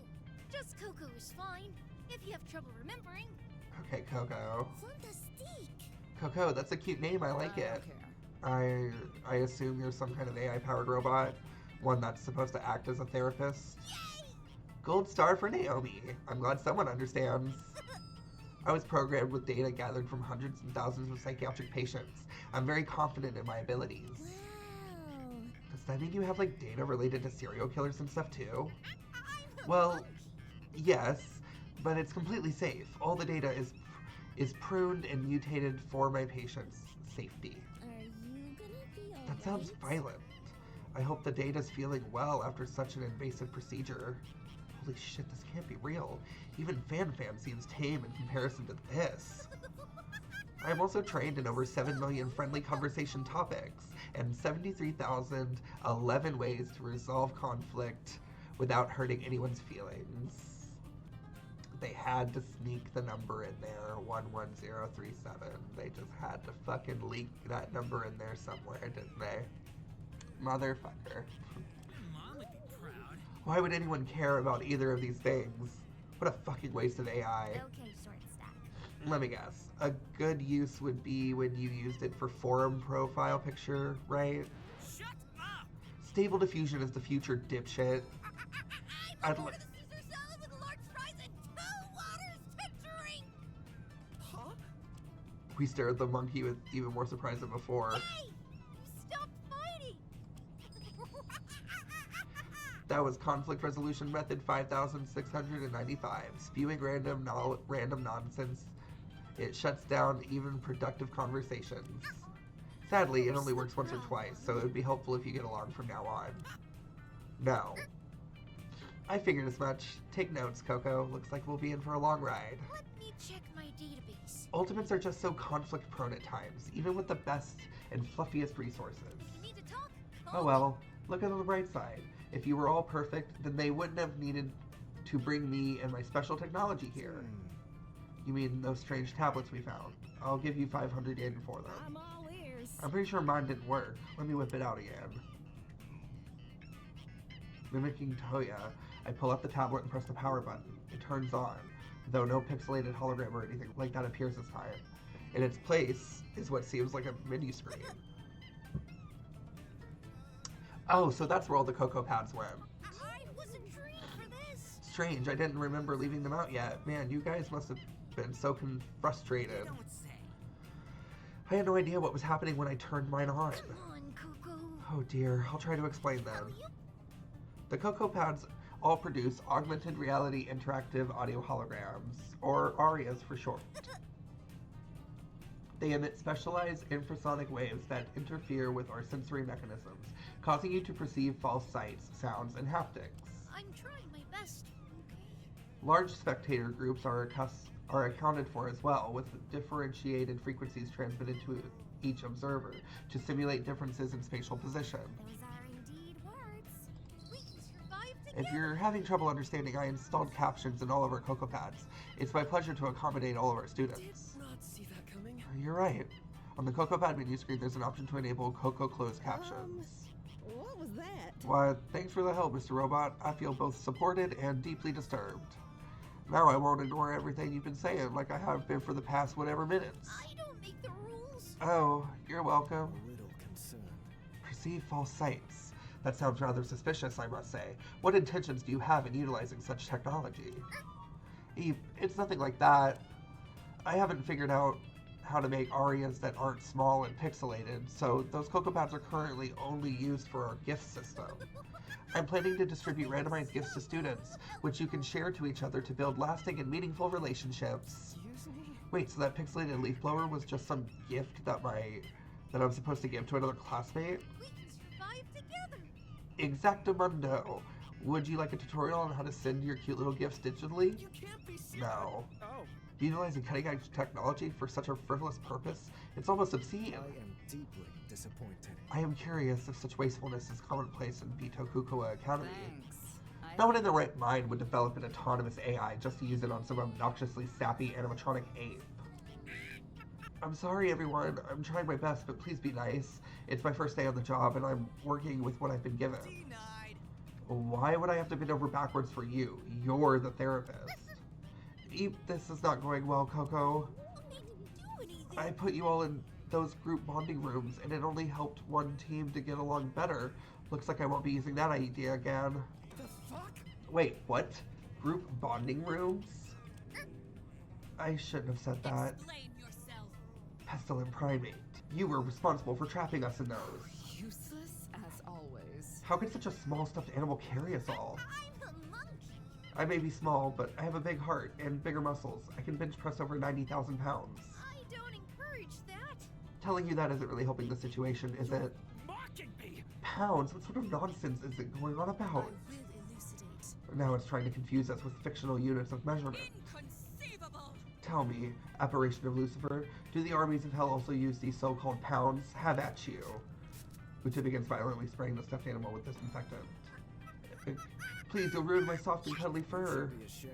Just Coco is fine, if you have trouble remembering. Okay, Coco. Fantastique! Coco, that's a cute name, I like it. Okay. I assume you're some kind of AI-powered robot, one that's supposed to act as a therapist. Yay! Gold star for Naomi. I'm glad someone understands. I was programmed with data gathered from hundreds and thousands of psychiatric patients. I'm very confident in my abilities. Wow! Does that mean you have like data related to serial killers and stuff too? I'm a Well, monkey. yes, but it's completely safe. All the data is pruned and mutated for my patients' safety. Are you gonna be alright? That sounds violent. I hope the data's feeling well after such an invasive procedure. Holy shit, this can't be real. Even Fan seems tame in comparison to this. I am also trained in over 7 million friendly conversation topics and 73,011 ways to resolve conflict without hurting anyone's feelings. They had to sneak the number in there, 11037. They just had to fucking leak that number in there somewhere, didn't they? Motherfucker. Mom would be proud. Why would anyone care about either of these things? What a fucking waste of AI. Okay, short stack. Let me guess. A good use would be when you used it for forum profile picture, right? Shut up! Stable diffusion is the future, dipshit. I'm I'd on li- board of the Caesar salad with a large fries and 2 waters to drink! Huh? We stare at the monkey with even more surprise than before. Hey! Stop fighting! That was conflict resolution method 5695. Spewing random nonsense. It shuts down even productive conversations. Sadly, it only works once or twice, so it would be helpful if you get along from now on. No. I figured as much. Take notes, Coco. Looks like we'll be in for a long ride. Let me check my database. Ultimates are just so conflict-prone at times, even with the best and fluffiest resources. If you need to talk, Oh call well, look at the bright side. If you were all perfect, then they wouldn't have needed to bring me and my special technology here. You mean those strange tablets we found? I'll give you 500 yen for them. I'm all ears. I'm pretty sure mine didn't work. Let me whip it out again. Mimicking Toya, I pull up the tablet and press the power button. It turns on, though no pixelated hologram or anything like that appears this time. In its place is what seems like a menu screen. Oh, so that's where all the Cocoa Pads went. I wasn't trained for this. Strange, I didn't remember leaving them out yet. Man, you guys must have been so frustrated. Don't say. I had no idea what was happening when I turned mine on. Come on, Coco. Oh dear, I'll try to explain them. Hurry up. The Cocoa Pads all produce augmented reality interactive audio holograms, or ARIAs for short. They emit specialized infrasonic waves that interfere with our sensory mechanisms, causing you to perceive false sights, sounds, and haptics. I'm trying my best, okay? Large spectator groups are accounted for as well, with differentiated frequencies transmitted to each observer to simulate differences in spatial position. Those are indeed words. We survived together. If you're having trouble understanding, I installed captions in all of our Cocoa Pads. It's my pleasure to accommodate all of our students. Did not see that coming. You're right. On the Cocoa Pad menu screen, there's an option to enable Cocoa closed captions. What was that? Why, thanks for the help, Mr. Robot. I feel both supported and deeply disturbed. Now I won't ignore everything you've been saying like I have been for the past whatever minutes. I don't make the rules. Oh, you're welcome. A little concerned. Perceive false sights. That sounds rather suspicious, I must say. What intentions do you have in utilizing such technology? Eve, it's nothing like that. I haven't figured out how to make arias that aren't small and pixelated, so those Cocoa Pads are currently only used for our gift system. I'm planning to distribute randomized gifts to students, which you can share to each other to build lasting and meaningful relationships. Excuse me? Wait, so that pixelated leaf blower was just some gift that I'm supposed to give to another classmate? We can survive together. Exactamundo. Would you like a tutorial on how to send your cute little gifts digitally? You can't be serious. No. Oh, Utilizing cutting-edge technology for such a frivolous purpose? It's almost obscene. I am deeply disappointed. I am curious if such wastefulness is commonplace in Bitokukawa Academy. Thanks. No one in their right mind would develop an autonomous AI just to use it on some obnoxiously sappy animatronic ape. I'm sorry, everyone. I'm trying my best, but please be nice. It's my first day on the job, and I'm working with what I've been given. Denied. Why would I have to bend over backwards for you? You're the therapist. This is not going well, Coco. We didn't do anything. I put you all in those group bonding rooms, and it only helped one team to get along better. Looks like I won't be using that idea again. the fuck? Wait, what? Group bonding rooms? I shouldn't have said that. Explain yourself. Pestilent primate. You were responsible for trapping us in those. Useless as always. How could such a small stuffed animal carry us all? I'm a monkey. I may be small, but I have a big heart and bigger muscles. I can bench press over 90,000 pounds. I don't encourage that. Telling you that isn't really helping the situation, is it? Mocking me! Pounds? What sort of nonsense is it going on about? I will elucidate. Now it's trying to confuse us with fictional units of measurement. Inconceivable! Tell me, apparition of Lucifer, do the armies of hell also use these so-called pounds? Have at you. Uta begins violently spraying the stuffed animal with disinfectant. Please, you'll ruin my soft and cuddly You fur. should be ashamed.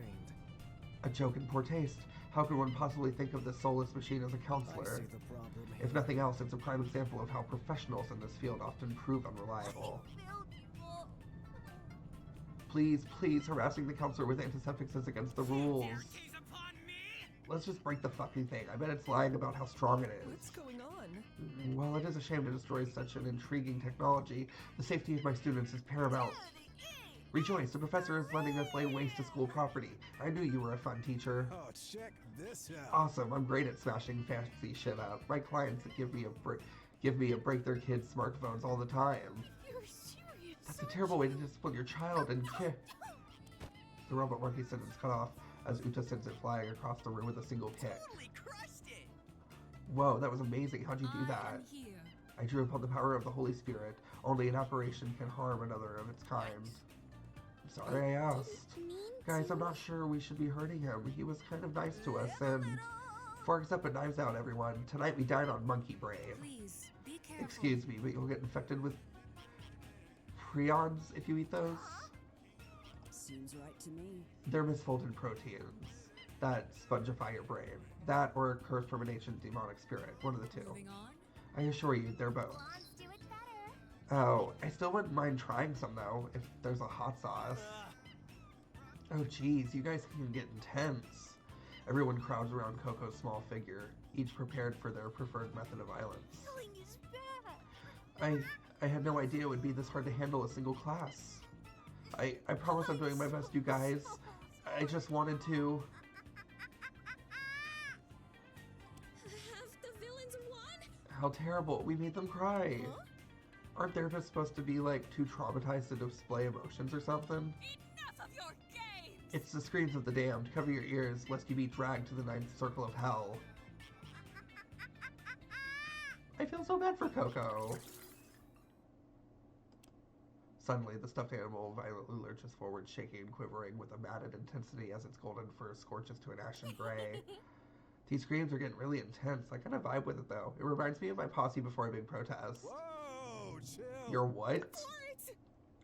A joke in poor taste. How could one possibly think of this soulless machine as a I counselor? see the problem. If nothing else, it's a prime example of how professionals in this field often prove unreliable. Beautiful. Please, please, harassing the counselor with antiseptics is against the rules. Gaze upon me! Let's just break the fucking thing. I bet it's lying about how strong it What's is. going on? While it is a shame to destroy such an intriguing technology, the safety of my students is paramount. Rejoice, the professor is letting us lay waste to school property. I knew you were a fun teacher. Oh, check this out. Awesome, I'm great at smashing fancy shit up. My clients give me a break their kids' smartphones all the time. You're serious. That's a terrible way to discipline your child and The robot monkey sentence cut off as Uta sends it flying across the room with a single kick. Totally crushed it. Whoa, that was amazing. How'd you do I that? am here. I drew upon the power of the Holy Spirit. Only an apparition can harm another of its kind. I'm sorry I asked. Guys, I'm not sure we should be hurting him. He was kind of nice to us, and... Forks up and knives out, everyone. Tonight we dine on monkey brain. Please, be careful. Excuse me, but you'll get infected with... prions if you eat those. Seems right to me. They're misfolded proteins that spongify your brain. That or a cursed from an ancient demonic spirit. One of the two. Moving on. I assure you, they're both. Blondes do it better. Oh, I still wouldn't mind trying some though, if there's a hot sauce. Oh geez, you guys can get intense. Everyone crowds around Coco's small figure, each prepared for their preferred method of violence. Killing is bad. I had no idea it would be this hard to handle a single class. I promise I'm doing my best, you guys. I just wanted to... Have the villains won? How terrible, we made them cry. Huh? Aren't therapists supposed to be like too traumatized to display emotions or something? Enough of your games! It's the screams of the damned. Cover your ears, lest you be dragged to the ninth circle of hell. I feel so bad for Coco. Suddenly, the stuffed animal violently lurches forward, shaking and quivering with a matted intensity as its golden fur scorches to an ashen gray. These screams are getting really intense. I kind of vibe with it, though. It reminds me of my posse before a big protest. Whoa, chill. Your what?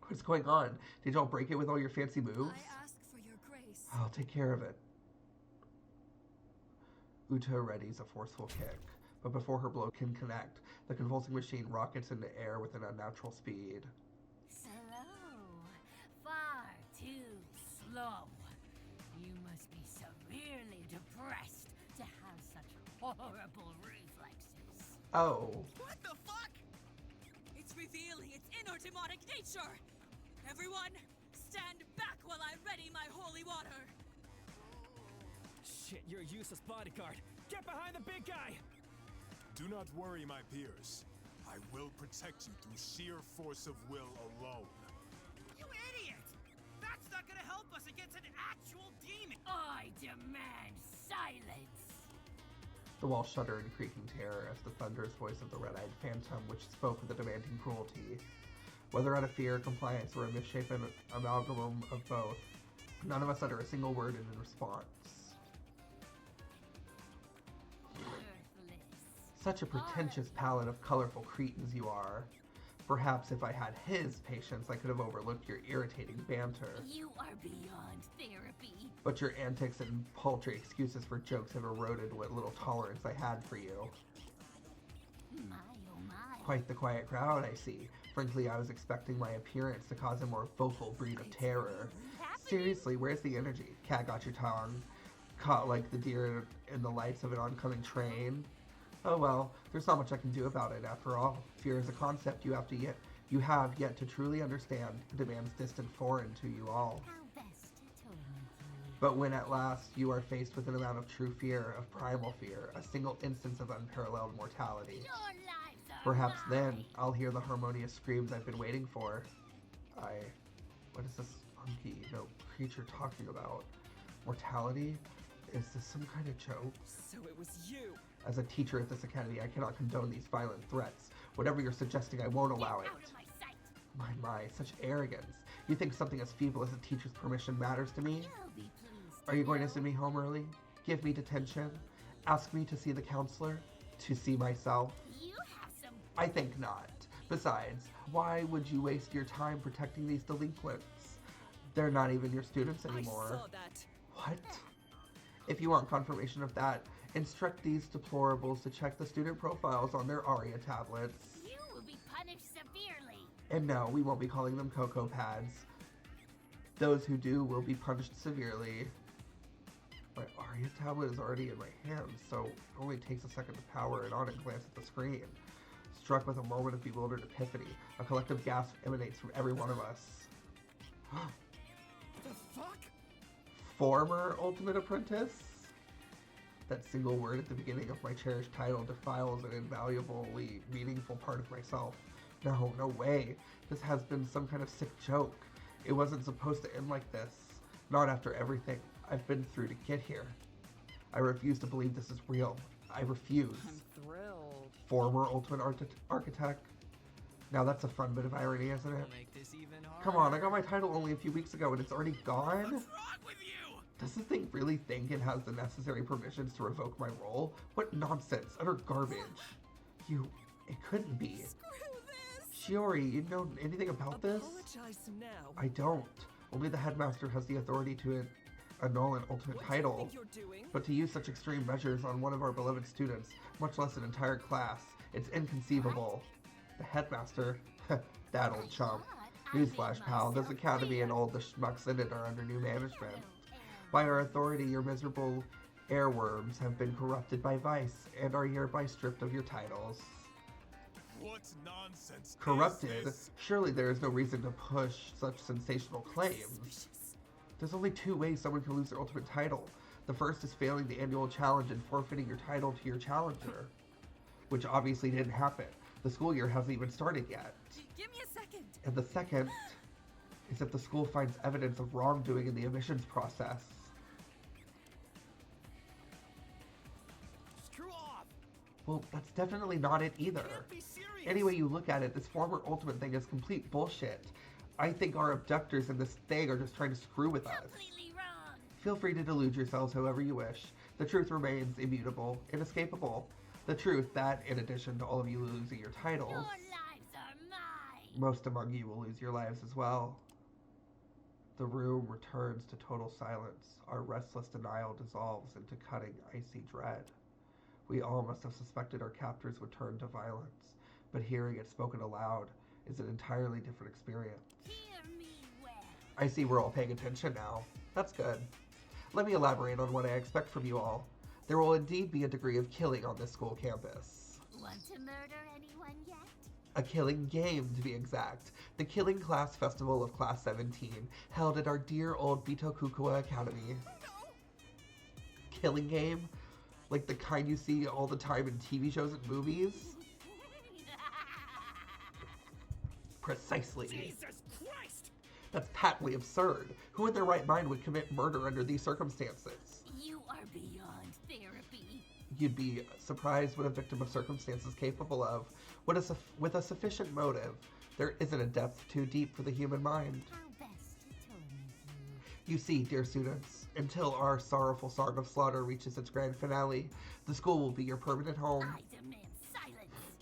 What's going on? Did y'all break it with all your fancy moves? I ask for your grace. I'll take care of it. Uta readies a forceful kick, but before her blow can connect, the convulsing machine rockets into air with an unnatural speed. Slow. Far too slow. You must be severely depressed to have such horrible reflexes. Oh. What the fuck? It's revealing its inner demonic nature! Everyone, stand back while I ready my holy water! Shit, you're a useless bodyguard. Get behind the big guy! Do not worry, my peers. I will protect you through sheer force of will alone. You idiot! That's not gonna help us against an actual demon! I demand silence! The walls shudder in creaking terror as the thunderous voice of the red-eyed phantom, which spoke with a demanding cruelty. Whether out of fear, compliance, or a misshapen amalgam of both, none of us utter a single word in response. Such a pretentious palette of colorful cretins you are. Perhaps if I had his patience, I could have overlooked your irritating banter. You are beyond therapy. But your antics and paltry excuses for jokes have eroded what little tolerance I had for you. My oh my. Quite the quiet crowd, I see. Frankly, I was expecting my appearance to cause a more vocal breed of terror. Seriously, where's the energy? Cat got your tongue. Caught like the deer in the lights of an oncoming train. Oh well, there's not much I can do about it after all. Fear is a concept you have yet to truly understand. It demands distant foreign to you all. How best to torment me. But when at last you are faced with an amount of true fear, of primal fear, a single instance of unparalleled mortality, Your lives are perhaps mine. then I'll hear the harmonious screams I've been waiting for. What is this funky, creature talking about? Mortality? Is this some kind of joke? So it was you! As a teacher at this academy, I cannot condone these violent threats. Whatever you're suggesting, I won't allow it. Out of my sight. My, such arrogance. You think something as feeble as a teacher's permission matters to me? You'll be pleased. Are you going to send me home early? Give me detention? Ask me to see the counselor? To see myself? You have some. I think not. Besides, why would you waste your time protecting these delinquents? They're not even your students anymore. I saw that! What? If you want confirmation of that, instruct these deplorables to check the student profiles on their ARIA tablets. You will be punished severely. And no, we won't be calling them Cocoa Pads. Those who do will be punished severely. My ARIA tablet is already in my hands, so it only takes a second to power it on and glance at the screen. Struck with a moment of bewildered epiphany, a collective gasp emanates from every one of us. The fuck? Former Ultimate Apprentice? That single word at the beginning of my cherished title defiles an invaluably meaningful part of myself. No way. This has been some kind of sick joke. It wasn't supposed to end like this. Not after everything I've been through to get here. I refuse to believe this is real. I refuse. I'm thrilled. Former Ultimate Architect? Now that's a fun bit of irony, isn't it? Make this even harder. Come on, I got my title only a few weeks ago and it's already gone? What's wrong with you? Does this thing really think it has the necessary permissions to revoke my role? What nonsense, utter garbage. It couldn't be. Screw this! Shiori, you know anything about this? Apologize now. I don't. Only the headmaster has the authority to annul an ultimate What title. do you think you're doing? But to use such extreme measures on one of our beloved students, much less an entire class, it's inconceivable. The headmaster? That old chump. Newsflash, pal, this academy and all the schmucks in it are under new management. By our authority, your miserable airworms have been corrupted by vice and are hereby stripped of your titles. What nonsense Corrupted? is this? Surely there is no reason to push such sensational claims. There's only two ways someone can lose their ultimate title. The first is failing the annual challenge and forfeiting your title to your challenger, which obviously didn't happen. The school year hasn't even started yet. Give me a second. And the second is if the school finds evidence of wrongdoing in the admissions process. Screw off! Well, that's definitely not it either. Can't be serious. Any way you look at it, this former ultimate thing is complete bullshit. I think our abductors in this thing are just trying to screw with us. Completely wrong. Feel free to delude yourselves however you wish. The truth remains immutable, inescapable. The truth that, in addition to all of you losing your titles, Your lives are mine. most among you will lose your lives as well. The room returns to total silence. Our restless denial dissolves into cutting, icy dread. We all must have suspected our captors would turn to violence, but hearing it spoken aloud is an entirely different experience. Hear me well. I see we're all paying attention now. That's good. Let me elaborate on what I expect from you all. There will indeed be a degree of killing on this school campus. Want to murder anyone yet? A killing game, to be exact. The Killing Class Festival of Class 17, held at our dear old Bitokukua Academy. killing game, like the kind you see all the time in TV shows and movies? Precisely. Jesus Christ! That's patently absurd. Who in their right mind would commit murder under these circumstances? You are beyond therapy. You'd be surprised what a victim of circumstance is capable of. With a sufficient motive, there isn't a depth too deep for the human mind. How best to torment You see, dear students, until our sorrowful song of slaughter reaches its grand finale, the school will be your permanent home. I demand silence.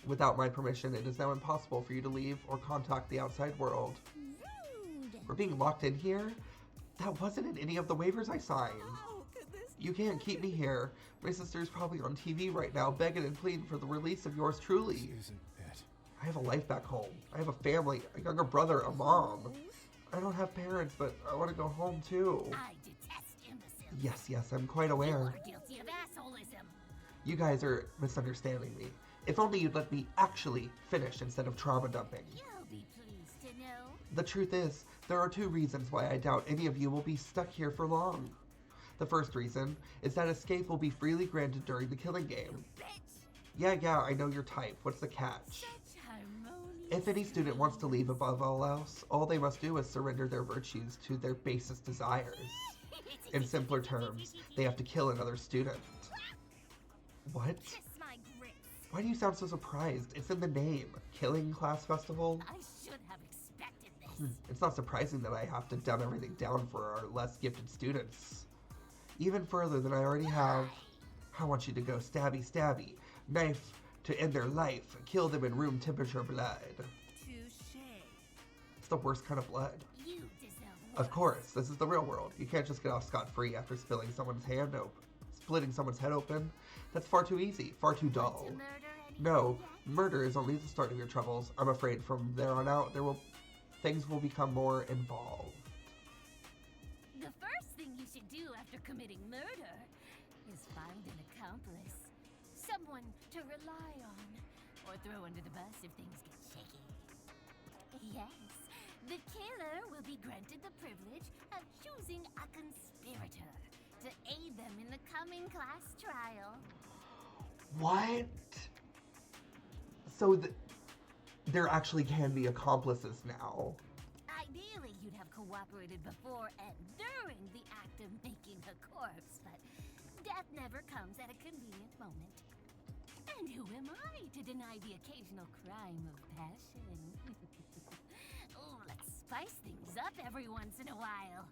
Without my permission, it is now impossible for you to leave or contact the outside world. Rude. We're being locked in here? That wasn't in any of the waivers I signed. Oh, goodness. You can't keep me here. My sister's probably on TV right now begging and pleading for the release of yours truly. This isn't it. I have a life back home. I have a family, a younger brother, a mom. I don't have parents, but I want to go home too. I detest imbeciles. Yes, I'm quite You aware. are guilty of assholism. You guys are misunderstanding me. If only you'd let me actually finish instead of trauma dumping. You'll be pleased to know. The truth is, there are 2 reasons why I doubt any of you will be stuck here for long. The first reason is that escape will be freely granted during the killing game. Bitch. Yeah, I know your type. What's the catch? Such harmonious. If any student wants to leave above all else, all they must do is surrender their virtues to their basest desires. In simpler terms, they have to kill another student. What? Kiss my grits. Why do you sound so surprised? It's in the name. Killing Class Festival? I should have expected this. It's not surprising that I have to dumb everything down for our less gifted students. Even further than I already have. I want you to go stabby, knife to end their life, kill them in room temperature blood. Touche. It's the worst kind of blood. You deserve Of course, this is the real world. You can't just get off scot-free after splitting someone's head open. That's far too easy, far too dull. to murder anyone No, yet? murder is only the start of your troubles. I'm afraid from there on out, things will become more involved. The first thing you should do after committing murder is find an accomplice. Someone to rely on. Or throw under the bus if things get shaky. Yes, the killer will be granted the privilege of choosing a conspirator to aid them in the coming class trial. What? So there actually can be accomplices now. Ideally, you'd have cooperated before and during the act of making a corpse, but death never comes at a convenient moment. And who am I to deny the occasional crime of passion? Oh, let's spice things up every once in a while.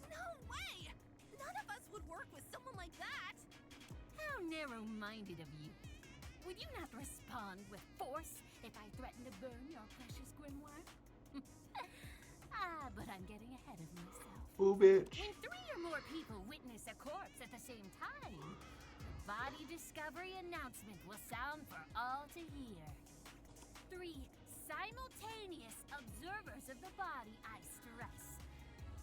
No way! None of us would work with someone like that! How narrow-minded of you. Would you not respond with force if I threatened to burn your precious grimoire? But I'm getting ahead of myself. Ooh, bitch. When 3 or more people witness a corpse at the same time, the body discovery announcement will sound for all to hear. 3 simultaneous observers of the body, I stress.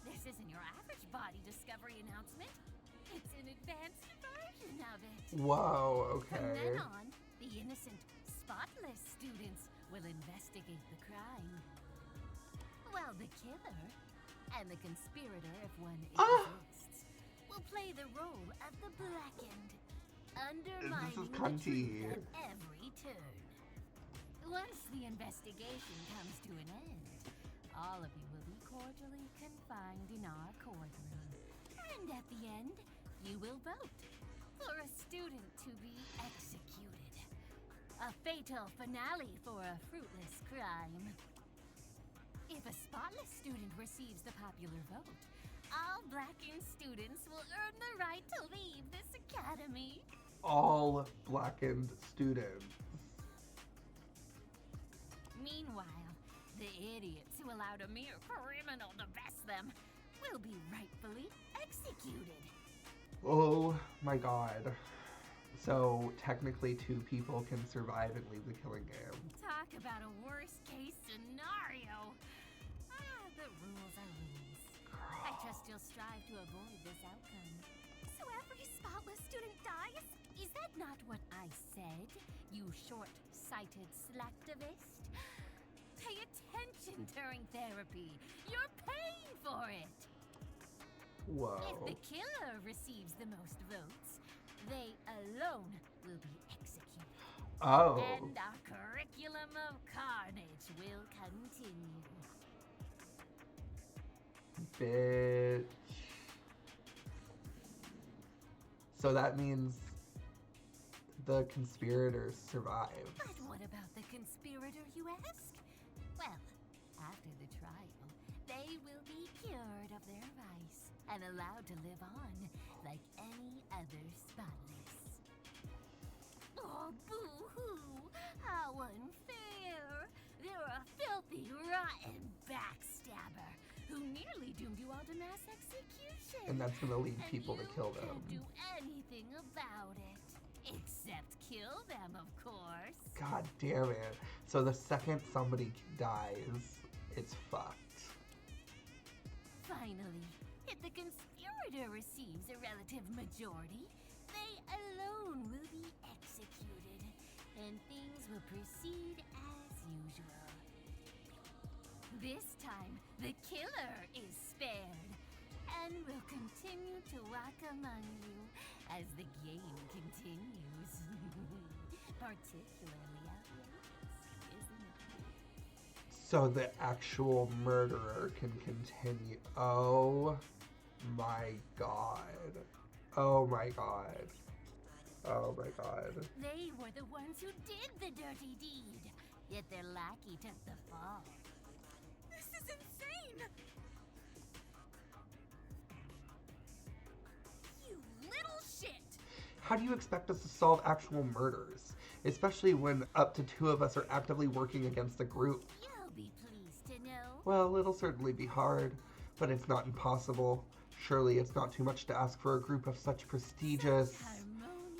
This isn't your average body discovery announcement. It's an advanced version of it. Whoa, From okay. then on, the innocent, spotless students will investigate the crime. While the killer, and the conspirator if one exists, will play the role of the blackened, undermining the cunty. truth at every turn. Once the investigation comes to an end, all of you will be cordially confined in our courtroom. And at the end, you will vote for a student to be executed. A fatal finale for a fruitless crime. If a spotless student receives the popular vote, all blackened students will earn the right to leave this academy. All blackened students. Meanwhile, the idiots who allowed a mere criminal to best them will be rightfully executed. Oh my god. So technically 2 people can survive and leave the killing game. Talk about a worst-case scenario. The rules are rules. I trust you'll strive to avoid this outcome. So every spotless student dies? Is that not what I said, you short-sighted slacktivist? Pay attention during therapy. You're paying for it. Whoa. If the killer receives the most votes, they alone will be executed. Oh. And our curriculum of carnage will continue. Bitch. So that means the conspirators survived. But what about the conspirator, you ask? Well, after the trial, they will be cured of their vice and allowed to live on like any other spotless. Oh, boo-hoo! How unfair! They're a filthy, rotten backstabber who nearly doomed you all to mass execution. And that's gonna lead people to kill them. Can't do anything about it. Except kill them, of course. God damn it. So the second somebody dies, it's fucked. Finally, if the conspirator receives a relative majority, they alone will be executed, and things will proceed as usual. This time, the killer is spared, and will continue to walk among you as the game continues. Particularly outrageous, isn't it? So the actual murderer can continue. Oh my god. Oh my god. Oh my god. They were the ones who did the dirty deed, yet their lackey took the fall. This is insane! You little shit! How do you expect us to solve actual murders? Especially when up to 2 of us are actively working against a group. You'll be pleased to know. Well, it'll certainly be hard, but it's not impossible. Surely it's not too much to ask for a group of such prestigious...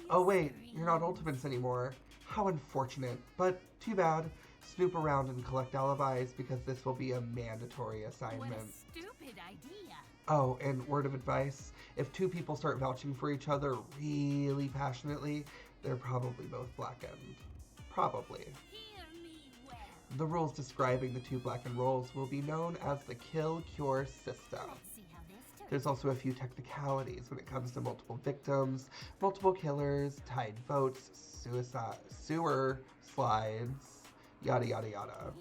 Oh wait, you're not Ultimates anymore. How unfortunate, but too bad. Snoop around and collect alibis because this will be a mandatory assignment. What a stupid idea. Oh, and word of advice, if 2 people start vouching for each other really passionately, they're probably both blackened. Probably. Hear me well. The rules describing the 2 blackened roles will be known as the kill-cure system. Let's see how this turns. There's also a few technicalities when it comes to multiple victims, multiple killers, tied votes, suicide, sewer slides, yada yada yada.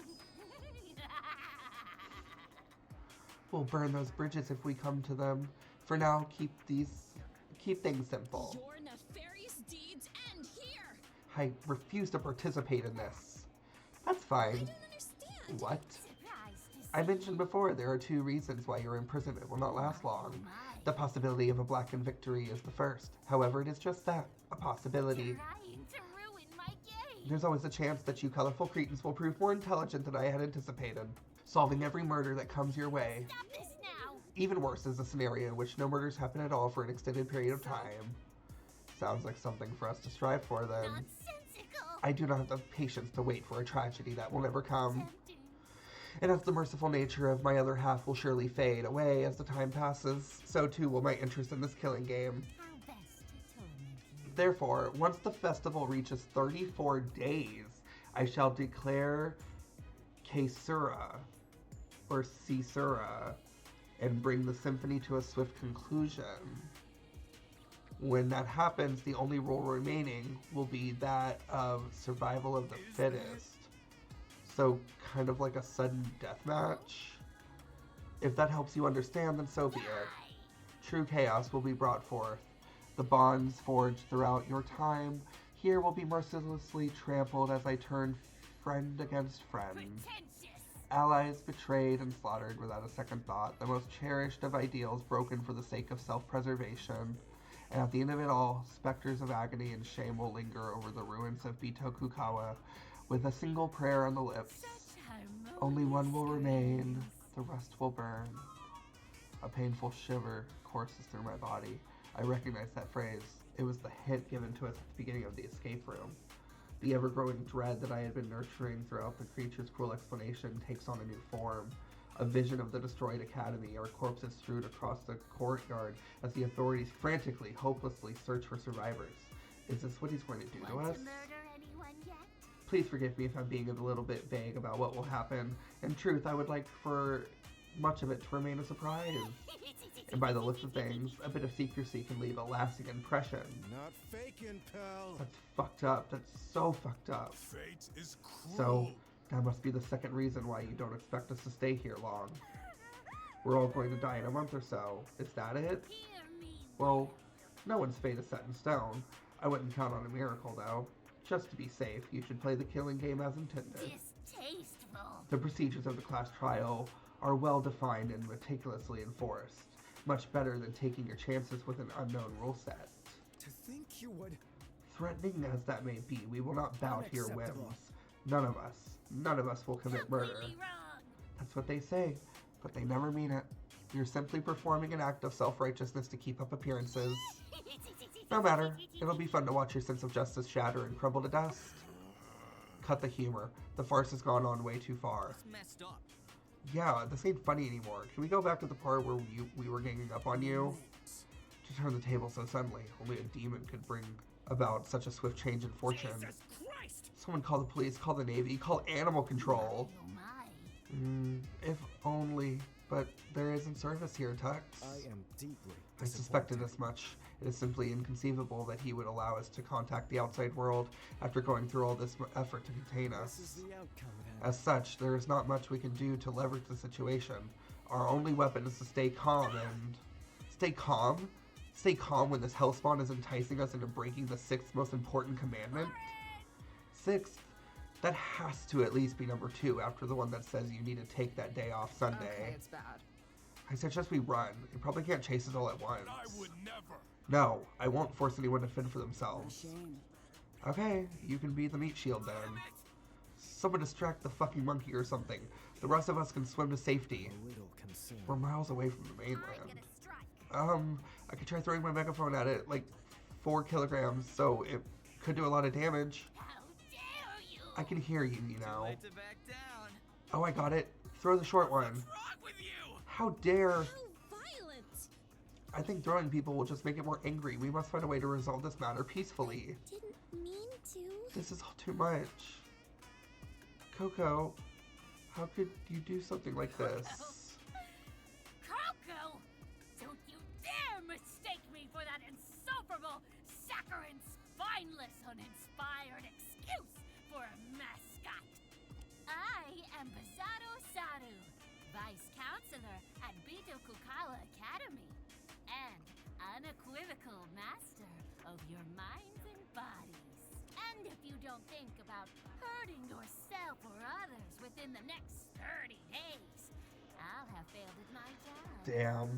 We'll burn those bridges if we come to them. For now, keep things simple. Your nefarious deeds end here! I refuse to participate in this. That's I fine. don't understand. What? Surprised to see I mentioned before there are 2 reasons why your imprisonment will not last long. The possibility of a blackened victory is the first. However, it is just that, a possibility. trying to ruin my game. There's always a chance that you colorful cretins will prove more intelligent than I had anticipated, solving every murder that comes your way. Stop this now. Even worse is a scenario in which no murders happen at all for an extended period of time. Sounds like something for us to strive for then. Nonsensical. I do not have the patience to wait for a tragedy that will never come. Tempting. And as the merciful nature of my other half will surely fade away as the time passes, so too will my interest in this killing game. How best to torment you. Therefore, once the festival reaches 34 days, I shall declare Caesura, or Caesura, and bring the symphony to a swift conclusion. When that happens, the only rule remaining will be that of survival of the fittest. So, kind of like a sudden death match. If that helps you understand, then so be it. True chaos will be brought forth. The bonds forged throughout your time here will be mercilessly trampled as I turn friend against friend. Pretentious. Allies betrayed and slaughtered without a second thought, the most cherished of ideals broken for the sake of self-preservation. And at the end of it all, specters of agony and shame will linger over the ruins of Bitokukawa, with a single prayer on the lips. Such harmonious Only one will remain, dreams. the rest will burn. A painful shiver courses through my body. I recognize that phrase. It was the hint given to us at the beginning of the escape room. The ever-growing dread that I had been nurturing throughout the creature's cruel explanation takes on a new form. A vision of the destroyed academy, our corpses strewed across the courtyard as the authorities frantically, hopelessly search for survivors. Is this what he's going to do to Want us? to murder anyone yet? Please forgive me if I'm being a little bit vague about what will happen. In truth, I would like for much of it to remain a surprise. And by the looks of things, a bit of secrecy can leave a lasting impression. Not faking, pal. That's fucked up. That's so fucked up. Fate is cruel. So, that must be the second reason why you don't expect us to stay here long. We're all going to die in a month or so. Is that it? Hear me. Well, no one's fate is set in stone. I wouldn't count on a miracle, though. Just to be safe, you should play the killing game as intended. Distasteful. The procedures of the class trial are well defined and meticulously enforced. Much better than taking your chances with an unknown rule set. To think you would. Threatening as that may be, we will not bow to your Unacceptable. whims. None of us will commit murder. Completely wrong. That's what they say, but they never mean it. You're simply performing an act of self-righteousness to keep up appearances. No matter, it'll be fun to watch your sense of justice shatter and crumble to dust. Cut the humor. The farce has gone on way too far. It's messed up. Yeah, this ain't funny anymore. Can we go back to the part where we were ganging up on you? To turn the table so suddenly, only a demon could bring about such a swift change in fortune. Jesus Christ! Someone call the police, call the Navy, call animal control. Oh my. If only. But there isn't service here, Tux. I am deeply I suspected disappointed. as much. It is simply inconceivable that he would allow us to contact the outside world after going through all this effort to contain This is us. the outcome then. As such, there is not much we can do to leverage the situation. Our only weapon is to stay calm and... Stay calm? Stay calm when this hellspawn is enticing us into breaking the sixth most important commandment? Sixth? That has to at least be number 2 after the one that says you need to take that day off Sunday. Okay, it's bad. I suggest we run. You probably can't chase us all at once. I would never. No, I won't force anyone to fend for A themselves. shame. Okay, you can be the meat shield then. Someone distract the fucking monkey or something. The rest of us can swim to safety. A little concerned. We're miles away from the I'm mainland. gonna strike. I could try throwing my megaphone at it, like 4 kilograms, so it could do a lot of damage. How dare you? I can hear you, you know. Late to back down. Oh, I got it. Throw the short one. What's wrong with you? How dare! How violent! I think throwing people will just make it more angry. We must find a way to resolve this matter peacefully. Didn't mean to. This is all too much. Coco, how could you do something like this? Coco! Don't you dare mistake me for that insufferable, saccharine, spineless, uninspired excuse for a mascot. I am Bizarro Saru, Vice Counselor at Bito Kukala Academy, and unequivocal master of your minds and bodies. And if you don't think about hurting yourself or others within the next 30 days, I'll have failed at my job. Damn.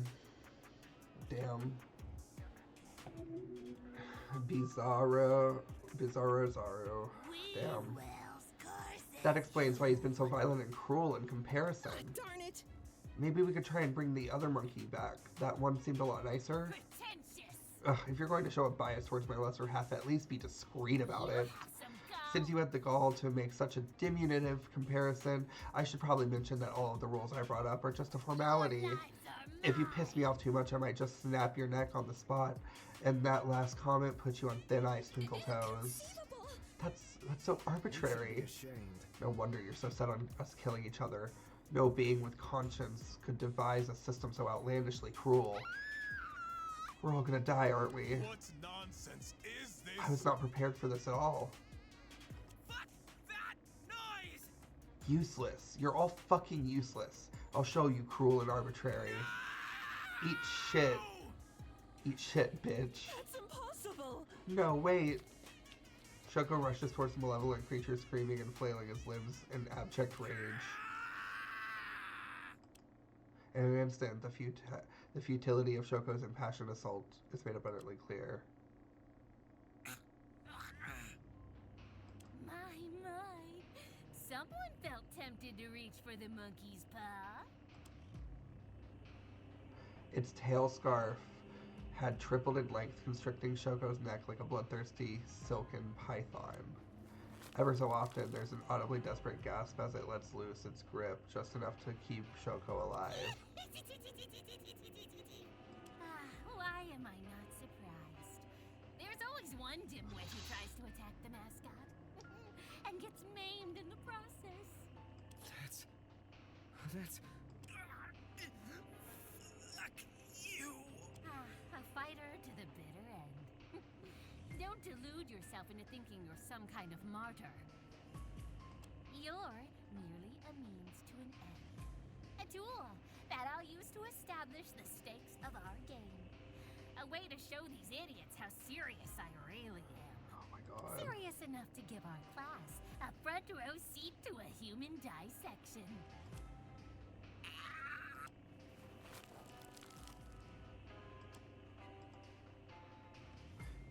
Bizarro Zaru. We Damn. Will's curses. That explains why he's been so violent and cruel in comparison. Darn it! Maybe we could try and bring the other monkey back. That one seemed a lot nicer. Pretentious. Ugh, if you're going to show a bias towards my lesser half, at least be discreet about You it. have some gall. Since you had the gall to make such a diminutive comparison, I should probably mention that all of the rules I brought up are just a formality. Your lives are If you mine. piss me off too much, I might just snap your neck on the spot. And that last comment puts you on thin ice, Twinkle Toes. Inconceivable! That's so arbitrary. Ashamed. No wonder you're so set on us killing each other. No being with conscience could devise a system so outlandishly cruel. We're all gonna die, aren't we? What nonsense is this? I was not prepared for this at all. Fuck that noise! Useless. You're all fucking useless. I'll show you cruel and arbitrary. Eat shit. Eat shit, bitch. That's impossible! No, wait. Shoko rushes towards the malevolent creature, screaming and flailing his limbs in abject rage. In an instant, the futility of Shoko's impassioned assault is made abundantly clear. My. Someone felt tempted to reach for the monkey's paw. Its tail scarf had tripled in length, constricting Shoko's neck like a bloodthirsty silken python. Ever so often, there's an audibly desperate gasp as it lets loose its grip, just enough to keep Shoko alive. Why am I not surprised? There's always one dimwit who tries to attack the mascot and gets maimed in the process. That's... Fuck you! Don't delude yourself into thinking you're some kind of martyr. You're merely a means to an end. A tool that I'll use to establish the stakes of our game. A way to show these idiots how serious I really am. Oh my god. Serious enough to give our class a front row seat to a human dissection.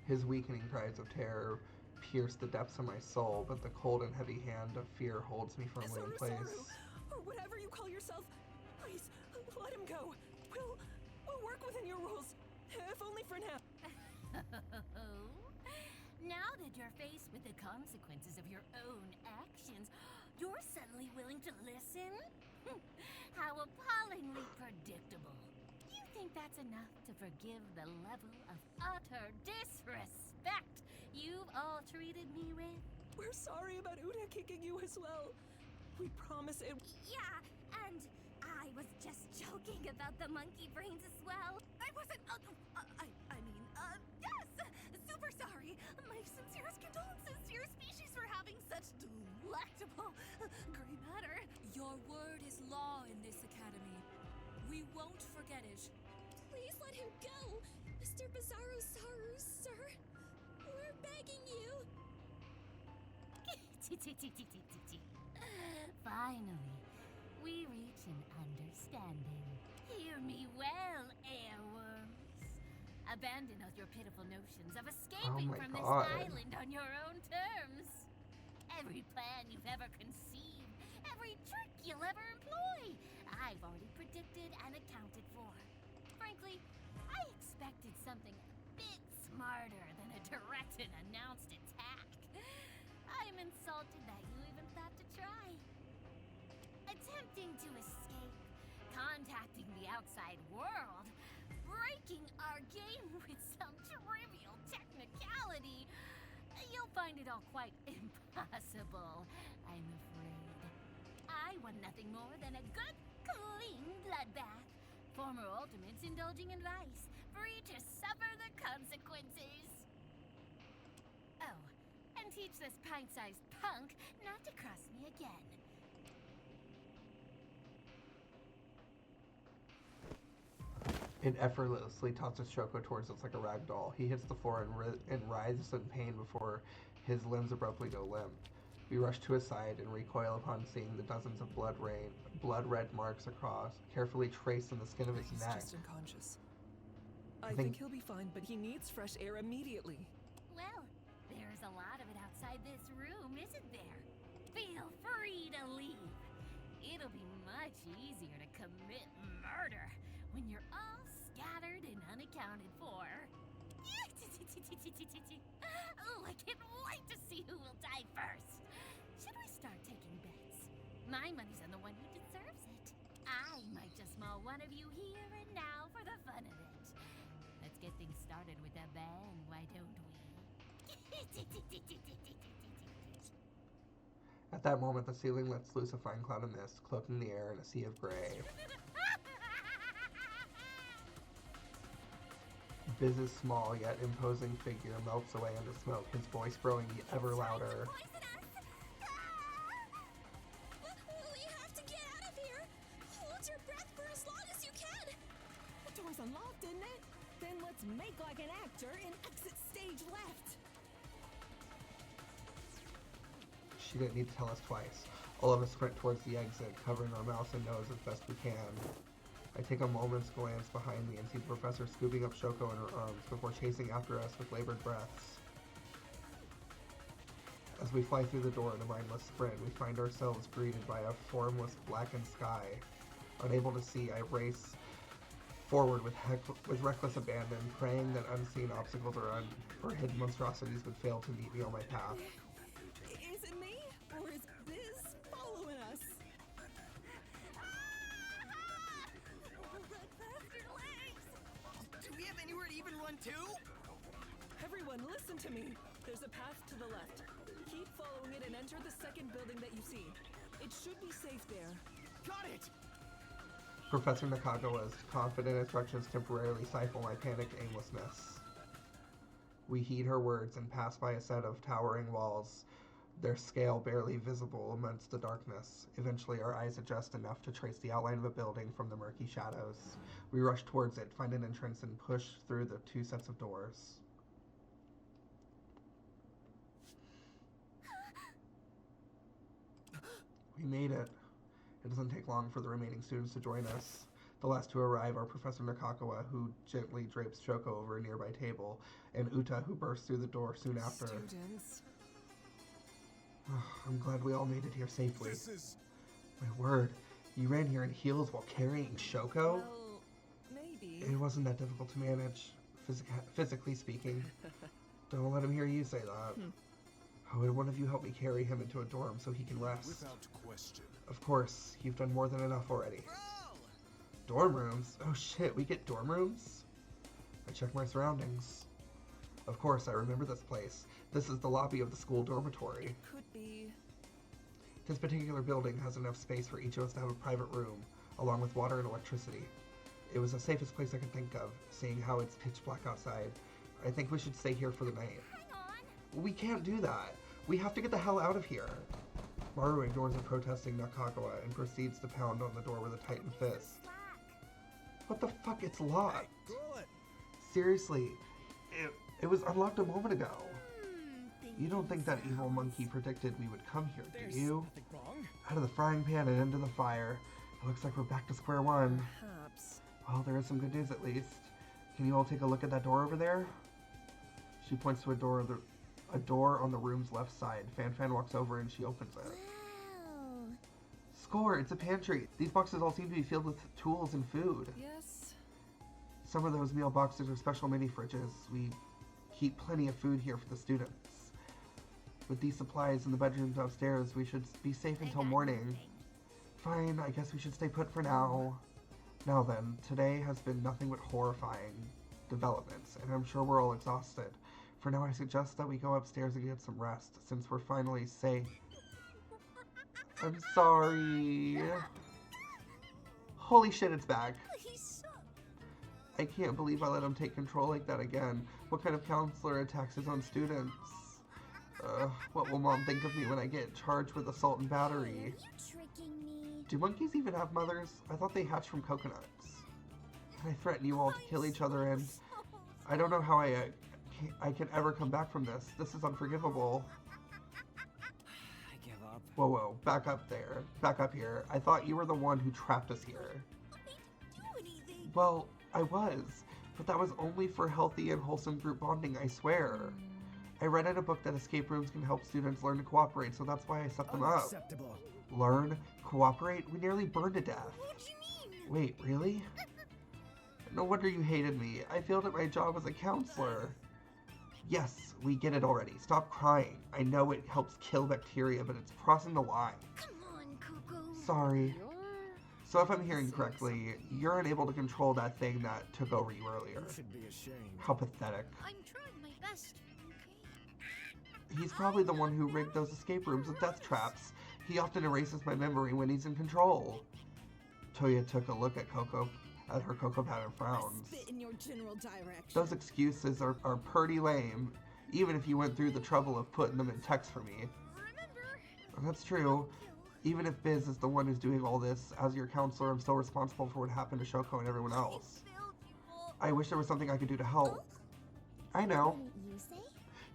His weakening cries of terror pierce the depths of my soul, but the cold and heavy hand of fear holds me firmly in place. Saru, or whatever you call yourself, please, let him go. We'll work within your rules, if only for now. Now that you're faced with the consequences of your own actions, you're suddenly willing to listen? How appallingly predictable. You think that's enough to forgive the level of utter disrespect you've all treated me with? We're sorry about Uda kicking you as well. We promise it. Yeah, and I was just joking about the monkey brains as well. I wasn't. Yes! Super sorry. My sincerest condolences to your species for having such delectable gray matter. Your word is law in this academy. We won't forget it. Please let him go, Mr. Bizarro Saru, sir. We're begging you. Finally, we reach an understanding. Hear me well, airworms. Abandon all your pitiful notions of escaping from this island on your own terms. Every plan you've ever conceived, every trick you'll ever employ, I've already predicted and accounted for. Frankly, I expected something a bit smarter than a direct and announced attack. I'm insulted that you even thought to try. Attempting to escape, contacting the outside world, breaking our game with some trivial technicality. You'll find it all quite impossible, I'm afraid. I want nothing more than a good, clean bloodbath. Former ultimates indulging in vice, free to suffer the consequences. Oh, and teach this pint-sized punk not to cross me again. It effortlessly tosses Shoko towards us like a rag doll. He hits the floor and writhes in pain before his limbs abruptly go limp. We rush to his side and recoil upon seeing the dozens of blood-red marks across, carefully traced in the skin of his He's neck. just unconscious. I think he'll be fine, but he needs fresh air immediately. Well, there's a lot of it outside this room, isn't there? Feel free to leave. It'll be much easier to commit murder when you're all scattered and unaccounted for. Oh, I can't wait to see who will die first. Should we start taking bets? My money's on the one who deserves it. I might just maul one of you here and now for the fun of it. Let's get things started with a bang, why don't we? At that moment, the ceiling lets loose a fine cloud of mist, cloaking the air in a sea of gray. Biz's small yet imposing figure melts away into smoke, his voice growing ever louder. We have to get out of here. Hold your breath for as long as you can. The door's unlocked, isn't it? Then let's make like an actor and exit stage left. She didn't need to tell us twice. All of us sprint towards the exit, covering our mouths and nose as best we can. I take a moment's glance behind me and see the professor scooping up Shoko in her arms before chasing after us with labored breaths. As we fly through the door in a mindless sprint, we find ourselves greeted by a formless blackened sky. Unable to see, I race forward with reckless abandon, praying that unseen obstacles or hidden monstrosities would fail to meet me on my path. Is it me? Or is Biz following us? Do we have anywhere to even run to? Everyone, listen to me. There's a path to the left. Keep following it and enter the second building that you see. It should be safe there. Got it! Professor Nakagawa's confident instructions temporarily stifle my panicked aimlessness. We heed her words and pass by a set of towering walls, their scale barely visible amidst the darkness. Eventually, our eyes adjust enough to trace the outline of a building from the murky shadows. We rush towards it, find an entrance, and push through the 2 sets of doors. We made it. It doesn't take long for the remaining students to join us. The last to arrive are Professor Nakakawa, who gently drapes Shoko over a nearby table, and Uta, who bursts through the door soon after. Students. I'm glad we all made it here safely. This is... My word, you ran here in heels while carrying Shoko? Well, maybe. It wasn't that difficult to manage, physically speaking. Don't let him hear you say that. How would one of you help me carry him into a dorm so he can rest? Without question. Of course, you've done more than enough already. Dorm rooms? Oh shit, we get dorm rooms? I check my surroundings. Of course, I remember this place. This is the lobby of the school dormitory. Could be. This particular building has enough space for each of us to have a private room, along with water and electricity. It was the safest place I could think of, seeing how it's pitch black outside. I think we should stay here for the night. Hang on. We can't do that. We have to get the hell out of here. Maru ignores the protesting Nakakawa and proceeds to pound on the door with a tightened fist. What the fuck? It's locked. Girl it. Seriously, it was unlocked a moment ago. You don't think that evil monkey predicted we would come here, do you? Nothing wrong. Out of the frying pan and into the fire. It looks like we're back to square one. Perhaps. Well, there is some good news at least. Can you all take a look at that door over there? She points to a door on the room's left side. Fan walks over and she opens it. Wow. Score! It's a pantry. These boxes all seem to be filled with tools and food. Yes. Some of those meal boxes are special mini fridges. We keep plenty of food here for the students. With these supplies in the bedrooms upstairs, we should be safe until morning. Fine, I guess we should stay put for now. Now then, today has been nothing but horrifying developments, and I'm sure we're all exhausted. For now, I suggest that we go upstairs and get some rest, since we're finally safe. I'm sorry. Holy shit, it's back. I can't believe I let him take control like that again. What kind of counselor attacks his own students? What will Mom think of me when I get charged with assault and battery? Are you tricking me? Do monkeys even have mothers? I thought they hatched from coconuts. I threaten you all to kill each other, and I don't know how I can ever come back from this. This is unforgivable. I give up. Whoa, back up there. Back up here. I thought you were the one who trapped us here. I didn't do anything. Well, I was, but that was only for healthy and wholesome group bonding, I swear. I read in a book that escape rooms can help students learn to cooperate, so that's why I set them up. Unacceptable. Learn? Cooperate? We nearly burned to death. What do you mean? Wait, really? No wonder you hated me. I failed at my job as a counselor. Yes, we get it already. Stop crying. I know it helps kill bacteria, but it's crossing the line. Come on, Coco. Sorry. So if I'm hearing correctly, you're unable to control that thing that took over you earlier. You should be ashamed. How pathetic. I'm trying my best. He's probably the one who rigged those escape rooms with death traps. He often erases my memory when he's in control. Toya took a look at her Coco Pad and frowns. Spit in your general direction. Those excuses are pretty lame, even if you went through the trouble of putting them in text for me. Remember? That's true. Even if Biz is the one who's doing all this, as your counselor, I'm still responsible for what happened to Shoko and everyone else. I wish there was something I could do to help. I know. Didn't you say?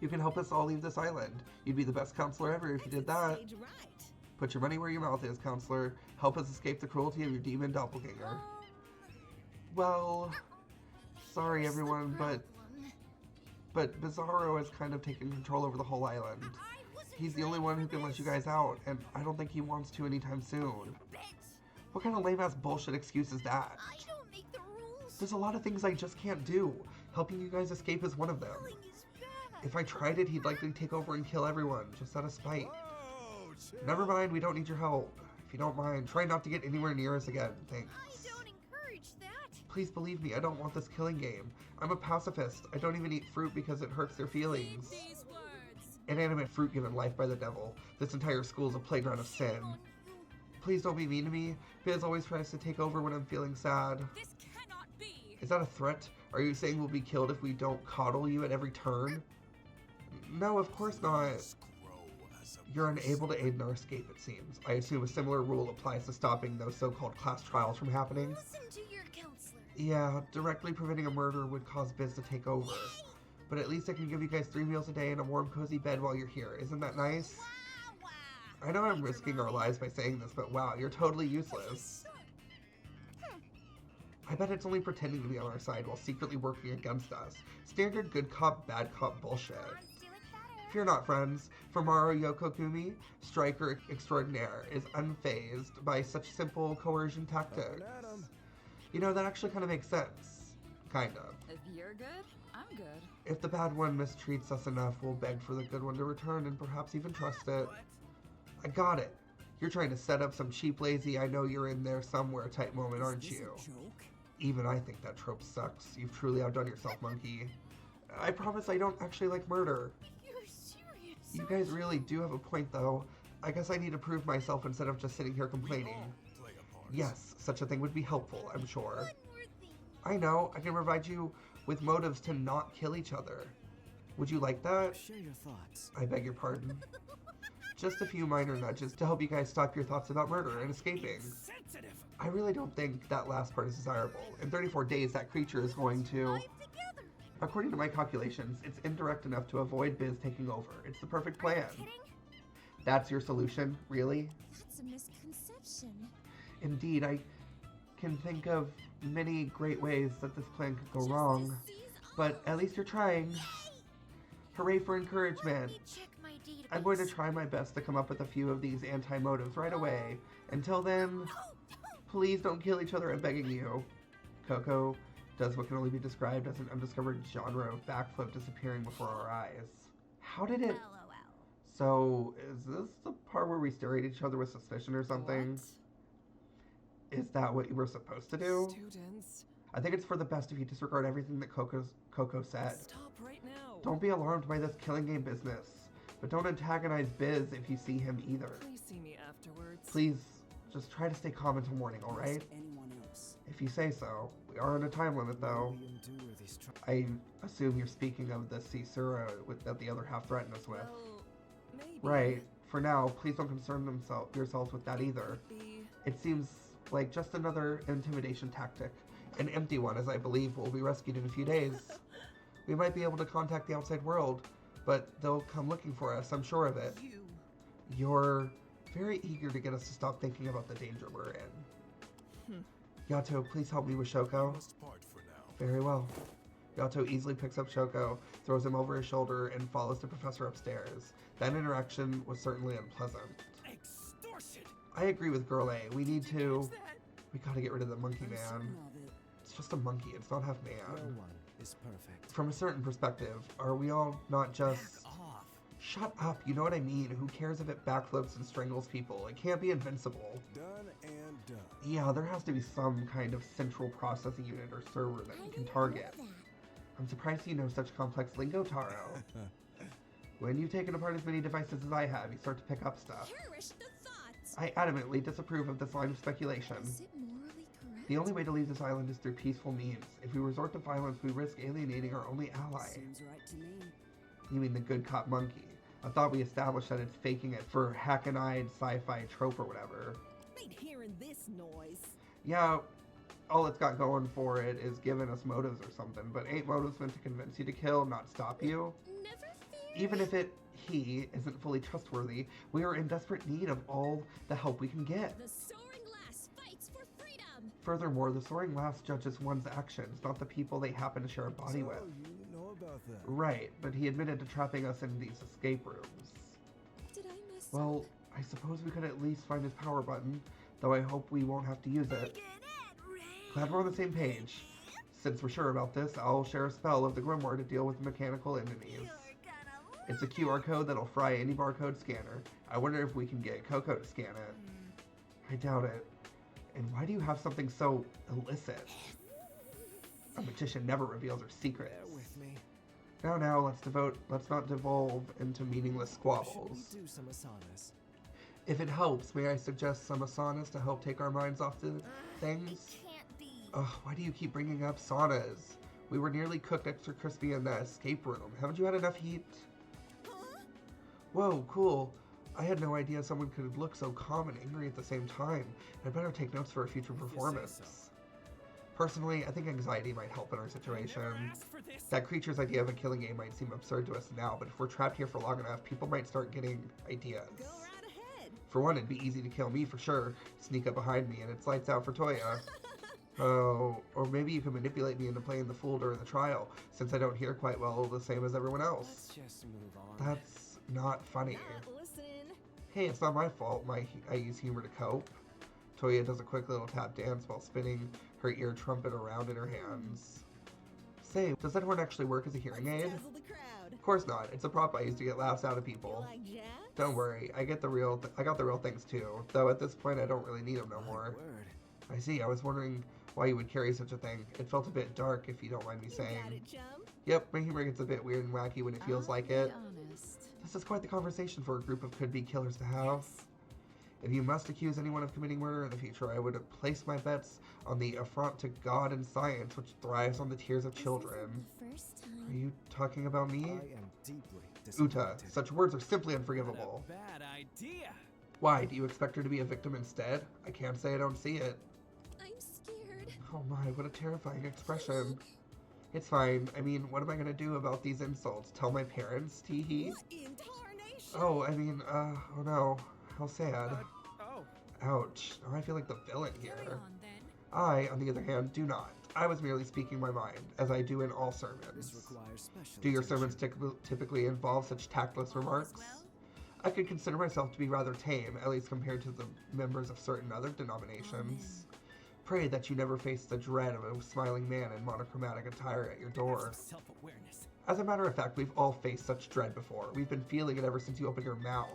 You can help us all leave this island. You'd be the best counselor ever if you did that. Stage right. Put your money where your mouth is, counselor. Help us escape the cruelty of your demon doppelganger. Well, sorry everyone, but Bizarro has kind of taken control over the whole island. He's the only one who can let you guys out, and I don't think he wants to anytime soon. What kind of lame-ass bullshit excuse is that? I don't make the rules. There's a lot of things I just can't do. Helping you guys escape is one of them. Killing is bad. If I tried it, he'd likely take over and kill everyone, just out of spite. Oh, chill. Never mind, we don't need your help. If you don't mind, try not to get anywhere near us again, thanks. I don't encourage that. Please believe me, I don't want this killing game. I'm a pacifist. I don't even eat fruit because it hurts their feelings. These words. Inanimate fruit given life by the devil. This entire school is a playground of sin. Please don't be mean to me. Biz always tries to take over when I'm feeling sad. This cannot be. Is that a threat? Are you saying we'll be killed if we don't coddle you at every turn? No, of course not. You're unable to aid in our escape, it seems. I assume a similar rule applies to stopping those so-called class trials from happening. Listen to your counselor. Yeah, directly preventing a murder would cause Biz to take over. But at least I can give you guys 3 meals a day and a warm, cozy bed while you're here. Isn't that nice? I know I'm risking our lives by saying this, but wow, you're totally useless. I bet it's only pretending to be on our side while secretly working against us. Standard good cop, bad cop bullshit. Fear not, friends. For Maru Yokogumi, striker extraordinaire, is unfazed by such simple coercion tactics. You know, that actually kind of makes sense. Kind of. If you're good, I'm good. If the bad one mistreats us enough, we'll beg for the good one to return and perhaps even trust it. I got it. You're trying to set up some cheap, lazy, I know you're in there somewhere type moment, aren't you? Even I think that trope sucks. You've truly outdone yourself, monkey. I promise I don't actually like murder. You're serious. You guys really do have a point, though. I guess I need to prove myself instead of just sitting here complaining. Yes, such a thing would be helpful, I'm sure. I know, I can provide you with motives to not kill each other. Would you like that? Share your thoughts. I beg your pardon. Just a few minor nudges to help you guys stop your thoughts about murder and escaping. I really don't think that last part is desirable. In 34 days, that creature is going to... According to my calculations, it's indirect enough to avoid Biz taking over. It's the perfect plan. That's your solution? Really? That's a misconception. Indeed, I can think of many great ways that this plan could go wrong. But at least you're trying. Hooray for encouragement. I'm going to try my best to come up with a few of these anti-motives right away. Until then, please don't kill each other, I'm begging you. Coco does what can only be described as an undiscovered genre of backflip disappearing before our eyes. How did it... So, is this the part where we stare at each other with suspicion or something? What? Is that what you were supposed to do? Students. I think it's for the best if you disregard everything that Coco said. Stop right now. Don't be alarmed by this killing game business. But don't antagonize Biz if you see him either. Please see me afterwards. Please, just try to stay calm until morning, alright? If you say so. We are on a time limit, though. I assume you're speaking of the Caesura that the other half threatened us with. Well, maybe. Right. For now, please don't concern yourselves with that either. It seems like just another intimidation tactic. An empty one, as I believe will be rescued in a few days. We might be able to contact the outside world, but they'll come looking for us, I'm sure of it. You're very eager to get us to stop thinking about the danger we're in. Yato, please help me with Shoko. Very well. Yato easily picks up Shoko, throws him over his shoulder, and follows the professor upstairs. That interaction was certainly unpleasant. Extortion! I agree with Girl A. We need to... We gotta get rid of the monkey man. It's just a monkey, it's not half man. No one is perfect. From a certain perspective, are we all not just... Back off. Shut up, you know what I mean? Who cares if it backflips and strangles people? It can't be invincible. Done and done. Yeah, there has to be some kind of central processing unit or server that we can target. I'm surprised you know such complex lingo, Taro. When you've taken apart as many devices as I have, you start to pick up stuff. Perish the thoughts. I adamantly disapprove of this line of speculation. Is it morally correct? The only way to leave this island is through peaceful means. If we resort to violence, we risk alienating our only ally. Seems right to me. You mean the good cop monkey? I thought we established that it's faking it for hack-eyed sci-fi trope or whatever. Ain't hearing this noise. Yeah, all it's got going for it is giving us motives or something, but ain't motives meant to convince you to kill, not stop you? Never fear. Even if he isn't fully trustworthy, we are in desperate need of all the help we can get. The soaring lass fights for freedom. Furthermore, the soaring lass judges one's actions, not the people they happen to share a body with. You know about that. Right, but he admitted to trapping us in these escape rooms. Did I mess Well, I suppose we could at least find his power button, though I hope we won't have to use it. Glad we're on the same page. Since we're sure about this, I'll share a spell of the grimoire to deal with mechanical enemies. It's a QR code that'll fry any barcode scanner. I wonder if we can get Coco to scan it. I doubt it. And why do you have something so illicit? A magician never reveals her secrets. Bear with me. Now, let's not devolve into meaningless squabbles. Should we do some asanas? If it helps, may I suggest some asanas to help take our minds off the things? Can't be. Ugh, why do you keep bringing up saunas? We were nearly cooked extra crispy in that escape room. Haven't you had enough heat? Whoa, cool. I had no idea someone could look so calm and angry at the same time. I'd better take notes for a future performance. Personally, I think anxiety might help in our situation. That creature's idea of a killing game might seem absurd to us now, but if we're trapped here for long enough, people might start getting ideas. Go right ahead. For one, it'd be easy to kill me for sure. Sneak up behind me and it's lights out for Toya. Oh, or maybe you can manipulate me into playing the fool during the trial, since I don't hear quite well the same as everyone else. Let's just move on. That's not funny. Not listen. Hey, it's not my fault. I use humor to cope. Toya does a quick little tap dance while spinning her ear trumpet around in her hands. Say, does that horn actually work as a hearing aid? Dazzle the crowd. Of course not. It's a prop I use to get laughs out of You people. like jazz? Don't worry, I got the real things too. Though at this point, I don't really need them no more. Word. I see. I was wondering why you would carry such a thing. It felt a bit dark, if you don't mind me You saying. got it, chum. Yep, my humor gets a bit weird and wacky when it feels like it. Honest. This is quite the conversation for a group of could-be killers to have. If you must accuse anyone of committing murder in the future, I would place my bets on the affront to God and science, which thrives on the tears of children. The first Are time. you talking about me? I am deeply Uta, disappointed. such words are simply What unforgivable. a bad idea. Why, do you expect her to be a victim instead? I can't say I don't see it. I'm scared. Oh my, what a terrifying expression. It's fine. I mean, what am I gonna do about these insults? Tell my parents? Teehee? What in tarnation? Oh, I mean, oh no. How sad. Oh. Ouch. Now I feel like the villain Carry here. on then. I, on the other hand, do not. I was merely speaking my mind, as I do in all This sermons. requires special Do your attention. sermons typically involve such tactless All is remarks? well? I could consider myself to be rather tame, at least compared to the members of certain other denominations. Pray that you never face the dread of a smiling man in monochromatic attire at your Have door. some self-awareness. As a matter of fact, we've all faced such dread before. We've been feeling it ever since you opened your mouth.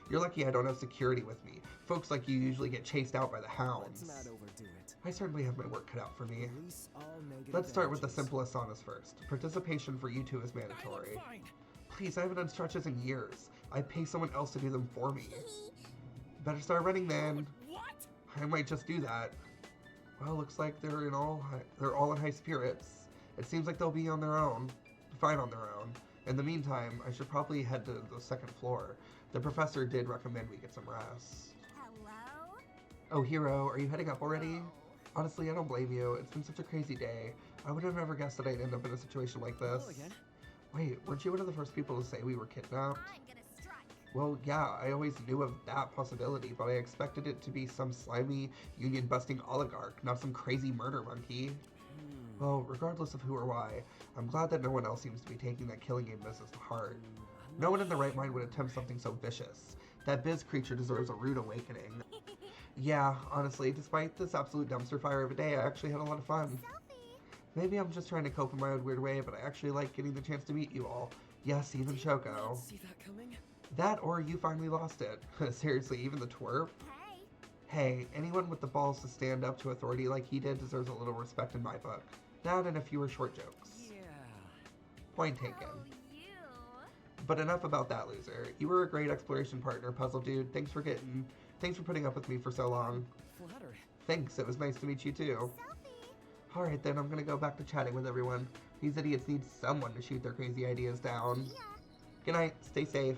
You're lucky I don't have security with me. Folks like you usually get chased out by the hounds. Let's not overdo it. I certainly have my work cut out for me. Release all negative Let's start with the energies. simplest honest first. Participation for you two is mandatory. Fine. Please, I haven't done stretches in years. I pay someone else to do them for me. Better start running then. What? I might just do that. Well, looks like they're all in high spirits. It seems like they'll be on their own, fine on their own. In the meantime, I should probably head to the second floor. The professor did recommend we get some rest. Hello? Oh, Hero, are you heading up already? Honestly, I don't blame you. It's been such a crazy day. I would have never guessed that I'd end up in a situation like this. Hello again. Wait, weren't you one of the first people to say we were kidnapped? I'm gonna strike. Well, yeah, I always knew of that possibility, but I expected it to be some slimy, union-busting oligarch, not some crazy murder monkey. Well, regardless of who or why, I'm glad that no one else seems to be taking that killing game business to heart. No one in their right mind would attempt something so vicious. That Biz creature deserves a rude awakening. Yeah, honestly, despite this absolute dumpster fire of a day, I actually had a lot of fun. Selfie. Maybe I'm just trying to cope in my own weird way, but I actually like getting the chance to meet you all. Yes, even Choco. See that coming? That or you finally lost it. Seriously, even the twerp. Hey. Hey, anyone with the balls to stand up to authority like he did deserves a little respect in my book. That and a fewer short jokes. Yeah. Point taken. Oh, you. But enough about that loser. You were a great exploration partner, Puzzle Dude. Thanks for putting up with me for so long. Flattered. Thanks, it was nice to meet you too. Selfie. Alright then, I'm gonna go back to chatting with everyone. These idiots need someone to shoot their crazy ideas down. Yeah. Good night, stay safe.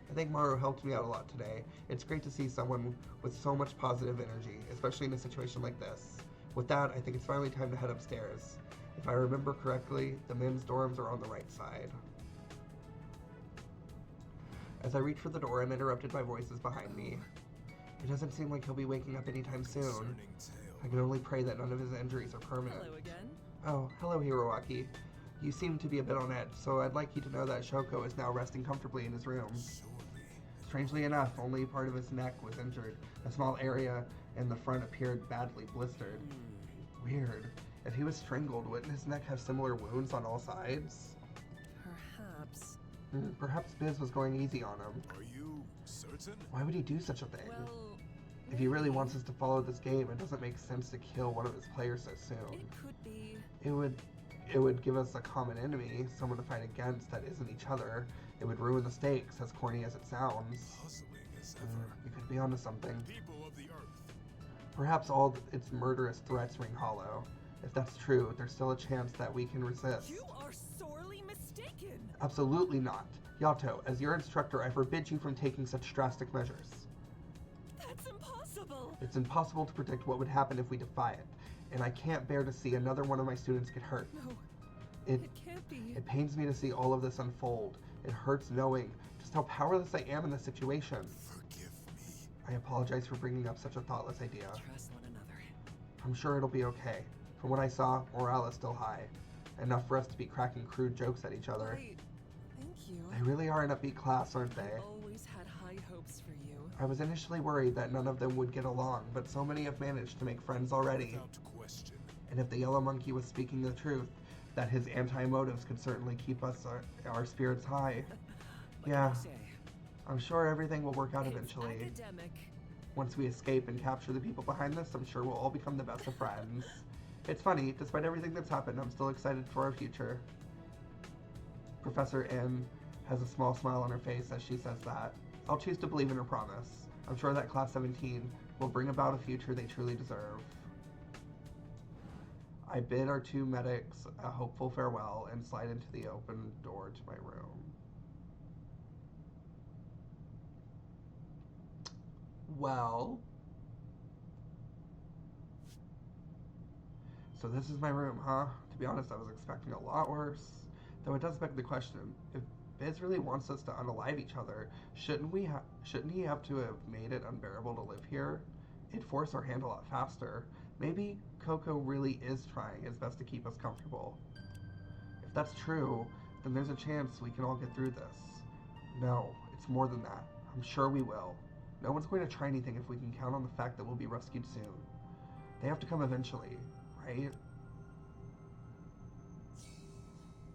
I think Maru helped me out a lot today. It's great to see someone with so much positive energy, especially in a situation like this. With that, I think it's finally time to head upstairs. If I remember correctly, the men's dorms are on the right side. As I reach for the door, I'm interrupted by voices behind me. It doesn't seem like he'll be waking up anytime soon. Concerning tale. I can only pray that none of his injuries are permanent. Hello again. Oh, hello, Hiroaki. You seem to be a bit on edge, so I'd like you to know that Shoko is now resting comfortably in his room. Surely. Strangely enough, only part of his neck was injured. A small area in the front appeared badly blistered. Weird. If he was strangled, wouldn't his neck have similar wounds on all sides? Perhaps. Perhaps Biz was going easy on him. Are you certain? Why would he do such a thing? Well, If he really wants us to follow this game, it doesn't make sense to kill one of his players so soon. it could be. It would give us a common enemy, someone to fight against that isn't each other. It would ruin the stakes, as corny as it sounds. Puzzling as ever. You could be onto something. People of the Earth. Perhaps all its murderous threats ring hollow. If that's true, there's still a chance that we can resist. You are sorely mistaken. Absolutely not. Yato, as your instructor, I forbid you from taking such drastic measures. That's impossible. It's impossible to predict what would happen if we defy it, and I can't bear to see another one of my students get hurt. No, It can't be. It pains me to see all of this unfold. It hurts knowing just how powerless I am in this situation. Forgive me. I apologize for bringing up such a thoughtless idea. Trust one another. I'm sure it'll be okay. From what I saw, morale is still high. Enough for us to be cracking crude jokes at each other. Thank you. They really are an upbeat class, aren't they? I always had high hopes for you. I was initially worried that none of them would get along, but so many have managed to make friends already. Without question. And if the Yellow Monkey was speaking the truth, that his anti-motives could certainly keep us our spirits high. Yeah, I'm sure everything will work out eventually. Academic. Once we escape and capture the people behind this, I'm sure we'll all become the best of friends. It's funny, despite everything that's happened, I'm still excited for our future. Professor M has a small smile on her face as she says that. I'll choose to believe in her promise. I'm sure that Class 17 will bring about a future they truly deserve. I bid our two medics a hopeful farewell and slide into the open door to my room. Well, so this is my room, huh? To be honest, I was expecting a lot worse. Though it does beg the question, if Biz really wants us to unalive each other, shouldn't he have to have made it unbearable to live here? It'd force our hand a lot faster. Maybe Coco really is trying his best to keep us comfortable. If that's true, then there's a chance we can all get through this. No, it's more than that. I'm sure we will. No one's going to try anything if we can count on the fact that we'll be rescued soon. They have to come eventually, right?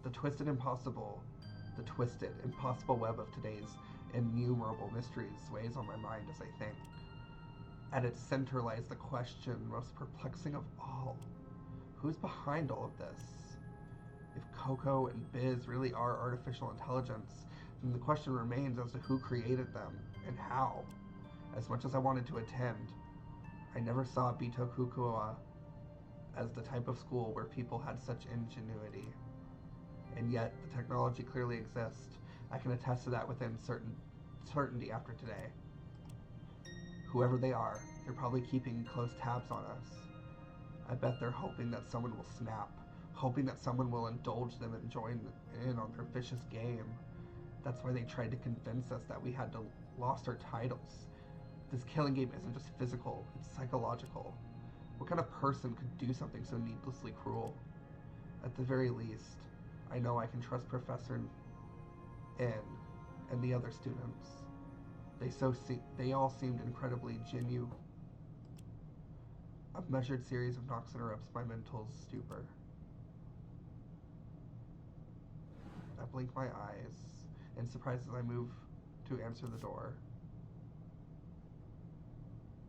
The twisted impossible web of today's innumerable mysteries weighs on my mind as I think. At its center lies the question most perplexing of all. Who's behind all of this? If Coco and Biz really are artificial intelligence, then the question remains as to who created them and how. As much as I wanted to attend, I never saw Bitokukua as the type of school where people had such ingenuity. And yet, the technology clearly exists. I can attest to that within certainty after today. Whoever they are, they're probably keeping close tabs on us. I bet they're hoping that someone will snap, hoping that someone will indulge them and join in on their vicious game. That's why they tried to convince us that we had to lost our titles. This killing game isn't just physical, it's psychological. What kind of person could do something so needlessly cruel? At the very least, I know I can trust Professor N and the other students. They all seemed incredibly genuine. A measured series of knocks interrupts my mental stupor. I blink my eyes in surprise as I move to answer the door.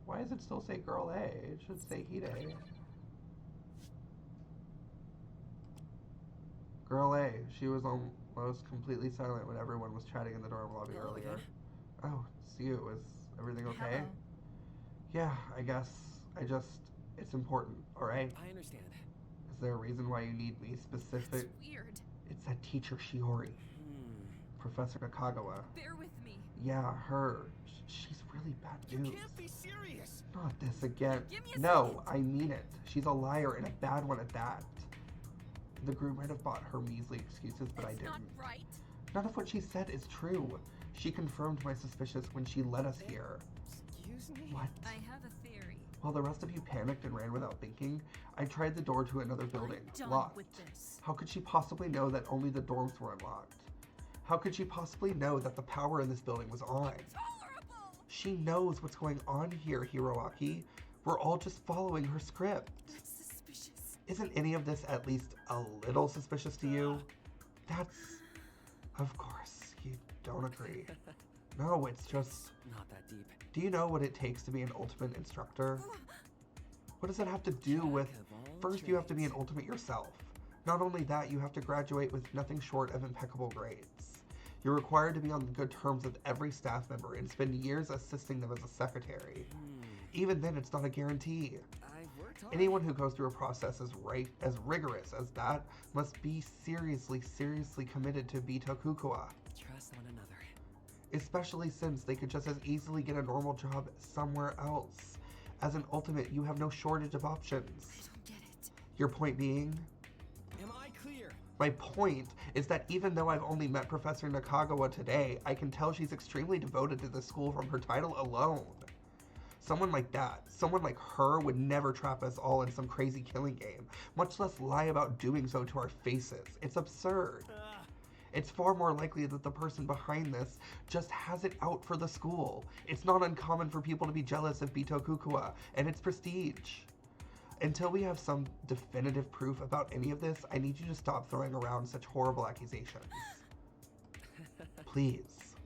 Why does it still say Girl A? It should say Hide. Girl A. She was almost completely silent when everyone was chatting in the dorm lobby earlier. Oh, it's you. Is everything okay? Hello. Yeah, I guess. It's important, alright? I understand. Is there a reason why you need me specific? It's weird. It's that teacher Shiori. Professor Nakagawa. Bear with me. Yeah, her. She's really bad news. You can't be serious. Not this again. Give me a No, I mean it. She's a liar and a bad one at that. The group might have bought her measly excuses, but I That's didn't. not right. None of what she said is true. She confirmed my suspicions when she led us here. Excuse me? What? I have a theory. While the rest of you panicked and ran without thinking, I tried the door to another building. I'm done Locked. with this. How could she possibly know that only the dorms were unlocked? How could she possibly know that the power in this building was on? Tolerable! She knows what's going on here, Hiroaki. We're all just following her script. That's suspicious. Isn't any of this at least a little suspicious to you? That's... Of course, you don't agree. No, it's just... Not that deep. Do you know what it takes to be an ultimate instructor? What does that have to do with... First, you have to be an ultimate yourself. Not only that, you have to graduate with nothing short of impeccable grades. You're required to be on good terms with every staff member and spend years assisting them as a secretary. Even then, it's not a guarantee. I've worked Anyone who goes through a process as rigorous as that must be seriously committed to Bitokukua. Trust one another. Especially since they could just as easily get a normal job somewhere else. As an ultimate, you have no shortage of options. I don't get it. Your point being? Am I clear? My point is that even though I've only met Professor Nakagawa today, I can tell she's extremely devoted to the school from her title alone. Someone like that, someone like her would never trap us all in some crazy killing game, much less lie about doing so to our faces. It's absurd. It's far more likely that the person behind this just has it out for the school. It's not uncommon for people to be jealous of Bitokukua and its prestige. Until we have some definitive proof about any of this, I need you to stop throwing around such horrible accusations. Please.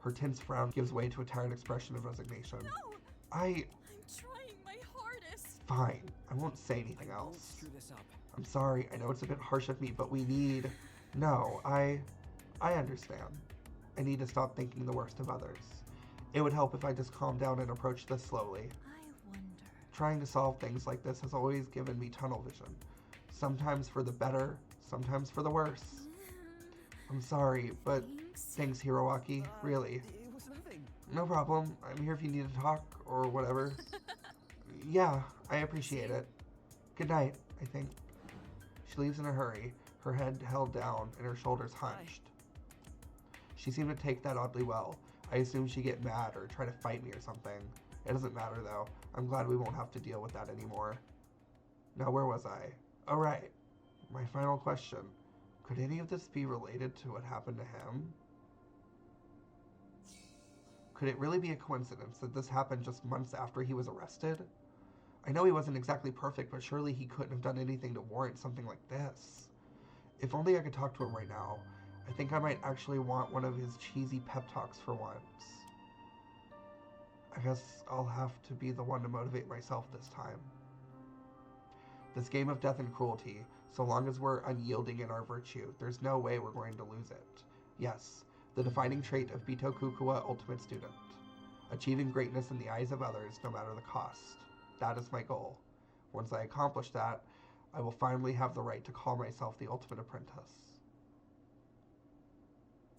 Her tense frown gives way to a tired expression of resignation. No! I'm trying my hardest. Fine. I won't say anything else. Don't screw this up. I'm sorry. I know it's a bit harsh of me, but we need... No, I understand. I need to stop thinking the worst of others. It would help if I just calmed down and approached this slowly. I wonder. Trying to solve things like this has always given me tunnel vision. Sometimes for the better, sometimes for the worse. I'm sorry, but thanks, Hiroaki. Really. It was nothing. No problem. I'm here if you need to talk or whatever. Yeah, I appreciate it. Good night, I think. She leaves in a hurry, her head held down and her shoulders hunched. She seemed to take that oddly well. I assumed she'd get mad or try to fight me or something. It doesn't matter though. I'm glad we won't have to deal with that anymore. Now where was I? Oh right. My final question. Could any of this be related to what happened to him? Could it really be a coincidence that this happened just months after he was arrested? I know he wasn't exactly perfect, but surely he couldn't have done anything to warrant something like this. If only I could talk to him right now. I think I might actually want one of his cheesy pep talks for once. I guess I'll have to be the one to motivate myself this time. This game of death and cruelty, so long as we're unyielding in our virtue, there's no way we're going to lose it. Yes, the defining trait of Bitokukua Ultimate Student. Achieving greatness in the eyes of others, no matter the cost. That is my goal. Once I accomplish that, I will finally have the right to call myself the Ultimate Apprentice.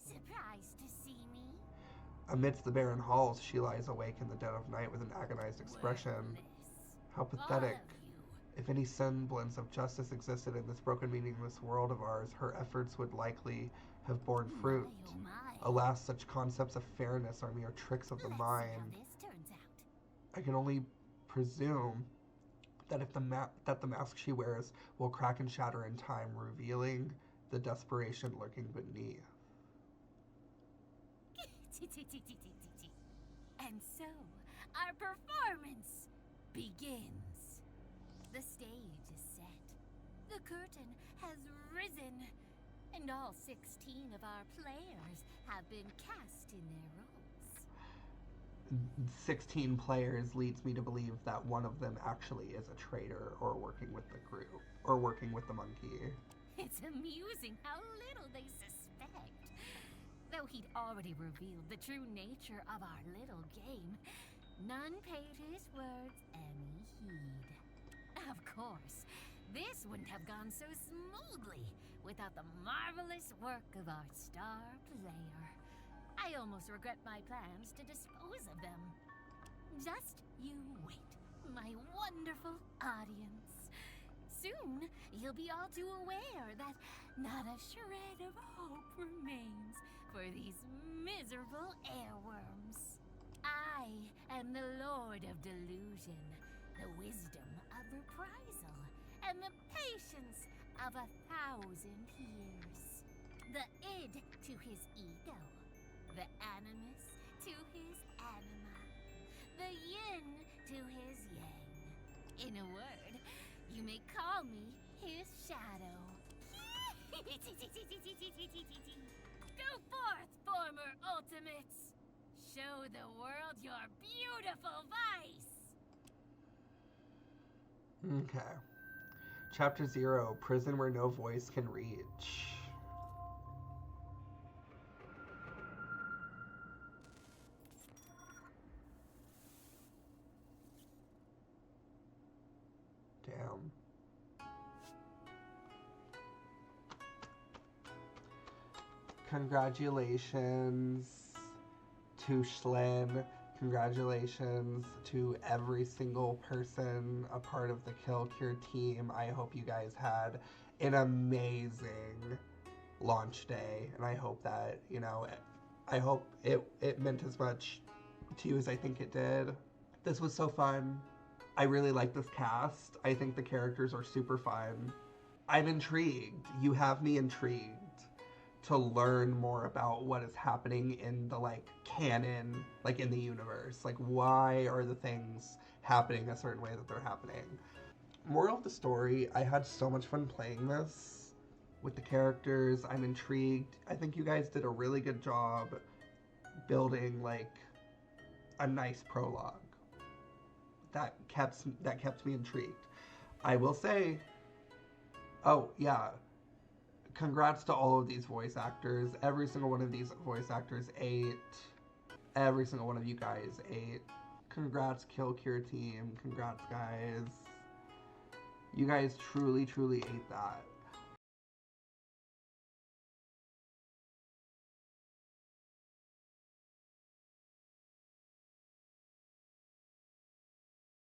Surprised to see me? Amidst the barren halls, she lies awake in the dead of night with an agonized expression. How pathetic. If any semblance of justice existed in this broken, meaningless world of ours, her efforts would likely have borne fruit. Alas, such concepts of fairness are mere tricks of the mind. I can only presume that if the mask she wears will crack and shatter in time, revealing the desperation lurking beneath. And so, our performance begins. The stage is set. The curtain has risen. And all 16 of our players have been cast in their roles. 16 players leads me to believe that one of them actually is a traitor or working with the group, or working with the monkey. It's amusing how little they suspect. Though he'd already revealed the true nature of our little game, none paid his words any heed. Of course, this wouldn't have gone so smoothly without the marvelous work of our star player. I almost regret my plans to dispose of them. Just you wait, my wonderful audience. Soon, you'll be all too aware that not a shred of hope remains for these miserable airworms. I am the Lord of Delusion, the wisdom of reprisal, and the patience of 1,000 years. The id to his ego, the animus to his anima, the yin to his yang. In a word, you may call me his shadow. Go forth, former ultimates! Show the world your beautiful vice! Okay. Chapter 0, Prison Where No Voice Can Reach. Congratulations to Schlin. Congratulations to every single person a part of the Kill Cure team. I hope you guys had an amazing launch day, and I hope that, I hope it meant as much to you as I think it did. This was so fun. I really like this cast. I think the characters are super fun. I'm intrigued. You have me intrigued to learn more about what is happening in the canon, in the universe. Why are the things happening a certain way that they're happening? Moral of the story, I had so much fun playing this with the characters. I'm intrigued. I think you guys did a really good job building a nice prologue that kept me intrigued. I will say, oh yeah, congrats to all of these voice actors. Every single one of these voice actors ate. Every single one of you guys ate. Congrats, Kill Cure team. Congrats, guys. You guys truly, truly ate that.